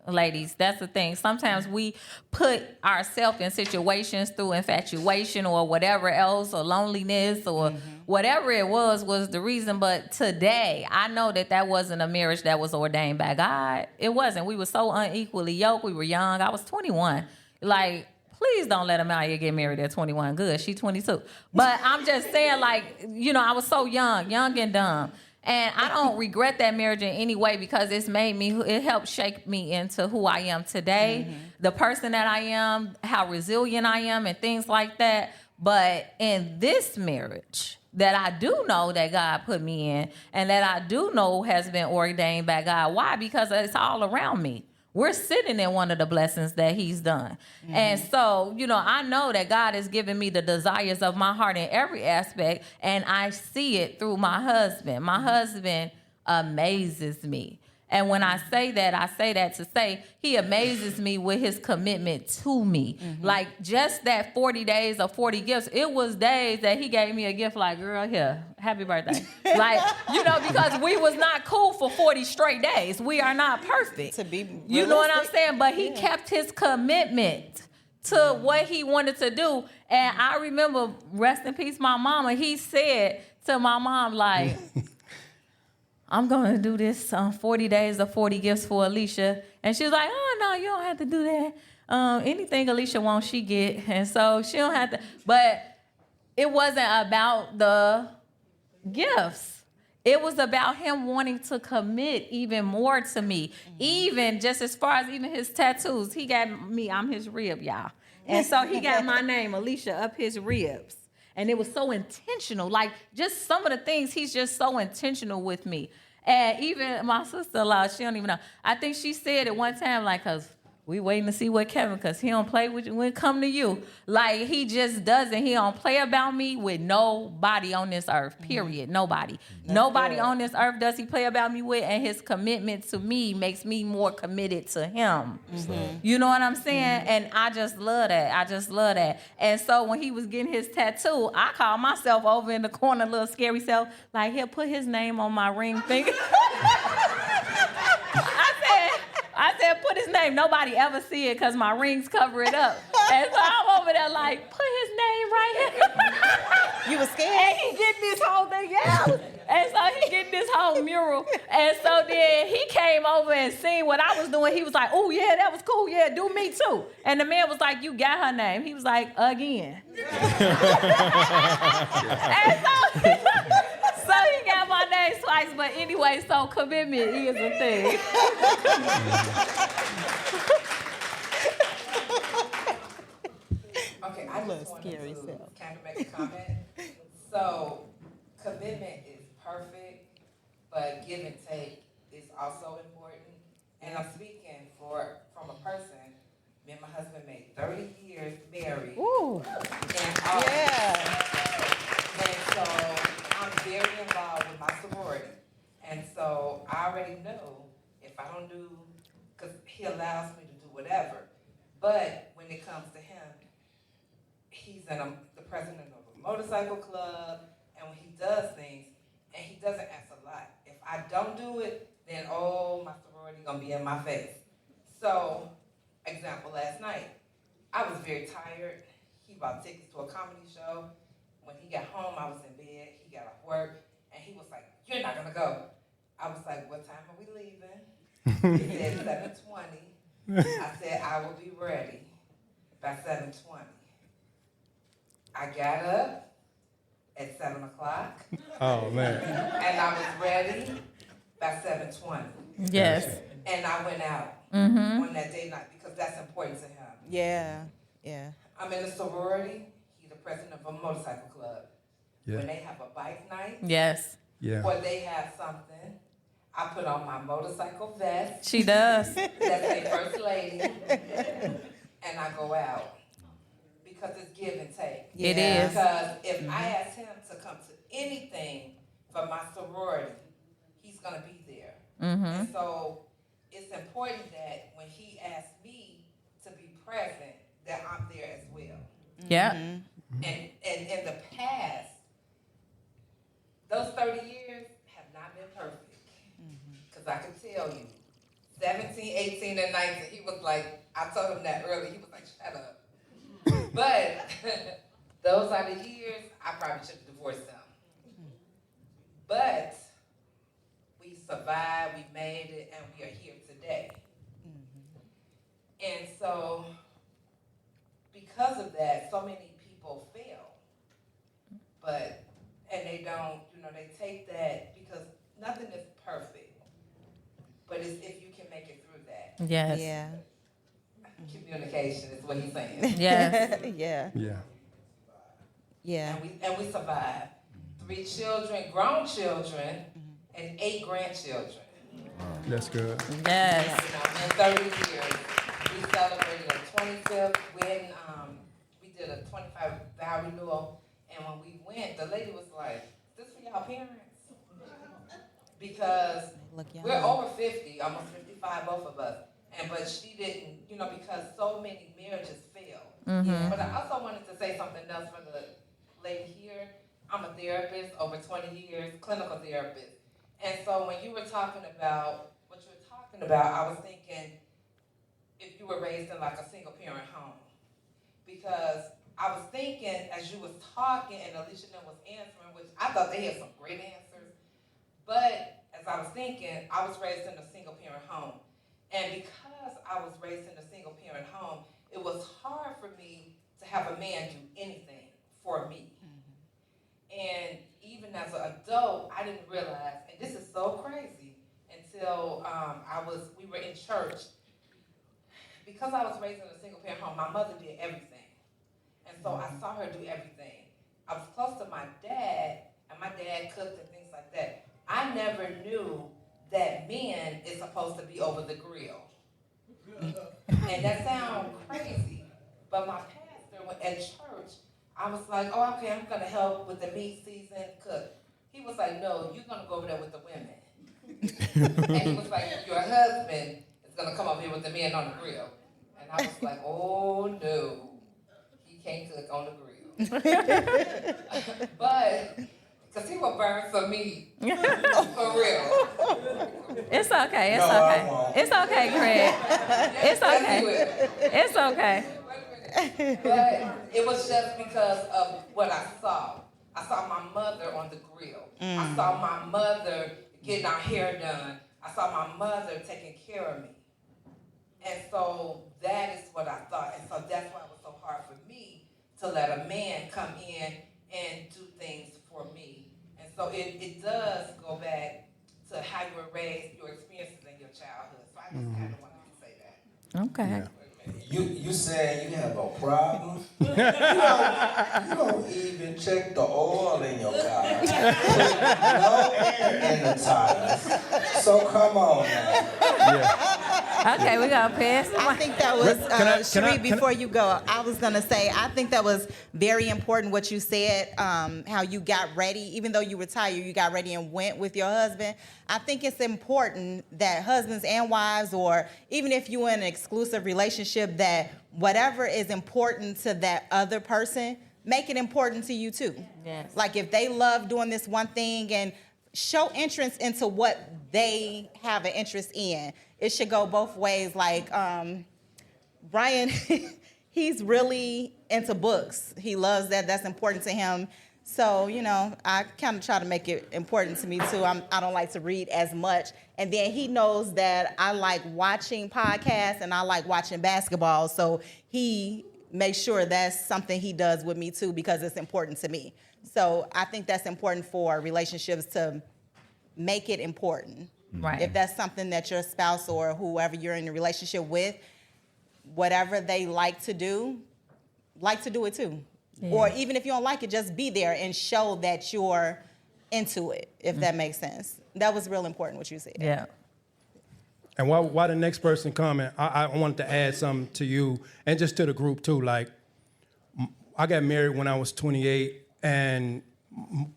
Speaker 5: ladies, that's the thing. Sometimes we put ourselves in situations through infatuation or whatever else, or loneliness, or whatever it was the reason. But today, I know that wasn't a marriage that was ordained by God. It wasn't. We were so unequally yoked. We were young. I was 21. Like, Please don't let Amalia get married at 21. Good, she 22. But I'm just saying, like, you know, I was so young and dumb. And I don't regret that marriage in any way because it helped shape me into who I am today, the person that I am, how resilient I am, and things like that. But in this marriage that I do know that God put me in and that I do know has been ordained by God. Why? Because it's all around me. We're sitting in one of the blessings that he's done. And so, you know, I know that God has given me the desires of my heart in every aspect, and I see it through my husband. My husband amazes me. And when I say that to say he amazes me with his commitment to me. Like just that 40 days of 40 gifts, it was days that he gave me a gift like, girl, here, happy birthday. Like, you know, because we was not cool for 40 straight days. We are not perfect.
Speaker 6: To be
Speaker 5: you know what I'm saying? But he kept his commitment to what he wanted to do. And I remember, rest in peace, my mama, he said to my mom, like, I'm going to do this 40 days of 40 gifts for Alicia. And she was like, oh, no, you don't have to do that. Anything Alicia wants, she get. And so she don't have to. But it wasn't about the gifts. It was about him wanting to commit even more to me. Even just as far as even his tattoos. He got me, I'm his rib, y'all. And so he got my name, Alicia, up his ribs. And it was so intentional. Like, just some of the things, he's just so intentional with me. And even my sister-in-law, she don't even know. I think she said at one time, like, because we waiting to see what Kevin, because he don't play with you when it come to you. Like, he just doesn't. He don't play about me with nobody on this earth, period. Nobody. Nobody on this earth does he play about me with, and his commitment to me makes me more committed to him. You know what I'm saying? And I just love that. And so when he was getting his tattoo, I called myself over in the corner, little scary self, like, he'll put his name on my ring finger. I said, put his name. Nobody ever see it because my rings cover it up. And so I'm over there like, put his name right here.
Speaker 6: You were scared?
Speaker 5: And he getting this whole thing, yeah. And so he getting this whole mural. And so then he came over and seen what I was doing. He was like, oh, yeah, that was cool. Yeah, do me too. And the man was like, you got her name. He was like, again. And so he got my name twice, but anyway, so commitment is a thing.
Speaker 11: Okay, I just wanted to kind of make a comment. So, commitment is perfect, but give and take is also important. And I'm speaking from a person. Me and my husband made 30 years married.
Speaker 6: Ooh.
Speaker 11: And so I'm very involved with my sorority. And so I already know if I don't do, because he allows me to do whatever. But when it comes to him, he's the president of a motorcycle club, and when he does things, and he doesn't ask a lot. If I don't do it, then my sorority gonna be in my face. So, example, last night, I was very tired. He bought tickets to a comedy show. When he got home, I was in bed. He got off work, and he was like, "You're not gonna go." I was like, "What time are we leaving?" He said 7:20. I said, "I will be ready by 7:20. I got up at 7 o'clock.
Speaker 1: Oh, man.
Speaker 11: And I was ready by 7:20.
Speaker 5: Yes.
Speaker 11: And I went out on that day night because that's important to him.
Speaker 6: Yeah.
Speaker 11: I'm in a sorority. He's the president of a motorcycle club.
Speaker 1: Yeah.
Speaker 11: When they have a bike night,
Speaker 5: Yes.
Speaker 1: Yeah.
Speaker 11: or they have something, I put on my motorcycle vest.
Speaker 5: She does.
Speaker 11: That's a first lady. And I go out. Because it's give and take.
Speaker 5: It is.
Speaker 11: Because if I ask him to come to anything for my sorority, he's going to be there. And so it's important that when he asks me to be present, that I'm there as well.
Speaker 5: Yeah.
Speaker 11: And in the past, those 30 years have not been perfect. Because I can tell you, 17, 18, and 19, he was like, I told him that earlier, he was like, shut up. But those are the years I probably should have divorced them. But we survived, we made it, and we are here today. And so, because
Speaker 13: because of that, so many people fail. And they don't, they take that because nothing is perfect. But it's if you can make it through that.
Speaker 5: Yes.
Speaker 6: Yeah.
Speaker 13: Communication is what he's saying.
Speaker 5: Yes.
Speaker 6: Yeah.
Speaker 1: Yeah.
Speaker 6: Yeah.
Speaker 13: And we survived. 3 children, grown children, and 8 grandchildren.
Speaker 1: That's good.
Speaker 5: Yes.
Speaker 13: In 30 years, we celebrated a 25th wedding. We did a 25 vow renewal, and when we went, the lady was like, "Is this for y'all parents?" Because we're over 50, almost 55, both of us. But she didn't, because so many marriages fail.
Speaker 5: Mm-hmm.
Speaker 13: But I also wanted to say something else for the lady here. I'm a therapist, over 20 years, clinical therapist. And so when you were talking about what you were talking about, I was thinking if you were raised in like a single parent home. Because I was thinking as you was talking and Alicia was answering, which I thought they had some great answers. But as I was thinking, I was raised in a single parent home. And because I was raised in a single parent home, it was hard for me to have a man do anything for me. And even as an adult, I didn't realize, and this is so crazy, until we were in church. Because I was raised in a single parent home, my mother did everything. And so I saw her do everything. I was close to my dad, and my dad cooked and things like that. I never knew that men is supposed to be over the grill. And that sounds crazy, but my pastor at church, I was like, oh, okay, I'm gonna help with the meat season, cook. He was like, no, you're gonna go over there with the women. And he was like, your husband is gonna come over here with the men on the grill. And I was like, oh no, he can't cook on the grill. But, because he will burn some meat, for real.
Speaker 5: It's okay, it's okay. It's okay, Craig. It's okay. It's okay.
Speaker 13: But it was just because of what I saw. I saw my mother on the grill. I saw my mother getting our hair done. I saw my mother taking care of me. And so that is what I thought. And so that's why it was so hard for me to let a man come in and do things for me. And so it does go back to how you were raised, your experiences in your childhood. So I just kind of wanted to say that.
Speaker 5: Okay.
Speaker 1: Yeah.
Speaker 14: You said you have a problem? you don't even check the oil in your car. No air in the tires. So come on now.
Speaker 1: Yeah.
Speaker 5: Okay, we're going to pass.
Speaker 6: I think that was, Cherie, before you go, I was going to say, I think that was very important what you said, how you got ready. Even though you were tired, you got ready and went with your husband. I think it's important that husbands and wives, or even if you're in an exclusive relationship, that whatever is important to that other person, make it important to you too.
Speaker 5: Yes.
Speaker 6: Like if they love doing this one thing, and show interest into what they have an interest in. It should go both ways. Like Brian, he's really into books. He loves that. That's important to him. So, I kind of try to make it important to me too. I don't like to read as much. And then he knows that I like watching podcasts and I like watching basketball. So he makes sure that's something he does with me too, because it's important to me. So I think that's important for relationships, to make it important.
Speaker 5: Right.
Speaker 6: If that's something that your spouse or whoever you're in a relationship with, whatever they like to do it too. Yeah. Or even if you don't like it, just be there and show that you're into it, if that makes sense. That was real important what you said.
Speaker 5: Yeah.
Speaker 1: And while the next person comment, I wanted to add something to you and just to the group too. Like, I got married when I was 28, and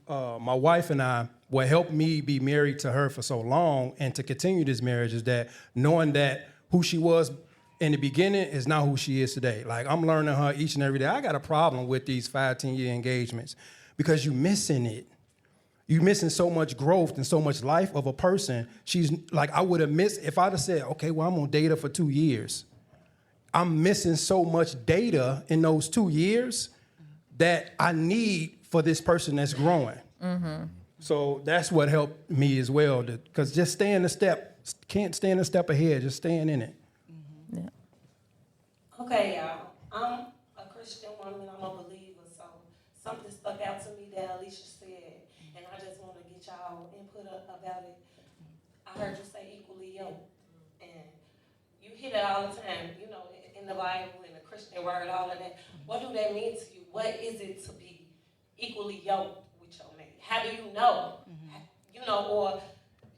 Speaker 1: my wife and I, what helped me be married to her for so long and to continue this marriage is that knowing that who she was in the beginning is not who she is today. Like, I'm learning her each and every day. I got a problem with these 5-10-year engagements because you're missing it. You're missing so much growth and so much life of a person. She's like, I would have missed, if I'd have said, okay, well, I'm gonna date her for 2 years. I'm missing so much data in those 2 years that I need for this person that's growing. Mm-hmm. So that's what helped me as well, because just staying a step, can't stand a step ahead, just staying in it.
Speaker 5: Yeah.
Speaker 12: Okay, y'all. I'm a Christian woman, I'm a believer, so something stuck out to me that Alicia said, and I just want to get y'all input about it. I heard you say equally yoked, and you hear that all the time, you know, in the Bible, in the Christian word, all of that. What do that mean to you? What is it to be equally yoked with your mate? How do you know? You know, or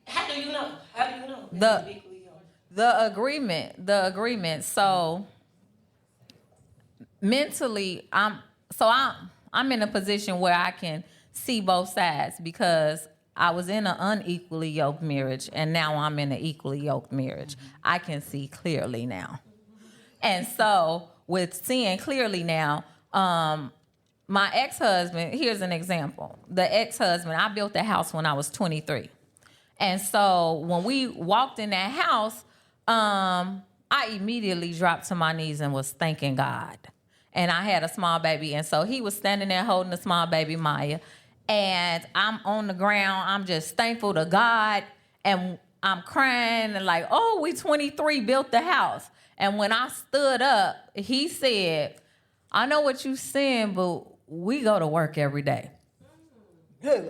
Speaker 12: how do you know? How do you know? that you're equally yoked?
Speaker 5: The agreement. So mentally, I'm in a position where I can see both sides because I was in an unequally yoked marriage and now I'm in an equally yoked marriage. I can see clearly now. And so with seeing clearly now, my ex-husband, here's an example. The ex-husband, I built the house when I was 23. And so when we walked in that house, I immediately dropped to my knees and was thanking God. And I had a small baby. And so he was standing there holding the small baby, Maya. And I'm on the ground. I'm just thankful to God. And I'm crying and like, oh, we 23 built the house. And when I stood up, he said, I know what you're saying, but we go to work every day. I'm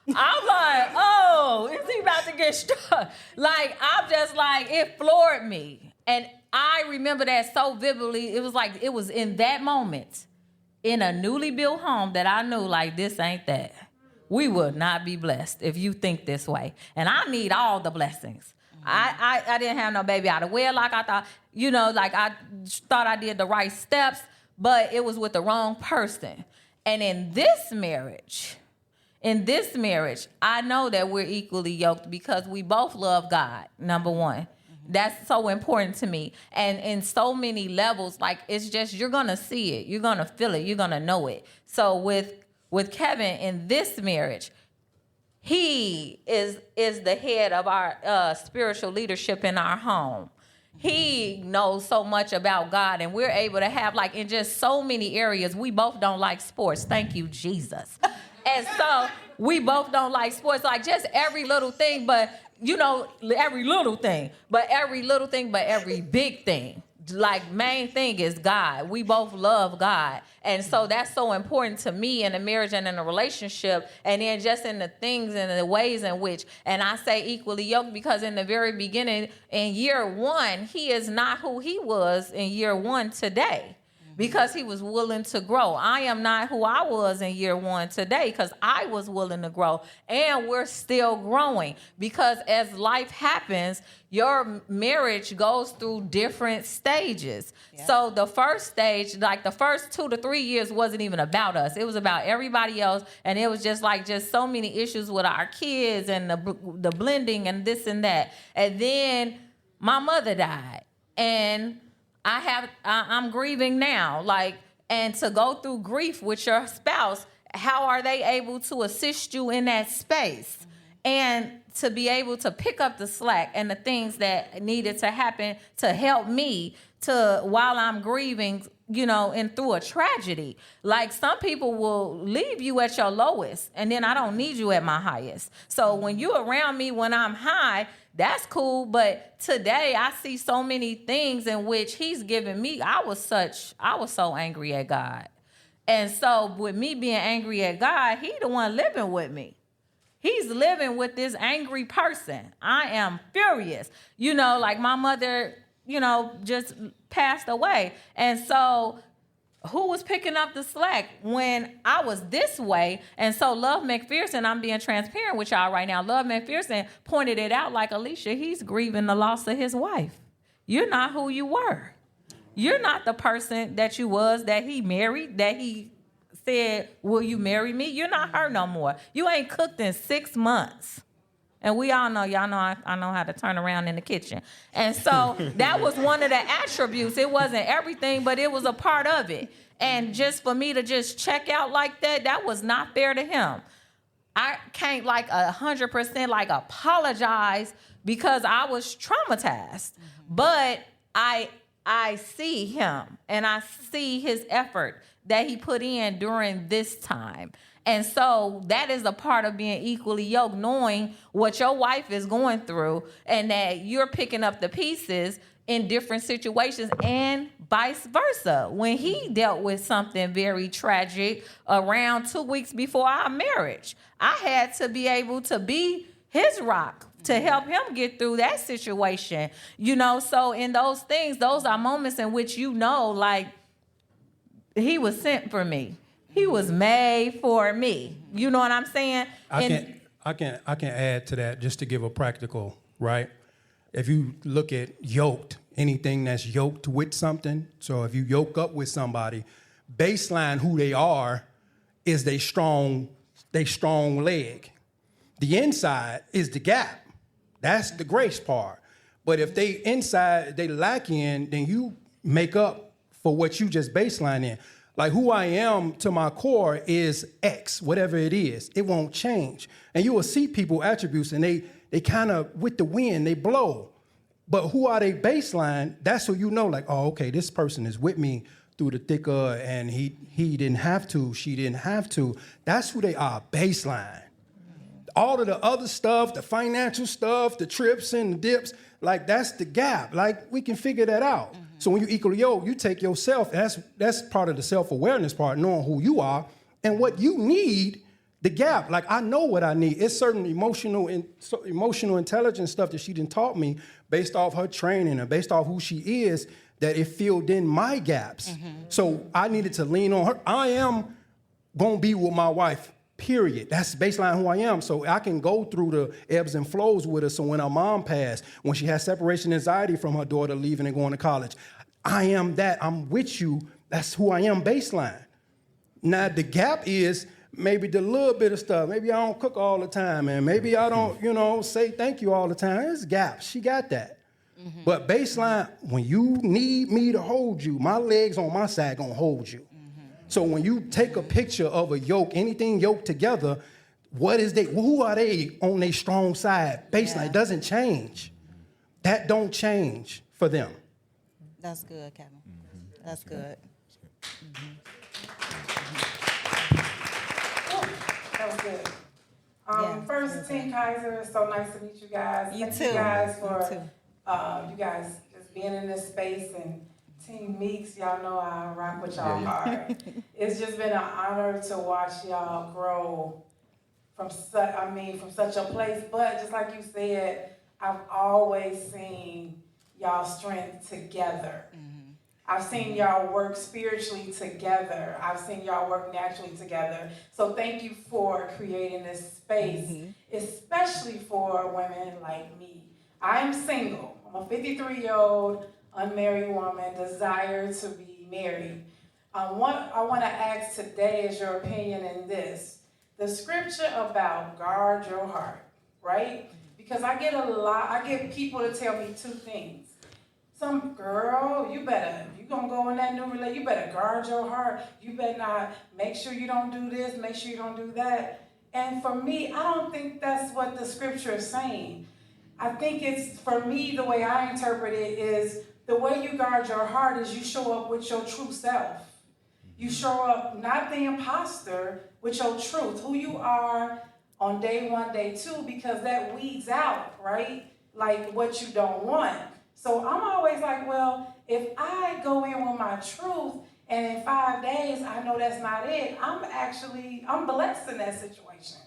Speaker 5: like, oh, is he about to get struck? Like, I'm just like, it floored me. And I remember that so vividly. It was like, it was in that moment in a newly built home that I knew, like, this ain't that. We would not be blessed if you think this way. And I need all the blessings. I didn't have no baby out of wedlock. I thought, you know, like I thought I did the right steps, but it was with the wrong person. And in this marriage, I know that we're equally yoked because we both love God, number one. That's so important to me. And in so many levels, like it's just, you're going to see it. You're going to feel it. You're going to know it. So with Kevin in this marriage, he is the head of our spiritual leadership in our home. He knows so much about God, and we're able to have, like, in just so many areas, we both don't like sports. Thank you, Jesus. And so we both don't like sports, like just every little thing, but, you know, every big thing. Like, main thing is God. We both love God. And so that's so important to me in a marriage and in a relationship. And then just in the things and the ways in which, and I say equally yoked because in the very beginning, in year one, he is not who he was in year one today. Because he was willing to grow. I am not who I was in year one today because I was willing to grow. And we're still growing. Because as life happens, your marriage goes through different stages. Yeah. So the first stage, like the first 2 to 3 years wasn't even about us. It was about everybody else. And it was just so many issues with our kids and the blending and this and that. And then my mother died. And I'm grieving now, like, and to go through grief with your spouse, how are they able to assist you in that space? And to be able to pick up the slack and the things that needed to happen to help me while I'm grieving, you know, and through a tragedy. Like, some people will leave you at your lowest, and then I don't need you at my highest. So when you're around me when I'm high, that's cool, but today I see so many things in which he's given me. I was so angry at God. And so with me being angry at God, he the one living with me. He's living with this angry person. I am furious. You know, like my mother, you know, just passed away. And so who was picking up the slack when I was this way? And so Love McPherson, I'm being transparent with y'all right now. Love McPherson pointed it out like, Alicia, he's grieving the loss of his wife. You're not who you were. You're not the person that you was, that he married, that he said, will you marry me? You're not her no more. You ain't cooked in 6 months. And we all know, y'all know I know how to turn around in the kitchen. And so that was one of the attributes. It wasn't everything, but it was a part of it. And just for me to just check out like that, that was not fair to him. I can't 100% apologize because I was traumatized. But I see him and I see his effort that he put in during this time. And so that is a part of being equally yoked, knowing what your wife is going through and that you're picking up the pieces in different situations and vice versa. When he dealt with something very tragic around 2 weeks before our marriage, I had to be able to be his rock to help him get through that situation. You know, so in those things, those are moments in which you know, like, he was sent for me. He was made for me. You know what I'm saying?
Speaker 1: I can add to that just to give a practical, right? If you look at yoked, anything that's yoked with something, so if you yoke up with somebody, baseline who they are is they strong leg. The inside is the gap. That's the grace part. But if they inside, they lack in, then you make up for what you just baseline in. Like who I am to my core is X, whatever it is. It won't change. And you will see people attributes and they kind of, with the wind, they blow. But who are they baseline? That's who you know, like, oh, okay, this person is with me through the thicker and he didn't have to, she didn't have to. That's who they are, baseline. All of the other stuff, the financial stuff, the trips and the dips, like that's the gap. Like we can figure that out. So when you equally yoke, you take yourself, that's part of the self-awareness part, knowing who you are and what you need, the gap. Like I know what I need. It's certain emotional intelligence stuff that she done taught me based off her training and based off who she is, that it filled in my gaps. So I needed to lean on her. I am gonna be with my wife, period. That's baseline who I am. So I can go through the ebbs and flows with her. So when her mom passed, when she had separation anxiety from her daughter leaving and going to college, I am that. I'm with you. That's who I am, baseline. Now the gap is maybe the little bit of stuff. Maybe I don't cook all the time, and maybe I don't, say thank you all the time. It's gaps. She got that. But baseline, when you need me to hold you, my legs on my side gonna hold you. So when you take a picture of a yoke, anything yoked together, who are they on their strong side? Baseline, it doesn't change. That don't change for them.
Speaker 6: That's good, Kevin. That's good.
Speaker 9: That was good. First, Team Kaiser, it's so nice to meet you guys. Thank
Speaker 6: too.
Speaker 9: you guys for you guys just being in this space, and Team Meeks, y'all know I rock with y'all hard. It's just been an honor to watch y'all grow from such a place. But just like you said, I've always seen y'all strength together. I've seen y'all work spiritually together. I've seen y'all work naturally together. So thank you for creating this space, especially for women like me. I'm single. I'm a 53-year-old unmarried woman, desire to be married. What I want to ask today is your opinion in this. The scripture about guard your heart, right? Because I get people to tell me two things. Some girl, you gonna go in that new relationship, you better guard your heart. You better not, make sure you don't do this, make sure you don't do that. And for me, I don't think that's what the scripture is saying. I think it's, for me, the way I interpret it is, the way you guard your heart is you show up with your true self. You show up, not the imposter, with your truth, who you are on day one, day two, because that weeds out, right? Like what you don't want. So I'm always like, well, if I go in with my truth and in 5 days I know that's not it, I'm blessed in that situation.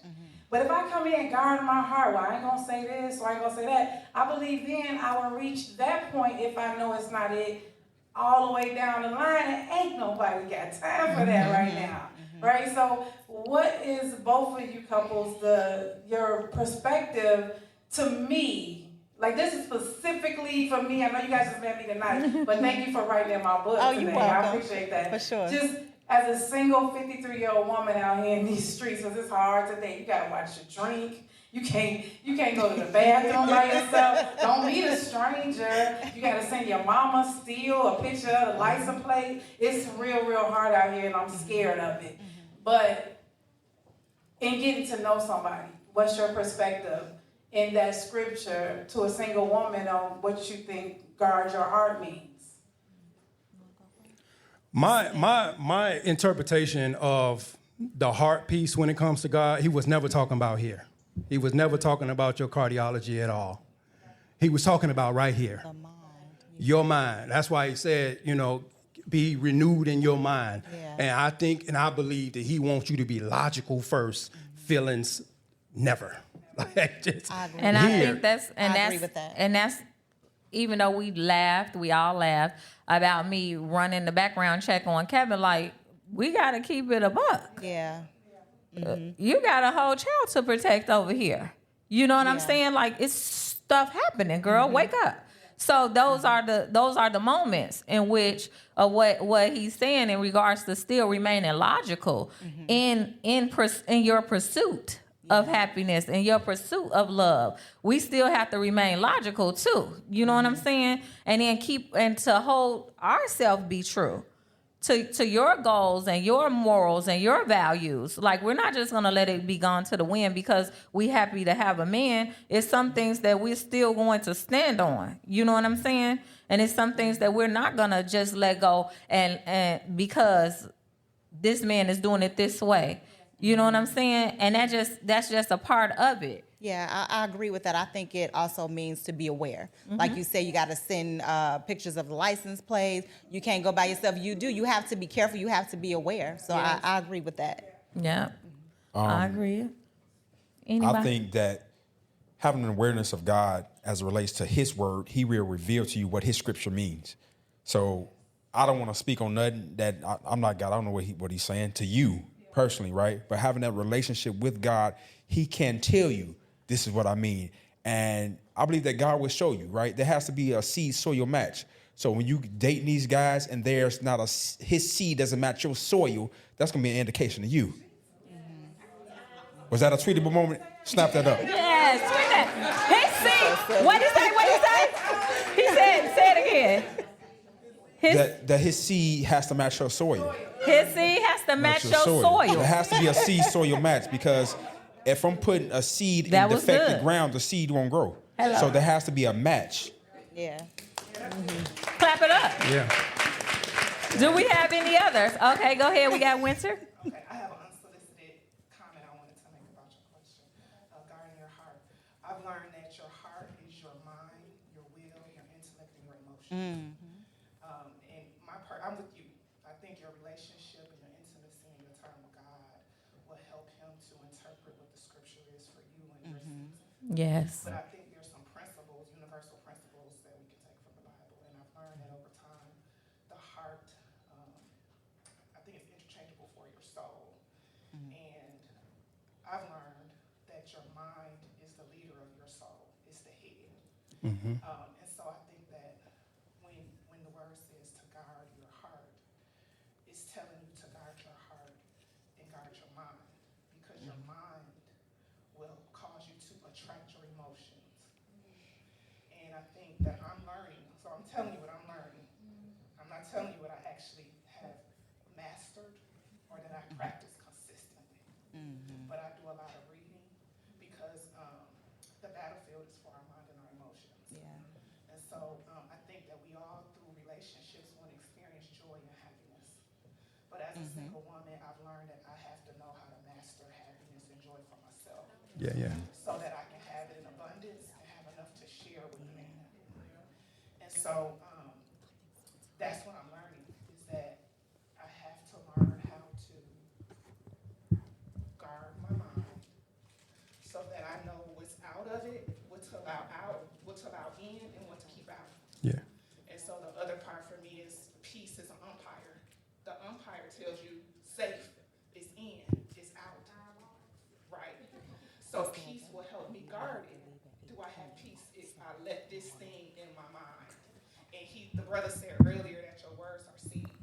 Speaker 9: But if I come in and guard my heart, well, I ain't gonna say this, or I ain't gonna say that, I believe then I will reach that point if I know it's not it, all the way down the line, and ain't nobody got time for that right now, right? So what is, both of you couples, your perspective to me? Like, this is specifically for me. I know you guys just met me tonight, but thank you for writing in my book today.
Speaker 6: You're welcome.
Speaker 9: I appreciate that.
Speaker 6: For sure.
Speaker 9: Just as a single 53-year-old woman out here in these streets, because it's hard today. You gotta watch your drink. You can't go to the bathroom by yourself. Don't meet a stranger. You gotta send your mama steal a picture of the license plate. It's real hard out here, and I'm scared of it. But in getting to know somebody, what's your perspective in that scripture to a single woman on what you think guard your heart means?
Speaker 1: My interpretation of the heart piece when it comes to God, he was never talking about here. He was never talking about your cardiology at all. He was talking about right here. The mind. Your mind. That's why he said, be renewed in your mind. Yeah. And I think and I believe that he wants you to be logical first, feelings never. Like just
Speaker 6: I agree.
Speaker 5: And
Speaker 1: here.
Speaker 5: I think that's
Speaker 6: agree with that.
Speaker 5: And that's even though we all laughed about me running the background check on Kevin, like we gotta keep it a buck.
Speaker 6: Yeah.
Speaker 5: You got a whole child to protect over here. You know what I'm saying? Like it's stuff happening, girl. Wake up. So those are the moments in which what he's saying in regards to still remaining logical in your pursuit of happiness and your pursuit of love. We still have to remain logical too. You know what I'm saying? And then to hold ourselves be true to your goals and your morals and your values. Like we're not just gonna let it be gone to the wind because we happy to have a man. It's some things that we're still going to stand on. You know what I'm saying? And it's some things that we're not gonna just let go and because this man is doing it this way. You know what I'm saying? And that's just a part of it.
Speaker 6: Yeah, I agree with that. I think it also means to be aware. Like you say, you got to send pictures of the license plates. You can't go by yourself. You have to be careful. You have to be aware. So yes. I agree with that.
Speaker 5: Yeah, I agree. Anybody?
Speaker 7: I think that having an awareness of God as it relates to his word, he will reveal to you what his scripture means. So I don't want to speak on nothing that I'm not God. I don't know what he's saying to you personally, right? But having that relationship with God, he can tell you, this is what I mean. And I believe that God will show you, right? There has to be a seed soil match. So when you dating these guys and there's not his seed doesn't match your soil, that's going to be an indication to you. Was that a tweetable moment? Snap that up.
Speaker 5: Yes, tweet that. His seed. What did he say? He said, say it again.
Speaker 7: That his seed has to match your soil.
Speaker 5: His seed has to match your soil.
Speaker 7: There has to be a seed soil match because if I'm putting a seed in defective ground, the seed won't grow.
Speaker 5: Hello.
Speaker 7: So there has to be a match.
Speaker 6: Yeah.
Speaker 5: Clap it up.
Speaker 1: Yeah.
Speaker 5: Do we have any others? Okay, go ahead. We got Winter.
Speaker 10: Okay, I have an unsolicited comment I wanted to make about your question. Guarding your heart. I've learned that your heart is your mind, your will, your intellect, and your emotions. I'm with you. I think your relationship and your intimacy and your time with God will help him to interpret what the scripture is for you and your season.
Speaker 5: Yes.
Speaker 10: But I think there's some principles, universal principles that we can take from the Bible. And I've learned that over time, the heart, I think it's interchangeable for your soul. And I've learned that your mind is the leader of your soul. It's the head. And so I think that when the word says to guard your heart, it's telling you to guard your heart and guard your mind, because your mind will cause you to attract your emotions. And I think that I'm learning, so I'm telling you what I'm learning. I'm not telling you what I actually have mastered or that I practice consistently. But I do a lot of reading because the battlefield is for our mind and our emotions. Yeah. And so I think that we all, through relationships, want to experience joy and happiness. But as a single woman, I've learned that I have to know how to master happiness and joy for myself.
Speaker 1: Yeah.
Speaker 10: So that I can have it in abundance and have enough to share with the man. And so that's what I'm learning, is that I have to learn how to guard my mind so that I know what's out of it, what to allow out, what to allow in, and what to keep out.
Speaker 1: Yeah.
Speaker 10: And so the other part for me is peace is an umpire. The umpire tells you safe, it's in, it's out, right? So peace will help me guard it. Do I have peace if I let this thing in my mind? And the brother said earlier that your words are seeds.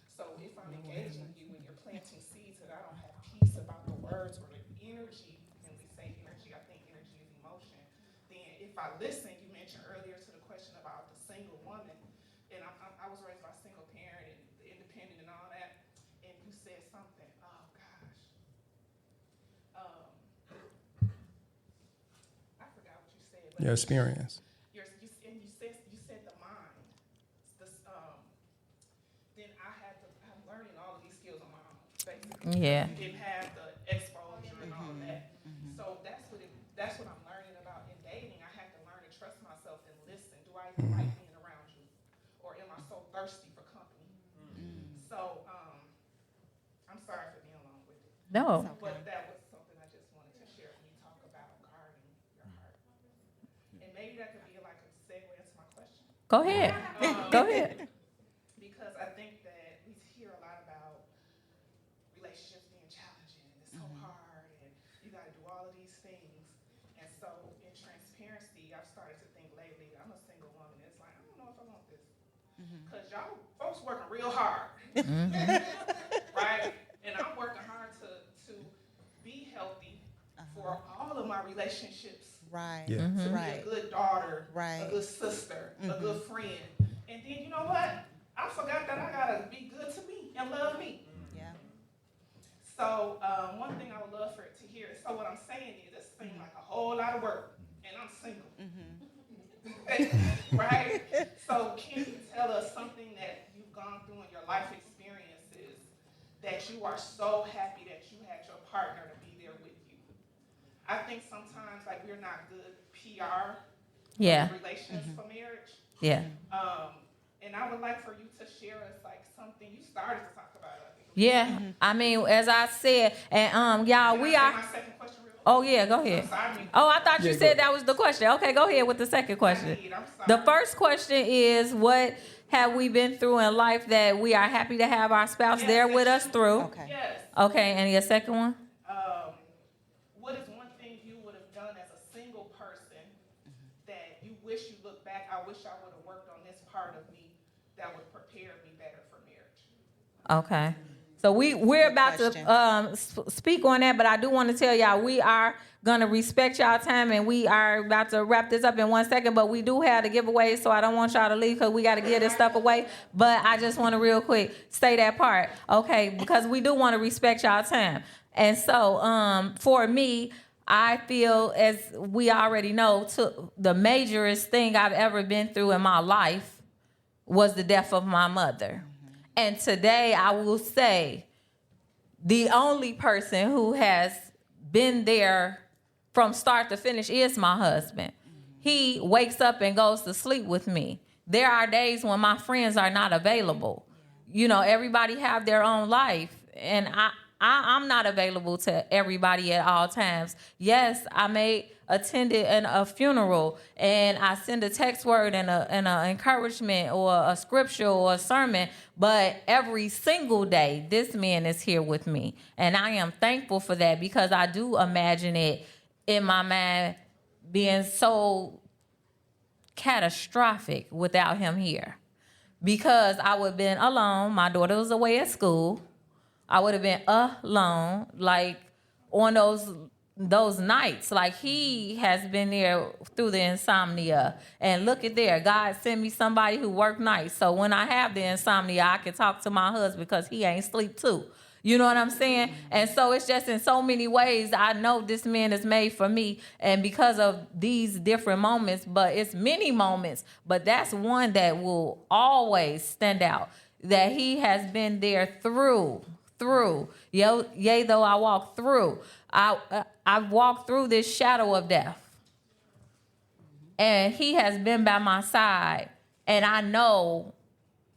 Speaker 10: So if I'm engaging you and you're planting seeds that I don't have peace about the words or the energy, and we say energy, I think energy is emotion, then if I listen, you mentioned earlier to the question about the single woman, and I was raised by a single parent and independent and all that, and you said something, oh gosh. I forgot what you said. But
Speaker 1: Your experience.
Speaker 10: You said the mind. Then I'm learning all of these skills on my own, basically.
Speaker 5: Yeah.
Speaker 9: You didn't have the exposure and all that. So that's what I'm learning about in dating. I have to learn to trust myself and listen. Do I even like being around you? Or am I so thirsty for company? So I'm sorry for being long-winded.
Speaker 5: No.
Speaker 9: But that was something I just wanted to share when you talk about guarding your heart. And maybe that could be like a segue into my question.
Speaker 5: Go ahead. Go ahead.
Speaker 9: Because I think that we hear a lot about relationships being challenging and it's so hard and you got to do all of these things. And so in transparency, I've started to think lately, I'm a single woman. It's like, I don't know if I want this. Because y'all folks working real hard. Right? And I'm working hard to be healthy for all of my relationships.
Speaker 6: Right.
Speaker 1: Yeah.
Speaker 9: To be a good daughter,
Speaker 6: Right.
Speaker 9: a good sister, a good friend. And then you know what? I forgot that I gotta be good to me and love me.
Speaker 6: Yeah.
Speaker 9: So one thing I would love for it to hear is, so what I'm saying is, this seems like a whole lot of work, and I'm single. Right? So can you tell us something that you've gone through in your life experiences that you are so happy that you had your partner to be there with you? I think sometimes like we're not good PR
Speaker 5: Yeah.
Speaker 9: relations for marriage.
Speaker 5: Yeah.
Speaker 9: And I would like for you to share us like something you started to talk about. I think.
Speaker 5: Yeah. I mean, as I said, and y'all,
Speaker 9: Can I
Speaker 5: we
Speaker 9: say
Speaker 5: are.
Speaker 9: my second question real quick?
Speaker 5: Oh yeah, go ahead.
Speaker 9: I'm sorry.
Speaker 5: Oh, I thought you
Speaker 1: Yeah,
Speaker 5: said
Speaker 1: go.
Speaker 5: that was the question. Okay, go ahead with the second question.
Speaker 9: I'm sorry.
Speaker 5: The first question is, what have we been through in life that we are happy to have our spouse
Speaker 9: Yes,
Speaker 5: there with
Speaker 9: that's
Speaker 5: us
Speaker 9: true.
Speaker 5: through?
Speaker 6: Okay.
Speaker 9: Yes.
Speaker 5: Okay, and your second one?
Speaker 9: What is one thing you would have done as a single person that you wish you looked back, I wish I would have worked on this part of me that would prepare me better for marriage?
Speaker 5: Okay. So we're about
Speaker 6: question.
Speaker 5: to speak on that, but I do want to tell y'all we are gonna respect y'all time, and we are about to wrap this up in 1 second. But we do have the giveaways, so I don't want y'all to leave because we got to give this stuff away. But I just want to real quick say that part, okay? Because we do want to respect y'all time. And so for me, I feel, as we already know, the majorest thing I've ever been through in my life was the death of my mother. And today I will say the only person who has been there from start to finish is my husband. He wakes up and goes to sleep with me. There are days when my friends are not available. You know, everybody have their own life, and I'm not available to everybody at all times. Yes, I may attend a funeral and I send a text word and a encouragement or a scripture or a sermon, but every single day, this man is here with me. And I am thankful for that, because I do imagine it in my mind being so catastrophic without him here. Because I would have been alone. My daughter was away at school. I would have been alone, like on those nights. Like, he has been there through the insomnia. And look at there, God sent me somebody who worked nights. So when I have the insomnia, I can talk to my husband because he ain't sleep too. You know what I'm saying? And so it's just in so many ways I know this man is made for me, and because of these different moments, but it's many moments, but that's one that will always stand out, that he has been there through. Yea, though I walk through. I've walked through this shadow of death. And he has been by my side. And I know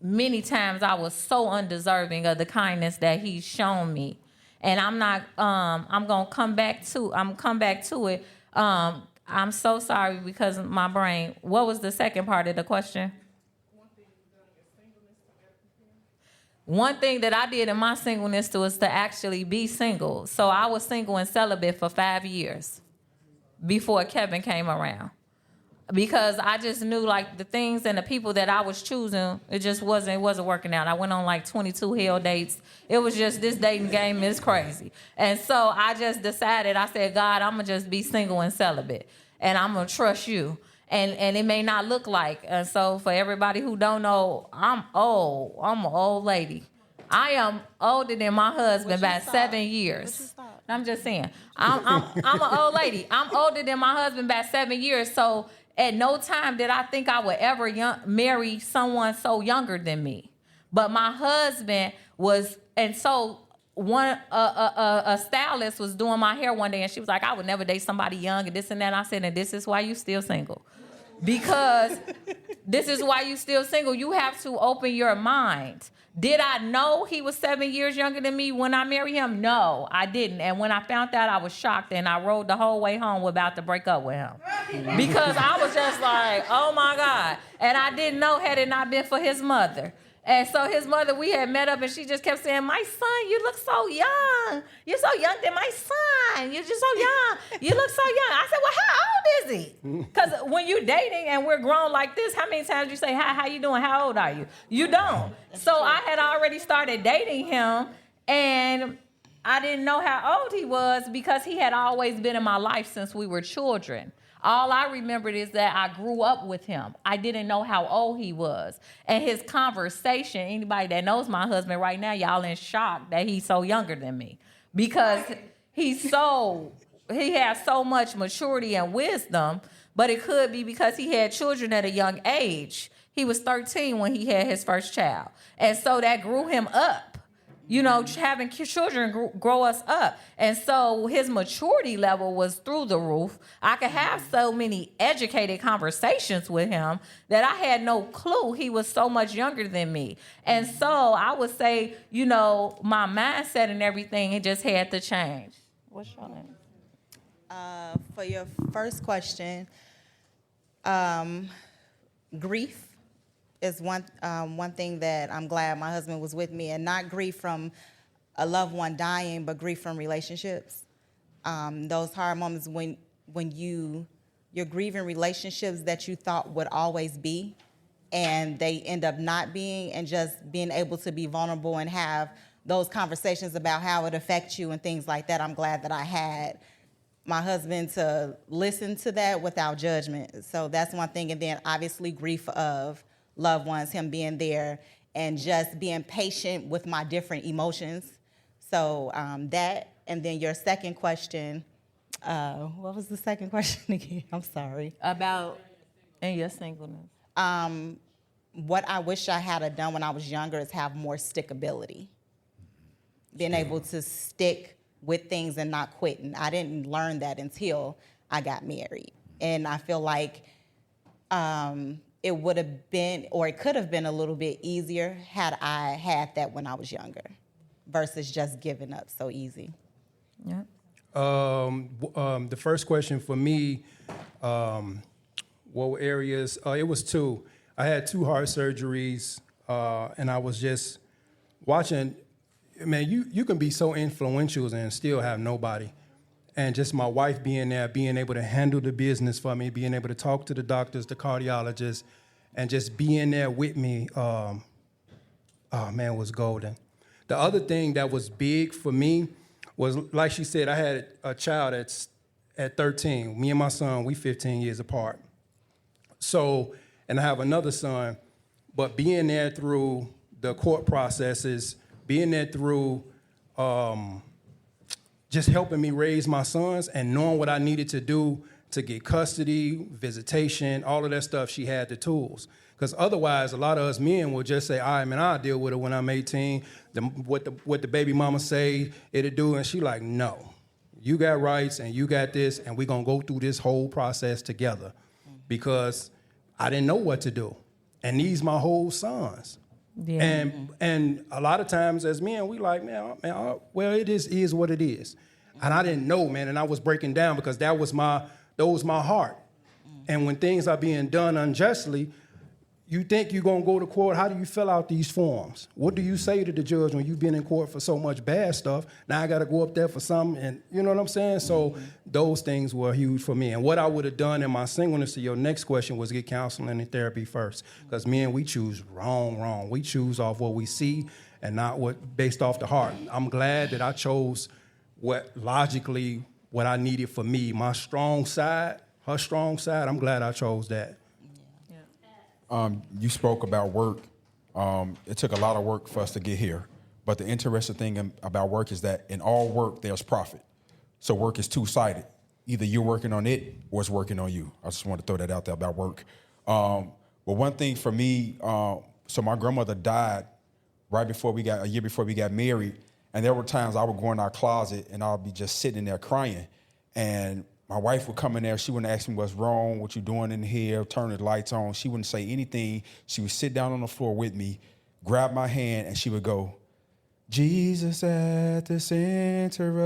Speaker 5: many times I was so undeserving of the kindness that he's shown me. And I'm gonna come back to it. I'm so sorry because of my brain. What was the second part of the question? One thing that I did in my singleness was to actually be single. So I was single and celibate for 5 years before Kevin came around. Because I just knew, like, the things and the people that I was choosing, it wasn't working out. I went on like 22 hell dates. It was just, this dating game is crazy. And so I just decided, I said, God, I'm going to just be single and celibate. And I'm going to trust you. And it may not look like. And so for everybody who don't know, I'm old. I'm an old lady. I am older than my husband by 7 years. I'm just saying. I'm an old lady. I'm older than my husband by 7 years. So at no time did I think I would ever marry someone so younger than me. But my husband was, and so a stylist was doing my hair one day, and she was like, I would never date somebody young and this and that. And I said, and this is why you still single. Because this is why you still single. You have to open your mind. Did I know he was 7 years younger than me when I married him? No, I didn't. And when I found out, I was shocked, and I rode the whole way home about to break up with him. Because I was just like, oh my God. And I didn't know had it not been for his mother. And so his mother, we had met up, and she just kept saying, my son, you look so young. You're so young than my son. You're just so young. You look so young. I said, well, how old is he? Because when you're dating and we're grown like this, how many times you say, hi, how you doing? How old are you? You don't. So I had already started dating him, and I didn't know how old he was because he had always been in my life since we were children. All I remembered is that I grew up with him. I didn't know how old he was. And his conversation, anybody that knows my husband right now, y'all in shock that he's so younger than me. Because he has so much maturity and wisdom, but it could be because he had children at a young age. He was 13 when he had his first child. And so that grew him up. You know, having children grow us up. And so his maturity level was through the roof. I could have so many educated conversations with him that I had no clue he was so much younger than me. And so I would say, you know, my mindset and everything, it just had to change. What's your name?
Speaker 6: For your first question, grief is one thing that I'm glad my husband was with me, and not grief from a loved one dying, but grief from relationships. Those hard moments when you're grieving relationships that you thought would always be, and they end up not being, and just being able to be vulnerable and have those conversations about how it affects you and things like that. I'm glad that I had my husband to listen to that without judgment. So that's one thing. And then obviously grief of loved ones, him being there and just being patient with my different emotions. So that, and then your second question, what was the second question again? I'm sorry.
Speaker 5: About in your singleness.
Speaker 6: What I wish I had done when I was younger is have more stickability. Being able to stick with things and not quitting. I didn't learn that until I got married. And I feel like it would have been, or it could have been a little bit easier had I had that when I was younger versus just giving up so easy.
Speaker 5: Yeah.
Speaker 1: The first question for me, what were areas? It was two. I had 2 heart surgeries, and I was just watching. Man, you can be so influential and still have nobody. And just my wife being there, being able to handle the business for me, being able to talk to the doctors, the cardiologists, and just being there with me, man, was golden. The other thing that was big for me was, like she said, I had a child at 13. Me and my son, we 15 years apart. So, and I have another son, but being there through the court processes, being there through just helping me raise my sons and knowing what I needed to do to get custody, visitation, all of that stuff, she had the tools. Because otherwise, a lot of us men will just say, all right, man, I'll deal with it when I'm 18. What the baby mama say, it'll do. And she like, no, you got rights and you got this, and we're going to go through this whole process together. Because I didn't know what to do. And these my whole sons. Yeah. And a lot of times as men, we like, man, well, it is what it is. And I didn't know, man, and I was breaking down because that was my heart. And when things are being done unjustly, you think you're going to go to court. How do you fill out these forms? What do you say to the judge when you've been in court for so much bad stuff? Now I got to go up there for something, and you know what I'm saying? So those things were huge for me. And what I would have done in my singleness, to your next question, was get counseling and therapy first. Because men, we choose wrong. We choose off what we see and not what based off the heart. I'm glad that I chose what I needed for me. My strong side, her strong side, I'm glad I chose that.
Speaker 7: You spoke about work. It took a lot of work for us to get here. But the interesting thing about work is that in all work, there's profit. So work is two-sided. Either you're working on it or it's working on you. I just want to throw that out there about work. But one thing for me, so my grandmother died a year before we got married. And there were times I would go in our closet and I'll be just sitting there crying. And my wife would come in there. She wouldn't ask me what's wrong, what you doing in here, turn the lights on. She wouldn't say anything. She would sit down on the floor with me, grab my hand, and she would go, Jesus at the center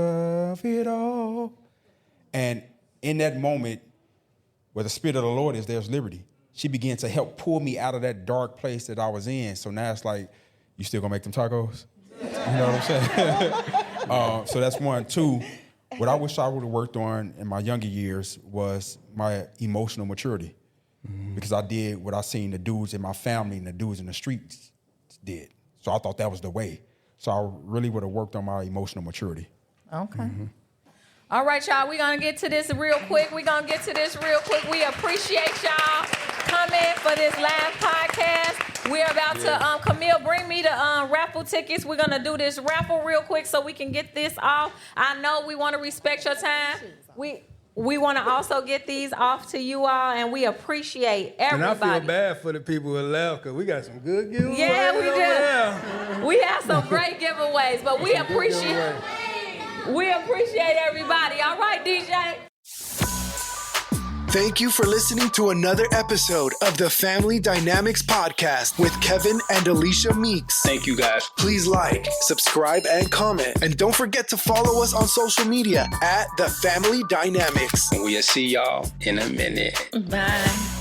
Speaker 7: of it all. And in that moment, where the Spirit of the Lord is, there's liberty. She began to help pull me out of that dark place that I was in. So now it's like, you still gonna make them tacos? You know what I'm saying? So that's one. Two, what I wish I would have worked on in my younger years was my emotional maturity. Because I did what I seen the dudes in my family and the dudes in the streets did. So I thought that was the way. So I really would have worked on my emotional maturity.
Speaker 3: Okay. All right, y'all, we're going to get to this real quick. We appreciate y'all coming for this live podcast. We're about to, Camille, bring me the raffle tickets. We're going to do this raffle real quick so we can get this off. I know we want to respect your time. We want to also get these off to you all, and we appreciate everybody.
Speaker 1: And I feel bad for the people who left, because we got some good giveaways.
Speaker 3: Yeah, we
Speaker 1: over
Speaker 3: do.
Speaker 1: there.
Speaker 3: We have some great giveaways, but we appreciate everybody. All right, DJ.
Speaker 2: Thank you for listening to another episode of the Family Dynamics Podcast with Kevin and Alicia Meeks.
Speaker 4: Thank you, guys.
Speaker 2: Please like, subscribe, and comment. And don't forget to follow us on social media at The Family Dynamics.
Speaker 4: We'll see y'all in a minute.
Speaker 3: Bye.